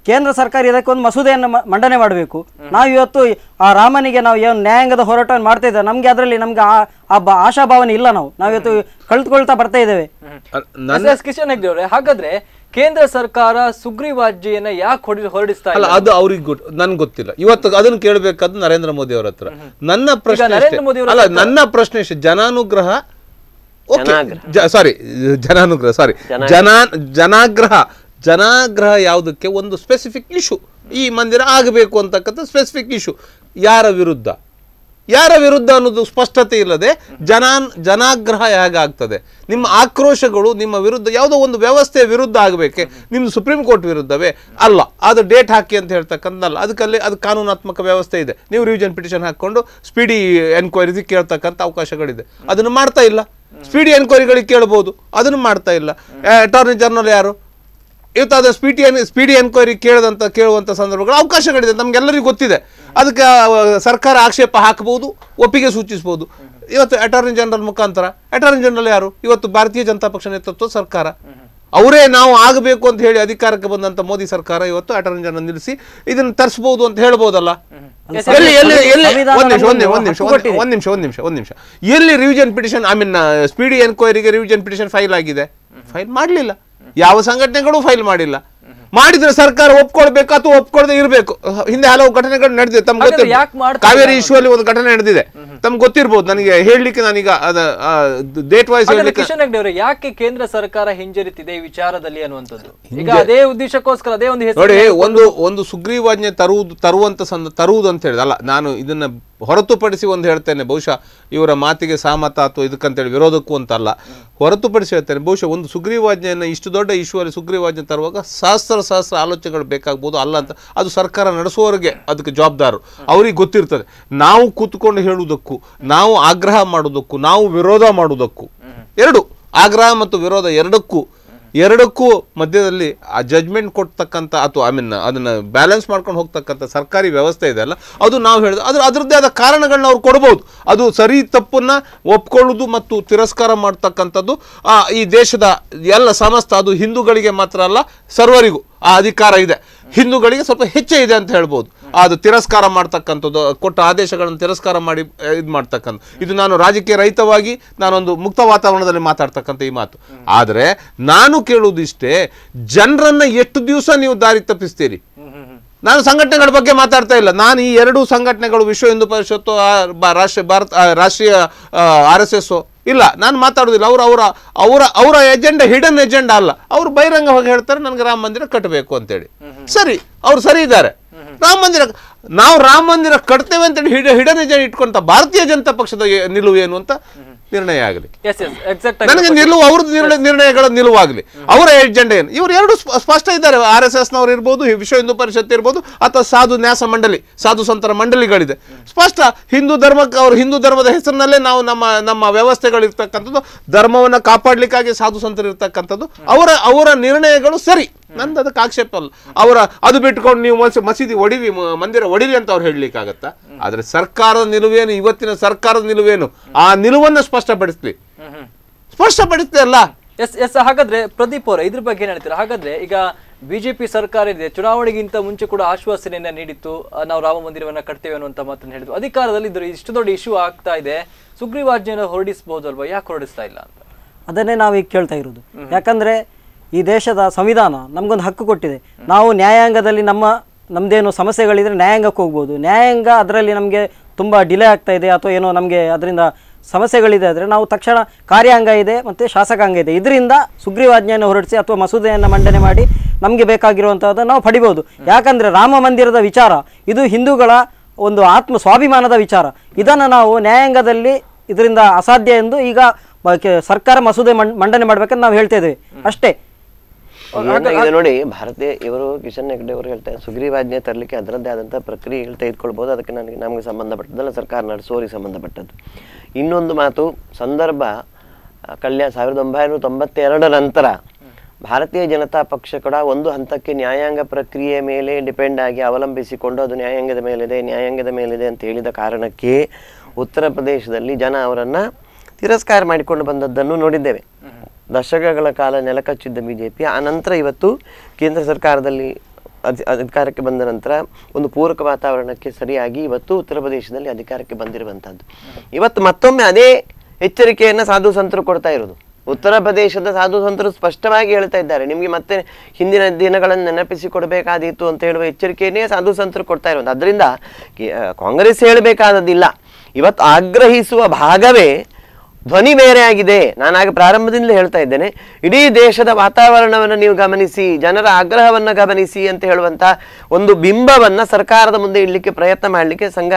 ಕೇಂದ್ರ ಸರ್ಕಾರ ಇದಕ್ಕೊಂದು ಮಸೂದೆಯನ್ನು ಮಂಡನೆ ಮಾಡಬೇಕು. ನಾವು ಇವತ್ತು ಆ ರಾಮನಿಗೆ ನಾವು ಏನು ನ್ಯಾಯಾಂಗದ ಹೋರಾಟವನ್ನು ಮಾಡ್ತಾ ಇದ್ದೇವೆ, ನಮ್ಗೆ ಆಶಾಭಾವನೆ ಇಲ್ಲ. ನಾವಿವತ್ತು ಕಳೆದುಕೊಳ್ತಾ ಬರ್ತಾ ಇದ್ದೇವೆ. ಕಿಶನ್ ಹೆಗ್ಡೆ ಅವರೇ, ಹಾಗಾದ್ರೆ ಕೇಂದ್ರ ಸರ್ಕಾರ ಸುಗ್ರೀವಾಜ್ಞೆಯನ್ನ ಯಾಕೆ ಹೊರಡಿಸ್ತಾ ಇಲ್ಲ? ಅದು ಅವ್ರಿಗೆ ನನ್ಗೆ ಗೊತ್ತಿಲ್ಲ. ಇವತ್ತು ಅದನ್ನು ಕೇಳಬೇಕಾದ್ದು ನರೇಂದ್ರ ಮೋದಿ ಅವರ ಹತ್ರ. ನನ್ನ ಪ್ರಶ್ನೆ ಜನಾನುಗ್ರಹ ಜನಾಗ್ರಹ ಯಾವುದಕ್ಕೆ? ಒಂದು ಸ್ಪೆಸಿಫಿಕ್ ಇಶ್ಯೂ, ಈ ಮಂದಿರ ಆಗಬೇಕು ಅಂತಕ್ಕಂಥ ಸ್ಪೆಸಿಫಿಕ್ ಇಶ್ಯೂ. ಯಾರ ವಿರುದ್ಧ ಅನ್ನೋದು ಸ್ಪಷ್ಟತೆ ಇಲ್ಲದೆ ಜನಾಗ್ರಹ ಹೇಗಾಗ್ತದೆ? ನಿಮ್ಮ ಆಕ್ರೋಶಗಳು ನಿಮ್ಮ ವಿರುದ್ಧ, ಯಾವುದೋ ಒಂದು ವ್ಯವಸ್ಥೆಯ ವಿರುದ್ಧ ಆಗಬೇಕೆ? ನಿಮ್ದು ಸುಪ್ರೀಂ ಕೋರ್ಟ್ ವಿರುದ್ಧವೇ? ಅಲ್ಲ, ಅದು ಡೇಟ್ ಹಾಕಿ ಅಂತ ಹೇಳ್ತಕ್ಕಂಥಲ್ಲ. ಅದು ಕಾನೂನಾತ್ಮಕ ವ್ಯವಸ್ಥೆ ಇದೆ. ನೀವು ರಿವಿಷನ್ ಪಿಟಿಷನ್ ಹಾಕೊಂಡು ಸ್ಪೀಡಿ ಎನ್ಕ್ವೈರಿ ಕೇಳ್ತಕ್ಕಂಥ ಅವಕಾಶಗಳಿದೆ. ಅದನ್ನು ಮಾಡ್ತಾ ಇಲ್ಲ. ಸ್ಪೀಡಿ ಎನ್ಕ್ವೈರಿಗಳಿಗೆ ಕೇಳ್ಬೋದು, ಅದನ್ನು ಮಾಡ್ತಾ ಇಲ್ಲ. ಅಟಾರ್ನಿ ಜನರಲ್ ಯಾರು? ಇವತ್ತಾದ ಸ್ಪೀಡಿ ಎನ್ಕ್ವೈರಿ ಕೇಳುವಂಥ ಸಂದರ್ಭಗಳು ಅವಕಾಶಗಳಿದೆ, ನಮ್ಗೆಲ್ಲರಿಗೂ ಗೊತ್ತಿದೆ. ಅದಕ್ಕೆ ಸರ್ಕಾರ ಆಕ್ಷೇಪ ಹಾಕಬಹುದು, ಒಪ್ಪಿಗೆ ಸೂಚಿಸಬಹುದು. ಇವತ್ತು ಅಟಾರ್ನಿ ಜನರಲ್ ಮುಖಾಂತರ, ಅಟಾರ್ನಿ ಜನರಲ್ ಯಾರು? ಇವತ್ತು ಭಾರತೀಯ ಜನತಾ ಪಕ್ಷ ನೇತೃತ್ವದ ಸರ್ಕಾರ. ಅವರೇ ನಾವು ಆಗಬೇಕು ಅಂತ ಹೇಳಿ ಅಧಿಕಾರಕ್ಕೆ ಬಂದಂತ ಮೋದಿ ಸರ್ಕಾರ ಇವತ್ತು ಅಟಾರ್ನಿ ಜನರಲ್ ನಿಲ್ಲಿಸಿ ಇದನ್ನು ತರಿಸಬಹುದು ಅಂತ ಹೇಳ್ಬೋದಲ್ಲ? ಒಂದ್ ನಿಮಿಷ ಎಲ್ಲಿ ರಿವಿಷನ್ ಪಿಟಿಷನ್, ಸ್ಪೀಡಿ ಎನ್ಕ್ವೈರಿಗೆ ರಿವಿಷನ್ ಪಿಟಿಷನ್ ಫೈಲ್ ಆಗಿದೆ? ಫೈಲ್ ಮಾಡಲಿಲ್ಲ. ಯಾವ ಸಂಘಟನೆಗಳು ಫೈಲ್ ಮಾಡಿಲ್ಲ. ಮಾಡಿದ್ರೆ ಸರ್ಕಾರ ಒಪ್ಕೊಳ್ಬೇಕು ಅಥವಾ ಒಪ್ಕೊಳ್ದೆ ಇರಬೇಕು. ಹಿಂದೆ ಹಲವು ಘಟನೆಗಳು ನಡೆದಿದೆ, ತಮ್ಗೆ ಗೊತ್ತಿರ್ಬೋದು. ಕಾವೇರಿ ಇಶ್ಯೂ ಅಲ್ಲಿ ಒಂದು ಘಟನೆ ನಡೆದಿದೆ, ತಮ್ಗೆ ಗೊತ್ತಿರ್ಬೋದು. ನನಗೆ ಹೇಳಲಿಕ್ಕೆ ನಾನೀಗ ಡೇಟ್ ವೈಸ್ ಕಿಶನ್ ಹೆಗ್ಡೆ ಅವರೇ, ಯಾಕೆ ಕೇಂದ್ರ ಸರ್ಕಾರ ಹಿಂಜರಿತಿದೆ ಈ ವಿಚಾರದಲ್ಲಿ ಅನ್ನುವಂಥದ್ದು? ಈಗ ಅದೇ ಉದ್ದೇಶಕ್ಕೋಸ್ಕರ ಅದೇ ಒಂದು ನೋಡಿ, ಒಂದು ಸುಗ್ರೀವಾಜ್ಞೆ ತರುವುದು ಅಂತ ಹೇಳಿದ ಅಲ್ಲ. ನಾನು ಇದನ್ನ ಹೊರತುಪಡಿಸಿ ಒಂದು ಹೇಳ್ತೇನೆ, ಬಹುಶಃ ಇವರ ಮಾತಿಗೆ ಸಹಮತ ಅಥವಾ ಇದಕ್ಕಂತೇಳಿ ವಿರೋಧಕ್ಕೂ ಅಂತಲ್ಲ, ಹೊರತುಪಡಿಸಿ ಹೇಳ್ತೇನೆ. ಬಹುಶಃ ಒಂದು ಸುಗ್ರೀವಾಜ್ಞೆಯನ್ನು ಇಷ್ಟು ದೊಡ್ಡ ಇಶ್ಯೂ ಅಲ್ಲಿ ಸುಗ್ರೀವಾಜ್ಞೆ ತರುವಾಗ ಸಹಸ್ರ ಆಲೋಚನೆಗಳು ಬೇಕಾಗ್ಬೋದು. ಅಲ್ಲ ಅಂತ ಅದು ಸರ್ಕಾರ ನಡೆಸುವವರಿಗೆ ಅದಕ್ಕೆ ಜವಾಬ್ದಾರರು, ಅವ್ರಿಗೆ ಗೊತ್ತಿರ್ತದೆ. ನಾವು ಕೂತ್ಕೊಂಡು ಹೇಳುವುದಕ್ಕೂ, ನಾವು ಆಗ್ರಹ ಮಾಡುವುದಕ್ಕೂ, ನಾವು ವಿರೋಧ ಮಾಡುವುದಕ್ಕೂ, ಆಗ್ರಹ ಮತ್ತು ವಿರೋಧ ಎರಡಕ್ಕೂ ಎರಡಕ್ಕೂ ಮಧ್ಯದಲ್ಲಿ ಆ ಜಡ್ಜ್ಮೆಂಟ್ ಕೊಡ್ತಕ್ಕಂಥ ಅಥವಾ ಅದನ್ನ ಬ್ಯಾಲೆನ್ಸ್ ಮಾಡ್ಕೊಂಡು ಹೋಗ್ತಕ್ಕಂಥ ಸರ್ಕಾರಿ ವ್ಯವಸ್ಥೆ ಇದೆ ಅಲ್ಲ, ಅದು ನಾವು ಹೇಳಿದ ಅದರದ್ದೇ ಆದ ಕಾರಣಗಳನ್ನ ಅವ್ರು ಕೊಡ್ಬೋದು. ಅದು ಸರಿ ತಪ್ಪನ್ನ ಒಪ್ಕೊಳ್ಳೋದು ಮತ್ತು ತಿರಸ್ಕಾರ ಮಾಡ್ತಕ್ಕಂಥದ್ದು ಈ ದೇಶದ ಎಲ್ಲ ಸಮಸ್ತ, ಅದು ಹಿಂದೂಗಳಿಗೆ ಮಾತ್ರ ಅಲ್ಲ ಸರ್ವರಿಗೂ ಆ ಅಧಿಕಾರ ಇದೆ. ಹಿಂದೂಗಳಿಗೆ ಸ್ವಲ್ಪ ಹೆಚ್ಚೇ ಇದೆ ಅಂತ ಹೇಳ್ಬೋದು. ಅದು ತಿರಸ್ಕಾರ ಮಾಡ್ತಕ್ಕಂಥದ್ದು, ಕೊಟ್ಟ ಆದೇಶಗಳನ್ನು ತಿರಸ್ಕಾರ ಮಾಡಿ ಇದು ಮಾಡ್ತಕ್ಕಂಥ, ಇದು ನಾನು ರಾಜಕೀಯ ರಹಿತವಾಗಿ ನಾನೊಂದು ಮುಕ್ತ ವಾತಾವರಣದಲ್ಲಿ ಮಾತಾಡ್ತಕ್ಕಂಥ ಈ ಮಾತು. ಆದರೆ ನಾನು ಕೇಳುವುದು ಇಷ್ಟೇ, ಜನರನ್ನ ಎಷ್ಟು ದಿವಸ ನೀವು ದಾರಿ ತಪ್ಪಿಸ್ತೀರಿ? ನಾನು ಸಂಘಟನೆಗಳ ಬಗ್ಗೆ ಮಾತಾಡ್ತಾ ಇಲ್ಲ. ನಾನು ಈ ಎರಡೂ ಸಂಘಟನೆಗಳು, ವಿಶ್ವ ಹಿಂದೂ ಪರಿಷತ್ತು, ರಾಷ್ಟ್ರೀಯ RSS ಇಲ್ಲ, ನಾನು ಮಾತಾಡೋದಿಲ್ಲ. ಅವರ ಎಜೆಂಡಾ ಹಿಡನ್ ಎಜೆಂಡಾ ಅಲ್ಲ. ಅವರು ಬಹಿರಂಗವಾಗಿ ಹೇಳ್ತಾರೆ ನನಗೆ ರಾಮ ಮಂದಿರ ಕಟ್ಟಬೇಕು ಅಂತೇಳಿ. ಸರಿ, ಅವ್ರು ಸರಿ ಇದ್ದಾರೆ. ರಾಮ ಮಂದಿರ ನಾವು ರಾಮ ಮಂದಿರ ಕಟ್ತೇವೆ ಅಂತೇಳಿ ಹಿಡನ್ ಎಜೆಂಡಾ ಇಟ್ಕೊಂತ ಭಾರತೀಯ ಜನತಾ ಪಕ್ಷದ ನಿಲುವು ಏನು ಅಂತ ನಿರ್ಣಯ ಆಗಲಿ. ನನಗೆ ನಿಲುವು ಅವ್ರದ್ದು ನಿರ್ಣಯಗಳ ನಿಲುವಾಗಲಿ, ಅವರ ಎಜೆಂಡಾ ಏನು. ಇವರು ಎರಡು ಸ್ಪಷ್ಟ ಇದ್ದಾರೆ. RSS ನವರು ಇರ್ಬೋದು, ವಿಶ್ವ ಹಿಂದೂ ಪರಿಷತ್ ಇರ್ಬೋದು, ಅಥವಾ ಸಾಧು ನ್ಯಾಸ ಮಂಡಳಿ, ಸಾಧು ಸಂತರ ಮಂಡಳಿಗಳಿದೆ. ಸ್ಪಷ್ಟ ಹಿಂದೂ ಧರ್ಮಕ್ಕೆ, ಅವರು ಹಿಂದೂ ಧರ್ಮದ ಹೆಸರಿನಲ್ಲೇ ನಾವು ನಮ್ಮ ವ್ಯವಸ್ಥೆಗಳಿರ್ತಕ್ಕಂಥದ್ದು, ಧರ್ಮವನ್ನು ಕಾಪಾಡ್ಲಿಕ್ಕಾಗಿ ಸಾಧು ಸಂತರು ಇರ್ತಕ್ಕಂಥದ್ದು, ಅವರ ನಿರ್ಣಯಗಳು ಸರಿ, ನಂದು ಅದಕ್ಕೆ ಆಕ್ಷೇಪ ಅಲ್ಲ. ಅದು ಬಿಟ್ಕೊಂಡು ನೀವು ಮಸೀದಿ ಒಡಿರಿ, ಮಂದಿರ ಒಡಿರಿ ಅಂತ ಅವ್ರು ಹೇಳಲಿಕ್ಕಾಗತ್ತಾ? ಆದ್ರೆ ಸರ್ಕಾರದ ನಿಲುವೇನು, ಇವತ್ತಿನ ಸರ್ಕಾರದ ನಿಲುವೇನು, ಆ ನಿಲುವನ್ನು ಸ್ಪಷ್ಟಪಡಿಸ್ಲಿ ಅಲ್ಲ. ಎಸ್ ಹಾಗಾದ್ರೆ ಪ್ರದೀಪ್ ಅವರ ಇದ್ರ ಬಗ್ಗೆ ಏನ್ ಹೇಳ್ತೀರಾ? ಹಾಗಾದ್ರೆ ಈಗ ಬಿಜೆಪಿ ಸರ್ಕಾರ ಇದೆ, ಚುನಾವಣೆಗಿಂತ ಮುಂಚೆ ಕೂಡ ಆಶ್ವಾಸನೆಯನ್ನ ನೀಡಿತ್ತು, ನಾವು ರಾಮ ಮಂದಿರವನ್ನ ಕಟ್ತೇವೆ ಅನ್ನುವಂತ ಮಾತನ್ನು ಹೇಳಿದ್ರು. ಅಧಿಕಾರದಲ್ಲಿ ಇದ್ರು ಇಷ್ಟು ದೊಡ್ಡ ಇಶ್ಯೂ ಆಗ್ತಾ ಇದೆ, ಸುಗ್ರೀವಾಜ್ಞೆಯನ್ನು ಹೊರಡಿಸಬಹುದಲ್ವಾ, ಯಾಕೆ ಹೊರಡಿಸ್ತಾ ಇಲ್ಲ ಅಂತ ಅದನ್ನೇ ನಾವೀಗ ಕೇಳ್ತಾ ಇರೋದು. ಯಾಕಂದ್ರೆ ಈ ದೇಶದ ಸಂವಿಧಾನ ನಮಗೊಂದು ಹಕ್ಕು ಕೊಟ್ಟಿದೆ. ನಾವು ನ್ಯಾಯಾಂಗದಲ್ಲಿ ನಮ್ಮದೇನು ಸಮಸ್ಯೆಗಳಿದ್ರೆ ನ್ಯಾಯಾಂಗಕ್ಕೆ ಹೋಗ್ಬೋದು. ನ್ಯಾಯಾಂಗ ಅದರಲ್ಲಿ ನಮಗೆ ತುಂಬ ಡಿಲೇ ಆಗ್ತಾ ಇದೆ ಅಥವಾ ಏನೋ ನಮಗೆ ಅದರಿಂದ ಸಮಸ್ಯೆಗಳಿದೆ ಆದರೆ ನಾವು ತಕ್ಷಣ ಕಾರ್ಯಾಂಗ ಇದೆ ಮತ್ತು ಶಾಸಕಾಂಗ ಇದೆ, ಇದರಿಂದ ಸುಗ್ರೀವಾಜ್ಞೆಯನ್ನು ಹೊರಡಿಸಿ ಅಥವಾ ಮಸೂದೆಯನ್ನು ಮಂಡನೆ ಮಾಡಿ ನಮಗೆ ಬೇಕಾಗಿರುವಂಥದ್ದನ್ನು ನಾವು ಪಡಿಬೋದು. ಯಾಕಂದರೆ ರಾಮ ಮಂದಿರದ ವಿಚಾರ ಇದು ಹಿಂದೂಗಳ ಒಂದು ಆತ್ಮ ಸ್ವಾಭಿಮಾನದ ವಿಚಾರ. ಇದನ್ನು ನಾವು ನ್ಯಾಯಾಂಗದಲ್ಲಿ ಇದರಿಂದ ಅಸಾಧ್ಯ ಎಂದು ಈಗ ಸರ್ಕಾರ ಮಸೂದೆ ಮಂಡನೆ ಮಾಡ್ಬೇಕಂತ ನಾವು ಹೇಳ್ತಾ ಇದ್ದೇವೆ ಅಷ್ಟೇ. ನೋಡಿ, ಇವರು ಕಿಶನ್ ಹೆಗ್ಡೆ ಅವರು ಹೇಳ್ತಾರೆ ಸುಗ್ರೀವಾಜ್ಞೆ ತರಲಿಕ್ಕೆ ಅದರದ್ದೇ ಆದಂಥ ಪ್ರಕ್ರಿಯೆಗಳು ತೆಗೆದುಕೊಳ್ಬೋದು, ಅದಕ್ಕೆ ನಮಗೆ ಸಂಬಂಧಪಟ್ಟದ್ದಲ್ಲ, ಸರ್ಕಾರ ನಡೆಸೋರಿಗೆ ಸಂಬಂಧಪಟ್ಟದ್ದು. ಇನ್ನೊಂದು ಮಾತು, ಸಂದರ್ಭ 1992 ನಂತರ ಭಾರತೀಯ ಜನತಾ ಪಕ್ಷ ಕೂಡ ಒಂದು ಹಂತಕ್ಕೆ ನ್ಯಾಯಾಂಗ ಪ್ರಕ್ರಿಯೆ ಮೇಲೆ ಡಿಪೆಂಡ್ ಆಗಿ ಅವಲಂಬಿಸಿಕೊಂಡು ಅದು ನ್ಯಾಯಾಂಗದ ಮೇಲಿದೆ ಅಂತ ಹೇಳಿದ ಕಾರಣಕ್ಕೆ ಉತ್ತರ ಪ್ರದೇಶದಲ್ಲಿ ಜನ ಅವರನ್ನು ತಿರಸ್ಕಾರ ಮಾಡಿಕೊಂಡು ಬಂದದ್ದನ್ನು ನೋಡಿದ್ದೇವೆ. ದಶಕಗಳ ಕಾಲ ನೆಲಕಚ್ಚಿದ್ದ ಬಿಜೆಪಿ ಆ ನಂತರ ಇವತ್ತು ಕೇಂದ್ರ ಸರ್ಕಾರದಲ್ಲಿ ಅಧಿಕಾರಕ್ಕೆ ಬಂದ ನಂತರ ಒಂದು ಪೂರಕ ವಾತಾವರಣಕ್ಕೆ ಸರಿಯಾಗಿ ಇವತ್ತು ಉತ್ತರ ಪ್ರದೇಶದಲ್ಲಿ ಅಧಿಕಾರಕ್ಕೆ ಬಂದಿರುವಂಥದ್ದು. ಇವತ್ತು ಮತ್ತೊಮ್ಮೆ ಅದೇ ಎಚ್ಚರಿಕೆಯನ್ನು ಸಾಧು ಸಂತರು ಕೊಡ್ತಾ ಇರೋದು. ಉತ್ತರ ಪ್ರದೇಶದ ಸಾಧು ಸಂತರು ಸ್ಪಷ್ಟವಾಗಿ ಹೇಳ್ತಾ ಇದ್ದಾರೆ, ನಿಮಗೆ ಮತ್ತೆ ಹಿಂದಿನ ದಿನಗಳನ್ನು ನೆನಪಿಸಿಕೊಡಬೇಕಾದೀತು ಅಂತ ಹೇಳುವ ಎಚ್ಚರಿಕೆಯನ್ನೇ ಸಾಧು ಸಂತರು ಕೊಡ್ತಾ ಇರೋದು. ಅದರಿಂದ ಕಾಂಗ್ರೆಸ್ ಹೇಳಬೇಕಾದದ್ದಿಲ್ಲ, ಇವತ್ತು ಆಗ್ರಹಿಸುವ ಭಾಗವೇ ಧ್ವನಿ ಬೇರೆ ಆಗಿದೆ. ನಾನಾಗ ಪ್ರಾರಂಭದಿಂದಲೇ ಹೇಳ್ತಾ ಇದ್ದೇನೆ, ಇಡೀ ದೇಶದ ವಾತಾವರಣವನ್ನು ನೀವು ಗಮನಿಸಿ, ಜನರ ಆಗ್ರಹವನ್ನು ಗಮನಿಸಿ ಅಂತ ಹೇಳುವಂಥ ಒಂದು ಬಿಂಬವನ್ನು ಸರ್ಕಾರದ ಮುಂದೆ ಇಡಲಿಕ್ಕೆ ಪ್ರಯತ್ನ ಮಾಡಲಿಕ್ಕೆ ಸಂಘ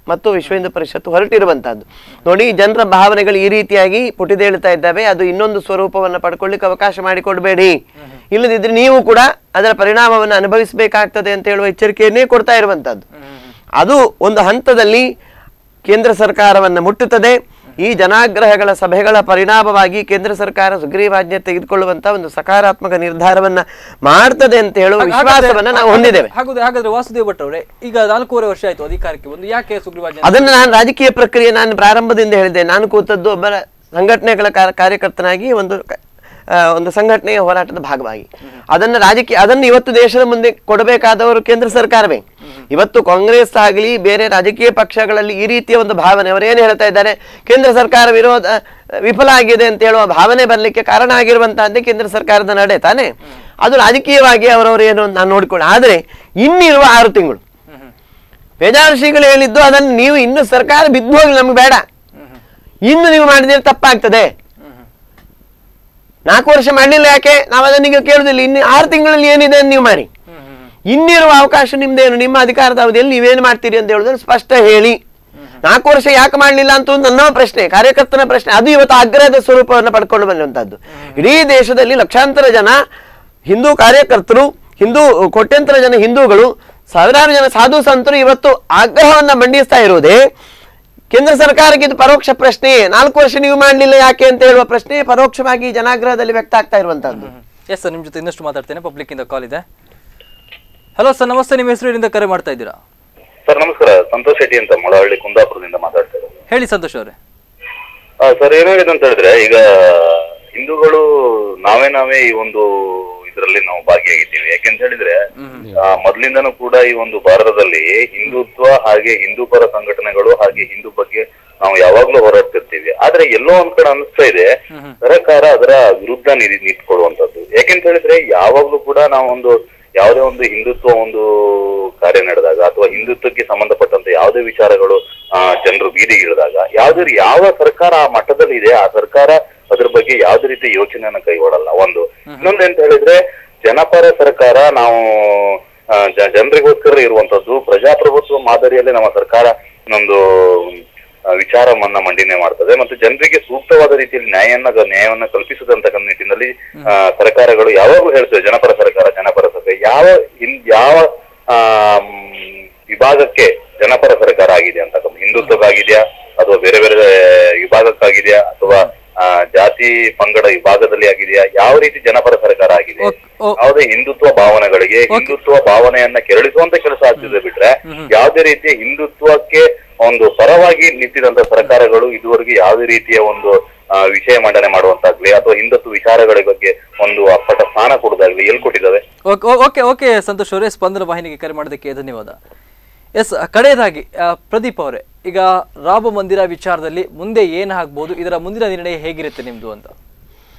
ಮತ್ತು ವಿಶ್ವ ಹಿಂದೂ ಪರಿಷತ್ತು ಹೊರಟಿರುವಂತಹದ್ದು. ನೋಡಿ, ಜನರ ಭಾವನೆಗಳು ಈ ರೀತಿಯಾಗಿ ಪುಟಿದೇಳ್ತಾ ಇದ್ದಾವೆ, ಅದು ಇನ್ನೊಂದು ಸ್ವರೂಪವನ್ನು ಪಡ್ಕೊಳ್ಳಿಕ್ಕೆ ಅವಕಾಶ ಮಾಡಿಕೊಡ್ಬೇಡಿ, ಇಲ್ಲದಿದ್ರೆ ನೀವು ಕೂಡ ಅದರ ಪರಿಣಾಮವನ್ನು ಅನುಭವಿಸಬೇಕಾಗ್ತದೆ ಅಂತ ಹೇಳುವ ಎಚ್ಚರಿಕೆಯನ್ನೇ ಕೊಡ್ತಾ ಇರುವಂತಹದ್ದು. ಅದು ಒಂದು ಹಂತದಲ್ಲಿ ಕೇಂದ್ರ ಸರ್ಕಾರವನ್ನು ಮುಟ್ಟುತ್ತದೆ. ಈ ಜನಾಗ್ರಹಗಳ ಸಭೆಗಳ ಪರಿಣಾಮವಾಗಿ ಕೇಂದ್ರ ಸರ್ಕಾರ ಸುಗ್ರೀವಾಜ್ಞೆ ತೆಗೆದುಕೊಳ್ಳುವಂತಹ ಒಂದು ಸಕಾರಾತ್ಮಕ ನಿರ್ಧಾರವನ್ನ ಮಾಡ್ತದೆ ಅಂತ ಹೇಳುವ ವಿಶ್ವಾಸವನ್ನ ನಾವು ಹೊಂದಿದ್ದೇವೆ. ಹಾಗಾದ್ರೆ ವಾಸುದೇವ್ ಭಟ್ ಅವರೇ, ಈಗ 4.5 ವರ್ಷ ಆಯ್ತು ಅಧಿಕಾರಕ್ಕೆ ಬಂದು, ಯಾಕೆ ಸುಗ್ರೀವಾಜ್ಞೆ? ಅದನ್ನ ನಾನು ರಾಜಕೀಯ ಪ್ರಕ್ರಿಯೆ ನಾನು ಪ್ರಾರಂಭದಿಂದ ಹೇಳಿದೆ. ನಾನು ಕೂತದ್ದು ಒಬ್ಬ ಸಂಘಟನೆಗಳ ಕಾರ್ಯಕರ್ತನಾಗಿ ಒಂದು ಸಂಘಟನೆಯ ಹೋರಾಟದ ಭಾಗವಾಗಿ. ಅದನ್ನು ಇವತ್ತು ದೇಶದ ಮುಂದೆ ಕೊಡಬೇಕಾದವರು ಕೇಂದ್ರ ಸರ್ಕಾರವೇ. ಇವತ್ತು ಕಾಂಗ್ರೆಸ್ ಆಗಲಿ ಬೇರೆ ರಾಜಕೀಯ ಪಕ್ಷಗಳಲ್ಲಿ ಈ ರೀತಿಯ ಒಂದು ಭಾವನೆ, ಅವರೇನು ಹೇಳ್ತಾ ಇದ್ದಾರೆ, ಕೇಂದ್ರ ಸರ್ಕಾರ ವಿಫಲ ಆಗಿದೆ ಅಂತ ಹೇಳುವ ಭಾವನೆ ಬರಲಿಕ್ಕೆ ಕಾರಣ ಆಗಿರುವಂತಹದ್ದೇ ಕೇಂದ್ರ ಸರ್ಕಾರದ ನಡೆ ತಾನೆ. ಅದು ರಾಜಕೀಯವಾಗಿ ಅವರವರು ಏನು ನಾನು ನೋಡಿಕೊಂಡು, ಆದರೆ ಇನ್ನಿರುವ 6 ತಿಂಗಳು ಪೇಜಾವರ ಶ್ರೀಗಳು ಹೇಳಿದ್ದು, ಅದನ್ನು ನೀವು ಇನ್ನು ಸರ್ಕಾರ ಬಿದ್ದು ಹೋಗಿ ನಮ್ಗೆ ಬೇಡ, ಇನ್ನು ನೀವು ಮಾಡಿದ್ರೆ ತಪ್ಪಾಗ್ತದೆ. 4 ವರ್ಷ ಮಾಡಲಿಲ್ಲ, ಯಾಕೆ ನಾವು ಅದನ್ನೀಗ ಕೇಳುದಿಲ್ಲ, ಇನ್ನು 6 ತಿಂಗಳಲ್ಲಿ ಏನಿದೆ ನೀವು ಮಾಡಿ, ಇನ್ನಿರುವ ಅವಕಾಶ ನಿಮ್ದೇನು, ನಿಮ್ಮ ಅಧಿಕಾರದ ಅವಧಿಯಲ್ಲಿ ನೀವೇನು ಮಾಡ್ತೀರಿ ಅಂತ ಹೇಳುದನ್ನು ಸ್ಪಷ್ಟ ಹೇಳಿ. 4 ವರ್ಷ ಯಾಕೆ ಮಾಡಲಿಲ್ಲ ಅಂತ ಒಂದು ನನ್ನ ಪ್ರಶ್ನೆ, ಕಾರ್ಯಕರ್ತನ ಪ್ರಶ್ನೆ. ಅದು ಇವತ್ತು ಆಗ್ರಹದ ಸ್ವರೂಪವನ್ನು ಪಡ್ಕೊಂಡು ಬಂದಂತಹದ್ದು. ಇಡೀ ದೇಶದಲ್ಲಿ ಲಕ್ಷಾಂತರ ಜನ ಹಿಂದೂ ಕಾರ್ಯಕರ್ತರು, ಕೋಟ್ಯಂತರ ಜನ ಹಿಂದೂಗಳು, ಸಾವಿರಾರು ಜನ ಸಾಧು ಸಂತರು ಇವತ್ತು ಆಗ್ರಹವನ್ನ ಮಂಡಿಸ್ತಾ ಇರುವುದೇ ಕೇಂದ್ರ ಸರ್ಕಾರಕ್ಕೆ ಇದು ಪರೋಕ್ಷ ಪ್ರಶ್ನೆ. 4 ವರ್ಷ ನೀವು ಮಾಡಲಿಲ್ಲ ಯಾಕೆ ಅಂತ ಹೇಳುವ ಪ್ರಶ್ನೆ ಪರೋಕ್ಷವಾಗಿ ಜನಾಗ್ರಹದಲ್ಲಿ ವ್ಯಕ್ತ ಆಗ್ತಾ ಇರುವಂತಹದ್ದು. ಎಸ್ ಸರ್, ನಿಮ್ಮ ಜೊತೆ ಇನ್ನಷ್ಟು ಮಾತಾಡ್ತೇನೆ. ಪಬ್ಲಿಕ್ ಇಂದ ಕಾಲ್ ಇದೆ. ಹಲೋ ಸರ್, ನಮಸ್ತೆ. ನಿಮ್ಮ ಹೆಸರು ಎಲ್ಲಿಂದ ಕರೆ ಮಾಡ್ತಾ ಇದ್ದೀರಾ? ಸರ್ ನಮಸ್ಕಾರ, ಸಂತೋಷ್ ಶೆಟ್ಟಿ ಅಂತ ಮೊಳಹಳ್ಳಿ ಕುಂದಾಪುರದಿಂದ ಮಾತಾಡ್ತಾ ಇರೋದು. ಹೇಳಿ ಸಂತೋಷ್ ಅವರೇ. ಸರ್ ಏನಾಗಿದೆ ಅಂತ ಹೇಳಿದ್ರೆ, ಈಗ ಹಿಂದೂಗಳು ನಾವೇ ಈ ಒಂದು ಇದರಲ್ಲಿ ನಾವು ಭಾಗಿಯಾಗಿದ್ದೀವಿ. ಯಾಕೆಂತ ಹೇಳಿದ್ರೆ ಮೊದ್ಲಿಂದನೂ ಕೂಡ ಈ ಒಂದು ಭಾರತದಲ್ಲಿ ಹಿಂದುತ್ವ ಹಾಗೆ ಹಿಂದೂ ಪರ ಸಂಘಟನೆಗಳು ಹಾಗೆ ಹಿಂದೂ ಬಗ್ಗೆ ನಾವು ಯಾವಾಗ್ಲೂ ಹೋರಾಡ್ತಿರ್ತೀವಿ. ಆದ್ರೆ ಎಲ್ಲೋ ಒಂದ್ ಕಡೆ ಅನಿಸ್ತಾ ಇದೆ ಸರ್ಕಾರ ಅದರ ವಿರುದ್ಧ ನಿಂತ್ಕೊಳ್ಳುವಂತದ್ದು. ಯಾಕೆಂತ ಹೇಳಿದ್ರೆ ಯಾವಾಗ್ಲೂ ಕೂಡ ನಾವು ಯಾವುದೇ ಒಂದು ಹಿಂದುತ್ವ ಒಂದು ಕಾರ್ಯ ನಡೆದಾಗ ಅಥವಾ ಹಿಂದುತ್ವಕ್ಕೆ ಸಂಬಂಧಪಟ್ಟಂತೆ ಯಾವುದೇ ವಿಚಾರಗಳು ಜನರು ಬೀದಿಗಿಳಿದಾಗ ಯಾವ ಸರ್ಕಾರ ಆ ಮಟ್ಟದಲ್ಲಿ ಇದೆ ಆ ಸರ್ಕಾರ ಅದ್ರ ಬಗ್ಗೆ ಯಾವುದೇ ರೀತಿ ಯೋಚನೆಯನ್ನ ಕೈಗೊಳ್ಳಲ್ಲ. ಇನ್ನೊಂದು ಎಂತ ಹೇಳಿದ್ರೆ ಜನಪರ ಸರ್ಕಾರ, ನಾವು ಜನರಿಗೋಸ್ಕರ ಇರುವಂತದ್ದು ಪ್ರಜಾಪ್ರಭುತ್ವ ಮಾದರಿಯಲ್ಲಿ ನಮ್ಮ ಸರ್ಕಾರ ಒಂದು ವಿಚಾರವನ್ನ ಮಂಡನೆ ಮಾಡ್ತದೆ ಮತ್ತು ಜನರಿಗೆ ಸೂಕ್ತವಾದ ರೀತಿಯಲ್ಲಿ ನ್ಯಾಯವನ್ನ ಕಲ್ಪಿಸದಂತ ನಿಟ್ಟಿನಲ್ಲಿ ಸರ್ಕಾರಗಳು ಯಾವಾಗೂ ಹೇಳ್ತೇವೆ ಜನಪರ ಸರ್ಕಾರ. ಯಾವ ವಿಭಾಗಕ್ಕೆ ಜನಪರ ಸರ್ಕಾರ ಆಗಿದೆ ಅಂತ, ಹಿಂದುತ್ವಕ್ಕಾಗಿದೆಯಾ ಅಥವಾ ಬೇರೆ ಬೇರೆ ವಿಭಾಗಕ್ಕಾಗಿದೆಯಾ ಅಥವಾ ಜಾತಿ ಪಂಗಡ ವಿಭಾಗದಲ್ಲಿ ಆಗಿದೆಯಾ, ಯಾವ ರೀತಿ ಜನಪರ ಸರ್ಕಾರ ಆಗಿದೆ? ಯಾವುದೇ ಹಿಂದುತ್ವ ಭಾವನೆಗಳಿಗೆ ಹಿಂದುತ್ವ ಭಾವನೆಯನ್ನ ಕೆರಳಿಸುವಂತ ಕೆಲಸ ಆಗ್ತಿದೆ ಬಿಟ್ರೆ ಯಾವುದೇ ರೀತಿಯ ಹಿಂದುತ್ವಕ್ಕೆ ಒಂದು ಪರವಾಗಿ ನಿಂತಿದಂತ ಸರ್ಕಾರಗಳು ಇದುವರೆಗೆ ಯಾವುದೇ ರೀತಿಯ ಒಂದು ವಿಷಯ ಮಂಡನೆ ಮಾಡುವಂತಾಗ್ಲಿ ಅಥವಾ ಹಿಂದುತ್ವ ವಿಚಾರಗಳ ಬಗ್ಗೆ ಒಂದು ಅಪ್ಪಟ ಸ್ಥಾನ ಕೊಡೋದಾಗ್ಲಿ ಎಲ್ಲಿ ಕೊಟ್ಟಿದ್ದಾವೆ? ಓಕೆ ಸಂತೋಷ್ ಅವರೇ, ಸ್ಪಂದನ ವಾಹಿನಿಗೆ ಕರೆ ಮಾಡೋದಕ್ಕೆ ಧನ್ಯವಾದ. ಎಸ್, ಕಡೆಯದಾಗಿ ಪ್ರದೀಪ್ ಅವರೇ, ಈಗ ರಾಮ ಮಂದಿರ ವಿಚಾರದಲ್ಲಿ ಮುಂದೆ ಏನಾಗಬಹುದು, ಇದರ ಮುಂದಿನ ನಿರ್ಣಯ ಹೇಗಿರುತ್ತೆ ನಿಮ್ದು ಅಂತ?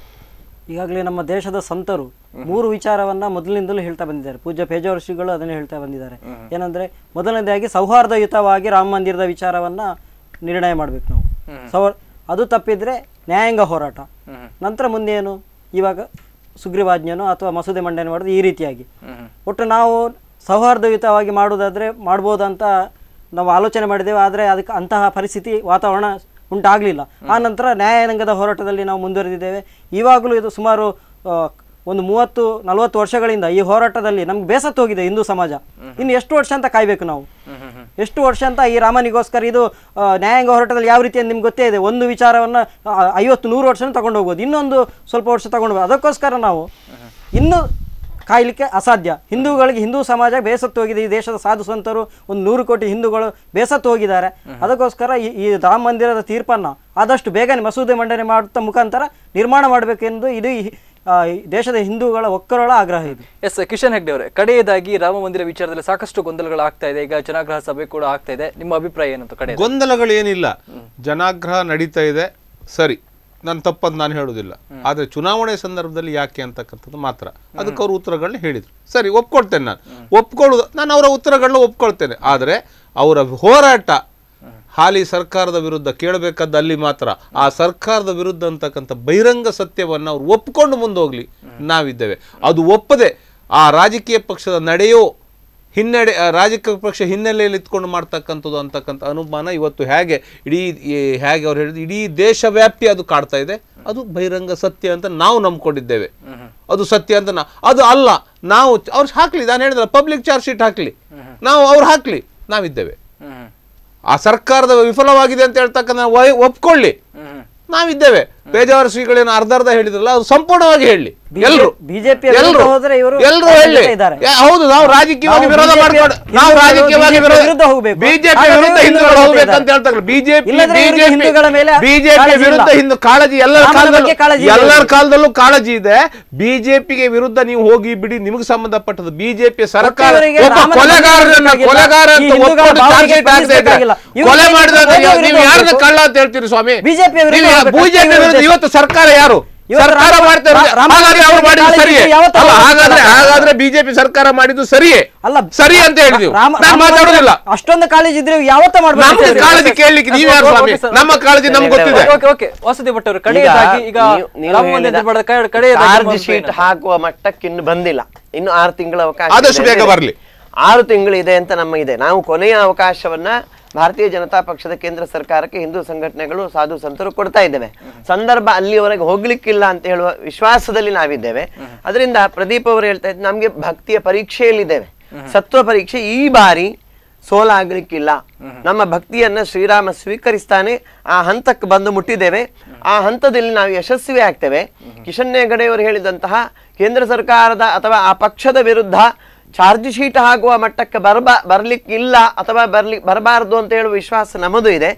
ಈಗಾಗಲೇ ನಮ್ಮ ದೇಶದ ಸಂತರು 3 ವಿಚಾರವನ್ನ ಮೊದಲಿನಿಂದಲೂ ಹೇಳ್ತಾ ಬಂದಿದ್ದಾರೆ. ಪೂಜ್ಯ ಪೇಜಾವರ ಶ್ರೀಗಳು ಅದನ್ನೇ ಹೇಳ್ತಾ ಬಂದಿದ್ದಾರೆ. ಏನಂದ್ರೆ, ಮೊದಲನೇದಾಗಿ ಸೌಹಾರ್ದಯುತವಾಗಿ ರಾಮ ಮಂದಿರದ ವಿಚಾರವನ್ನ ನಿರ್ಣಯ ಮಾಡ್ಬೇಕು ನಾವು. ಅದು ತಪ್ಪಿದ್ರೆ ನ್ಯಾಯಾಂಗ ಹೋರಾಟ. ನಂತರ ಮುಂದೆ ಏನು, ಇವಾಗ ಸುಗ್ರೀವಾಜ್ಞೆನೋ ಅಥವಾ ಮಸೂದೆ ಮಂಡನೆ ಮಾಡೋದು, ಈ ರೀತಿಯಾಗಿ ಒಟ್ಟು ನಾವು ಸೌಹಾರ್ದಯುತವಾಗಿ ಮಾಡುವುದಾದ್ರೆ ಮಾಡ್ಬೋದಂತ ನಾವು ಆಲೋಚನೆ ಮಾಡಿದ್ದೇವೆ. ಆದರೆ ಅದಕ್ಕೆ ಅಂತಹ ಪರಿಸ್ಥಿತಿ ವಾತಾವರಣ ಉಂಟಾಗಲಿಲ್ಲ. ಆ ನಂತರ ನ್ಯಾಯಾಂಗದ ಹೋರಾಟದಲ್ಲಿ ನಾವು ಮುಂದುವರೆದಿದ್ದೇವೆ. ಇವಾಗಲೂ ಇದು ಸುಮಾರು ಒಂದು 30-40 ವರ್ಷಗಳಿಂದ ಈ ಹೋರಾಟದಲ್ಲಿ ನಮ್ಗೆ ಬೇಸತ್ತು ಹೋಗಿದೆ ಹಿಂದೂ ಸಮಾಜ. ಇನ್ನು ಎಷ್ಟು ವರ್ಷ ಅಂತ ಕಾಯ್ಬೇಕು ನಾವು? ಎಷ್ಟು ವರ್ಷ ಅಂತ ಈ ರಾಮನಿಗೋಸ್ಕರ ಇದು ನ್ಯಾಯಾಂಗ ಹೋರಾಟದಲ್ಲಿ ಯಾವ ರೀತಿ ನಿಮ್ಗೆ ಗೊತ್ತೇ ಇದೆ. ಒಂದು ವಿಚಾರವನ್ನು 50-100 ವರ್ಷ ತಗೊಂಡು ಹೋಗ್ಬೋದು, ಇನ್ನೊಂದು ಸ್ವಲ್ಪ ವರ್ಷ ತಗೊಂಡು ಹೋಗ್ಬೋದು. ಅದಕ್ಕೋಸ್ಕರ ನಾವು ಇನ್ನು ಕಾಯಲಿಕ್ಕೆ ಅಸಾಧ್ಯ. ಹಿಂದೂಗಳಿಗೆ, ಹಿಂದೂ ಸಮಾಜ ಬೇಸತ್ತು ಹೋಗಿದೆ. ಈ ದೇಶದ ಸಾಧು ಸಂತರು 100 ಕೋಟಿ ಹಿಂದೂಗಳು ಬೇಸತ್ತು ಹೋಗಿದ್ದಾರೆ. ಅದಕ್ಕೋಸ್ಕರ ಈ ರಾಮ ಮಂದಿರದ ತೀರ್ಪನ್ನು ಆದಷ್ಟು ಬೇಗನೆ ಮಸೂದೆ ಮಂಡನೆ ಮಾಡುತ್ತಾ ಮುಖಾಂತರ ನಿರ್ಮಾಣ ಮಾಡಬೇಕೆಂದು ಇದು ದೇಶದ ಹಿಂದೂಗಳ ಒಕ್ಕರಳ ಆಗ್ರಹ ಇದೆ. ಎಸ್, ಕಿಶನ್ ಹೆಗ್ಡೆ ಅವರೇ, ಕಡೆಯದಾಗಿ ರಾಮ ಮಂದಿರ ವಿಚಾರದಲ್ಲಿ ಸಾಕಷ್ಟು ಗೊಂದಲಗಳು ಆಗ್ತಾ ಇದೆ. ಈಗ ಜನಾಗ್ರಹ ಸಭೆ ಕೂಡ ಆಗ್ತಾ ಇದೆ. ನಿಮ್ಮ ಅಭಿಪ್ರಾಯ ಏನಂತ? ಕಡೆ ಗೊಂದಲಗಳೇನಿಲ್ಲ, ಜನಾಗ್ರಹ ನಡೀತಾ ಇದೆ, ಸರಿ, ನಾನು ತಪ್ಪದು ನಾನು ಹೇಳುವುದಿಲ್ಲ. ಆದರೆ ಚುನಾವಣೆ ಸಂದರ್ಭದಲ್ಲಿ ಯಾಕೆ ಅಂತಕ್ಕಂಥದ್ದು ಮಾತ್ರ ಅದಕ್ಕೆ ಅವರು ಉತ್ತರಗಳನ್ನ ಹೇಳಿದ್ರು. ಸರಿ, ಒಪ್ಕೊಳ್ತೇನೆ, ನಾನು ಅವರ ಉತ್ತರಗಳನ್ನ ಒಪ್ಕೊಳ್ತೇನೆ. ಆದರೆ ಅವರ ಹೋರಾಟ ಹಾಲಿ ಸರ್ಕಾರದ ವಿರುದ್ಧ ಕೇಳಬೇಕಾದ ಅಲ್ಲಿ ಮಾತ್ರ ಆ ಸರ್ಕಾರದ ವಿರುದ್ಧ ಅಂತಕ್ಕಂಥ ಬಹಿರಂಗ ಸತ್ಯವನ್ನು ಅವ್ರು ಒಪ್ಕೊಂಡು ಮುಂದೋಗ್ಲಿ, ನಾವಿದ್ದೇವೆ. ಅದು ಒಪ್ಪದೆ ಆ ರಾಜಕೀಯ ಪಕ್ಷದ ನಡೆಯೋ ರಾಜಕೀಯ ಪಕ್ಷ ಹಿನ್ನೆಲೆಯಲ್ಲಿ ಇತ್ಕೊಂಡು ಮಾಡ್ತಕ್ಕಂಥದ್ದು ಅಂತಕ್ಕಂಥ ಅನುಮಾನ ಇವತ್ತು ಹೇಗೆ ಅವ್ರು ಹೇಳಿದ್ರು ಇಡೀ ದೇಶವ್ಯಾಪಿ ಅದು ಕಾಡ್ತಾ ಇದೆ. ಅದು ಬಹಿರಂಗ ಸತ್ಯ ಅಂತ ನಾವು ನಂಬ್ಕೊಂಡಿದ್ದೇವೆ. ಅದು ಸತ್ಯ ಅಂತ ಅದು ಅಲ್ಲ. ನಾವು ಅವ್ರು ಹಾಕ್ಲಿ, ನಾನು ಹೇಳಿದ್ರೆ ಪಬ್ಲಿಕ್ ಚಾರ್ಜ್ ಶೀಟ್ ಹಾಕ್ಲಿ, ಅವ್ರು ಹಾಕ್ಲಿ, ನಾವಿದ್ದೇವೆ. ಆ ಸರ್ಕಾರದ ವಿಫಲವಾಗಿದೆ ಅಂತ ಹೇಳ್ತಕ್ಕಂಥ ಒಪ್ಕೊಳ್ಳಿ, ನಾವಿದ್ದೇವೆ. ಪೇಜಾವರ ಶ್ರೀಗಳೇನು ಅರ್ಧ ಹೇಳಿದ್ರಲ್ಲ, ಅದು ಸಂಪೂರ್ಣವಾಗಿ ಹೇಳಿ. ಎಲ್ಲರೂ ಹೇಳಿ, ಹೌದು, ನಾವು ರಾಜಕೀಯವಾಗಿ ವಿರೋಧ ಮಾಡ್ಕೊಂಡು ಬಿಜೆಪಿ ವಿರುದ್ಧ ಹಿಂದೂಗಳು ಹೋಗ್ಬೇಕಂತ ಹೇಳ್ತಾರೆ. ಬಿಜೆಪಿ ವಿರುದ್ಧ ಹಿಂದೂ ಕಾಳಜಿ ಎಲ್ಲರ ಕಾಲದಲ್ಲೂ ಕಾಳಜಿ ಇದೆ. ಬಿಜೆಪಿಗೆ ವಿರುದ್ಧ ನೀವು ಹೋಗಿ ಬಿಡಿ, ನಿಮಗೆ ಸಂಬಂಧಪಟ್ಟದ್ದು ಬಿಜೆಪಿ ಸರ್ಕಾರ ಕೊಲೆ ಮಾಡಿದಾಗ ನೀವು ಯಾರನ್ನ ಕಳ್ಳ ಅಂತ ಹೇಳ್ತೀರಿ ಸ್ವಾಮಿ? ಬಿಜೆಪಿ ಇವತ್ತು ಸರ್ಕಾರ ಯಾರು ಸರ್ಕಾರ ಮಾಡ್ತಾರೆ? ಹಾಗಾದ್ರೆ ಬಿಜೆಪಿ ಸರ್ಕಾರ ಮಾಡಿದ್ದು ಸರಿಯೇ ಅಲ್ಲ? ಸರಿ ಅಂತ ಹೇಳಿದ್ವಿ, ಮಾತಾಡೋದಿಲ್ಲ. ಅಷ್ಟೊಂದು ಕಾಳಜಿ ಇದ್ರೆ ಯಾವತ್ತ ಮಾಡ್ಬೇಕು? ಕಾಳಜಿ ಕೇಳಲಿಕ್ಕೆ ನೀವು ಯಾರು ಸ್ವಾಮಿ? ನಮ್ಮ ಕಾಳಜಿ ನಮ್ಗೆ ಗೊತ್ತಿದೆ. ವಸತಿ ಭಟ್ ಅವರು, ಕಡೆಯದಾಗಿ ಈಗ ಚಾರ್ಜ್ ಶೀಟ್ ಹಾಕುವ ಮಟ್ಟಕ್ಕೆ ಇನ್ನು ಬಂದಿಲ್ಲ. ಇನ್ನು 6 ತಿಂಗಳ ಅವಕಾಶ, ಆದಷ್ಟು ಬೇಗ ಬರಲಿ. 6 ತಿಂಗಳಿದೆ ಅಂತ ನಮಗಿದೆ. ನಾವು ಕೊನೆಯ ಅವಕಾಶವನ್ನ ಭಾರತೀಯ ಜನತಾ ಪಕ್ಷದ ಕೇಂದ್ರ ಸರ್ಕಾರಕ್ಕೆ ಹಿಂದೂ ಸಂಘಟನೆಗಳು ಸಾಧು ಸಂತರು ಕೊಡ್ತಾ ಇದ್ದೇವೆ. ಸಂದರ್ಭ ಅಲ್ಲಿಯವರೆಗೆ ಹೋಗ್ಲಿಕ್ಕಿಲ್ಲ ಅಂತ ಹೇಳುವ ವಿಶ್ವಾಸದಲ್ಲಿ ನಾವಿದ್ದೇವೆ. ಅದರಿಂದ ಪ್ರದೀಪ್ ಅವರು ಹೇಳ್ತಾ ಇದ್ದಾರೆ, ನಮ್ಗೆ ಭಕ್ತಿಯ ಪರೀಕ್ಷೆಯಲ್ಲಿದ್ದೇವೆ, ಸತ್ವ ಪರೀಕ್ಷೆ. ಈ ಬಾರಿ ಸೋಲಾಗ್ಲಿಕ್ಕಿಲ್ಲ. ನಮ್ಮ ಭಕ್ತಿಯನ್ನ ಶ್ರೀರಾಮ ಸ್ವೀಕರಿಸ್ತಾನೆ. ಆ ಹಂತಕ್ಕೆ ಬಂದು ಮುಟ್ಟಿದ್ದೇವೆ. ಆ ಹಂತದಲ್ಲಿ ನಾವು ಯಶಸ್ವಿ ಆಗ್ತೇವೆ. ಕಿಶನ್ ಹೆಗಡೆಯವರು ಹೇಳಿದಂತಹ ಕೇಂದ್ರ ಸರ್ಕಾರದ ಅಥವಾ ಆ ಪಕ್ಷದ ವಿರುದ್ಧ ಚಾರ್ಜ್ ಶೀಟ್ ಆಗುವ ಮಟ್ಟಕ್ಕೆ ಬರ್ಲಿಕ್ಕಿಲ್ಲ ಅಥವಾ ಬರಬಾರದು ಅಂತ ಹೇಳುವ ವಿಶ್ವಾಸ ನಮ್ಮದು ಇದೆ.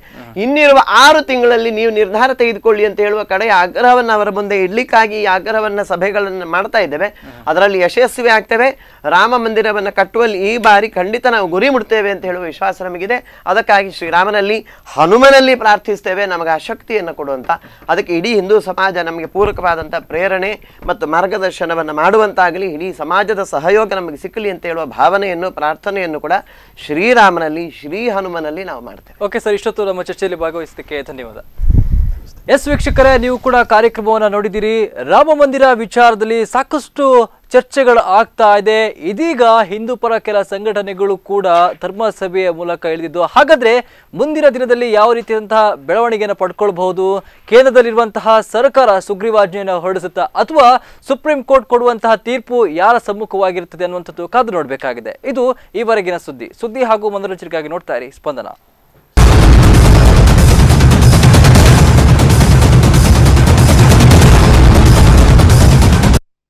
ಇನ್ನಿರುವ 6 ತಿಂಗಳಲ್ಲಿ ನೀವು ನಿರ್ಧಾರ ತೆಗೆದುಕೊಳ್ಳಿ ಅಂತ ಹೇಳುವ ಕಡೆಯ ಆಗ್ರಹವನ್ನು ಅವರ ಮುಂದೆ ಇಡ್ಲಿಕ್ಕಾಗಿ ಈ ಆಗ್ರಹವನ್ನ ಸಭೆಗಳನ್ನು ಮಾಡ್ತಾ ಇದ್ದೇವೆ. ಅದರಲ್ಲಿ ಯಶಸ್ವಿ ಆಗ್ತೇವೆ. ರಾಮ ಮಂದಿರವನ್ನು ಕಟ್ಟುವಲ್ಲಿ ಈ ಬಾರಿ ಖಂಡಿತ ನಾವು ಗುರಿ ಮುಟ್ತೇವೆ ಅಂತ ಹೇಳುವ ವಿಶ್ವಾಸ ನಮಗಿದೆ. ಅದಕ್ಕಾಗಿ ಶ್ರೀರಾಮನಲ್ಲಿ ಹನುಮನಲ್ಲಿ ಪ್ರಾರ್ಥಿಸ್ತೇವೆ ನಮಗೆ ಆ ಶಕ್ತಿಯನ್ನು ಕೊಡುವಂತ. ಅದಕ್ಕೆ ಇಡೀ ಹಿಂದೂ ಸಮಾಜ ನಮಗೆ ಪೂರಕವಾದಂಥ ಪ್ರೇರಣೆ ಮತ್ತು ಮಾರ್ಗದರ್ಶನವನ್ನು ಮಾಡುವಂತಾಗಲಿ, ಇಡೀ ಸಮಾಜದ ಸಹಯೋಗ ನಮಗೆ ಸಿಕ್ಕಲಿ ಅಂತ ಹೇಳುವ ಭಾವನೆಯನ್ನು ಪ್ರಾರ್ಥನೆಯನ್ನು ಕೂಡ ಶ್ರೀರಾಮನಲ್ಲಿ ಶ್ರೀ ಹನುಮನಲ್ಲಿ ನಾವು ಮಾಡ್ತೇವೆ. ಓಕೆ ಸರ್, ಇಷ್ಟೊತ್ತು ನಮ್ಮ ಚರ್ಚೆಯಲ್ಲಿ ಭಾಗವಹಿಸಿದ್ದಕ್ಕೆ ಧನ್ಯವಾದ. ಎಸ್ ವೀಕ್ಷಕರೇ, ನೀವು ಕೂಡ ಕಾರ್ಯಕ್ರಮವನ್ನು ನೋಡಿದಿರಿ. ರಾಮ ಮಂದಿರ ವಿಚಾರದಲ್ಲಿ ಸಾಕಷ್ಟು ಚರ್ಚೆಗಳು ಆಗ್ತಾ ಇದೆ. ಇದೀಗ ಹಿಂದೂ ಪರ ಕೆಲ ಸಂಘಟನೆಗಳು ಕೂಡ ಧರ್ಮಸಭೆಯ ಮೂಲಕ ಇಳಿದಿದ್ದು. ಹಾಗಾದ್ರೆ ಮುಂದಿನ ದಿನದಲ್ಲಿ ಯಾವ ರೀತಿಯಾದಂತಹ ಬೆಳವಣಿಗೆಯನ್ನು ಪಡ್ಕೊಳ್ಬಹುದು? ಕೇಂದ್ರದಲ್ಲಿರುವಂತಹ ಸರ್ಕಾರ ಸುಗ್ರೀವಾಜ್ಞೆಯನ್ನು ಹೊರಡಿಸುತ್ತಾ ಅಥವಾ ಸುಪ್ರೀಂ ಕೋರ್ಟ್ ಕೊಡುವಂತಹ ತೀರ್ಪು ಯಾರ ಸಮ್ಮುಖವಾಗಿರುತ್ತದೆ ಅನ್ನುವಂಥದ್ದು ಕಾದು ನೋಡಬೇಕಾಗಿದೆ. ಇದು ಈವರೆಗಿನ ಸುದ್ದಿ ಹಾಗೂ ಮನೋರಂಜನೆಗಾಗಿ ನೋಡ್ತಾ ಇರಿ ಸ್ಪಂದನ.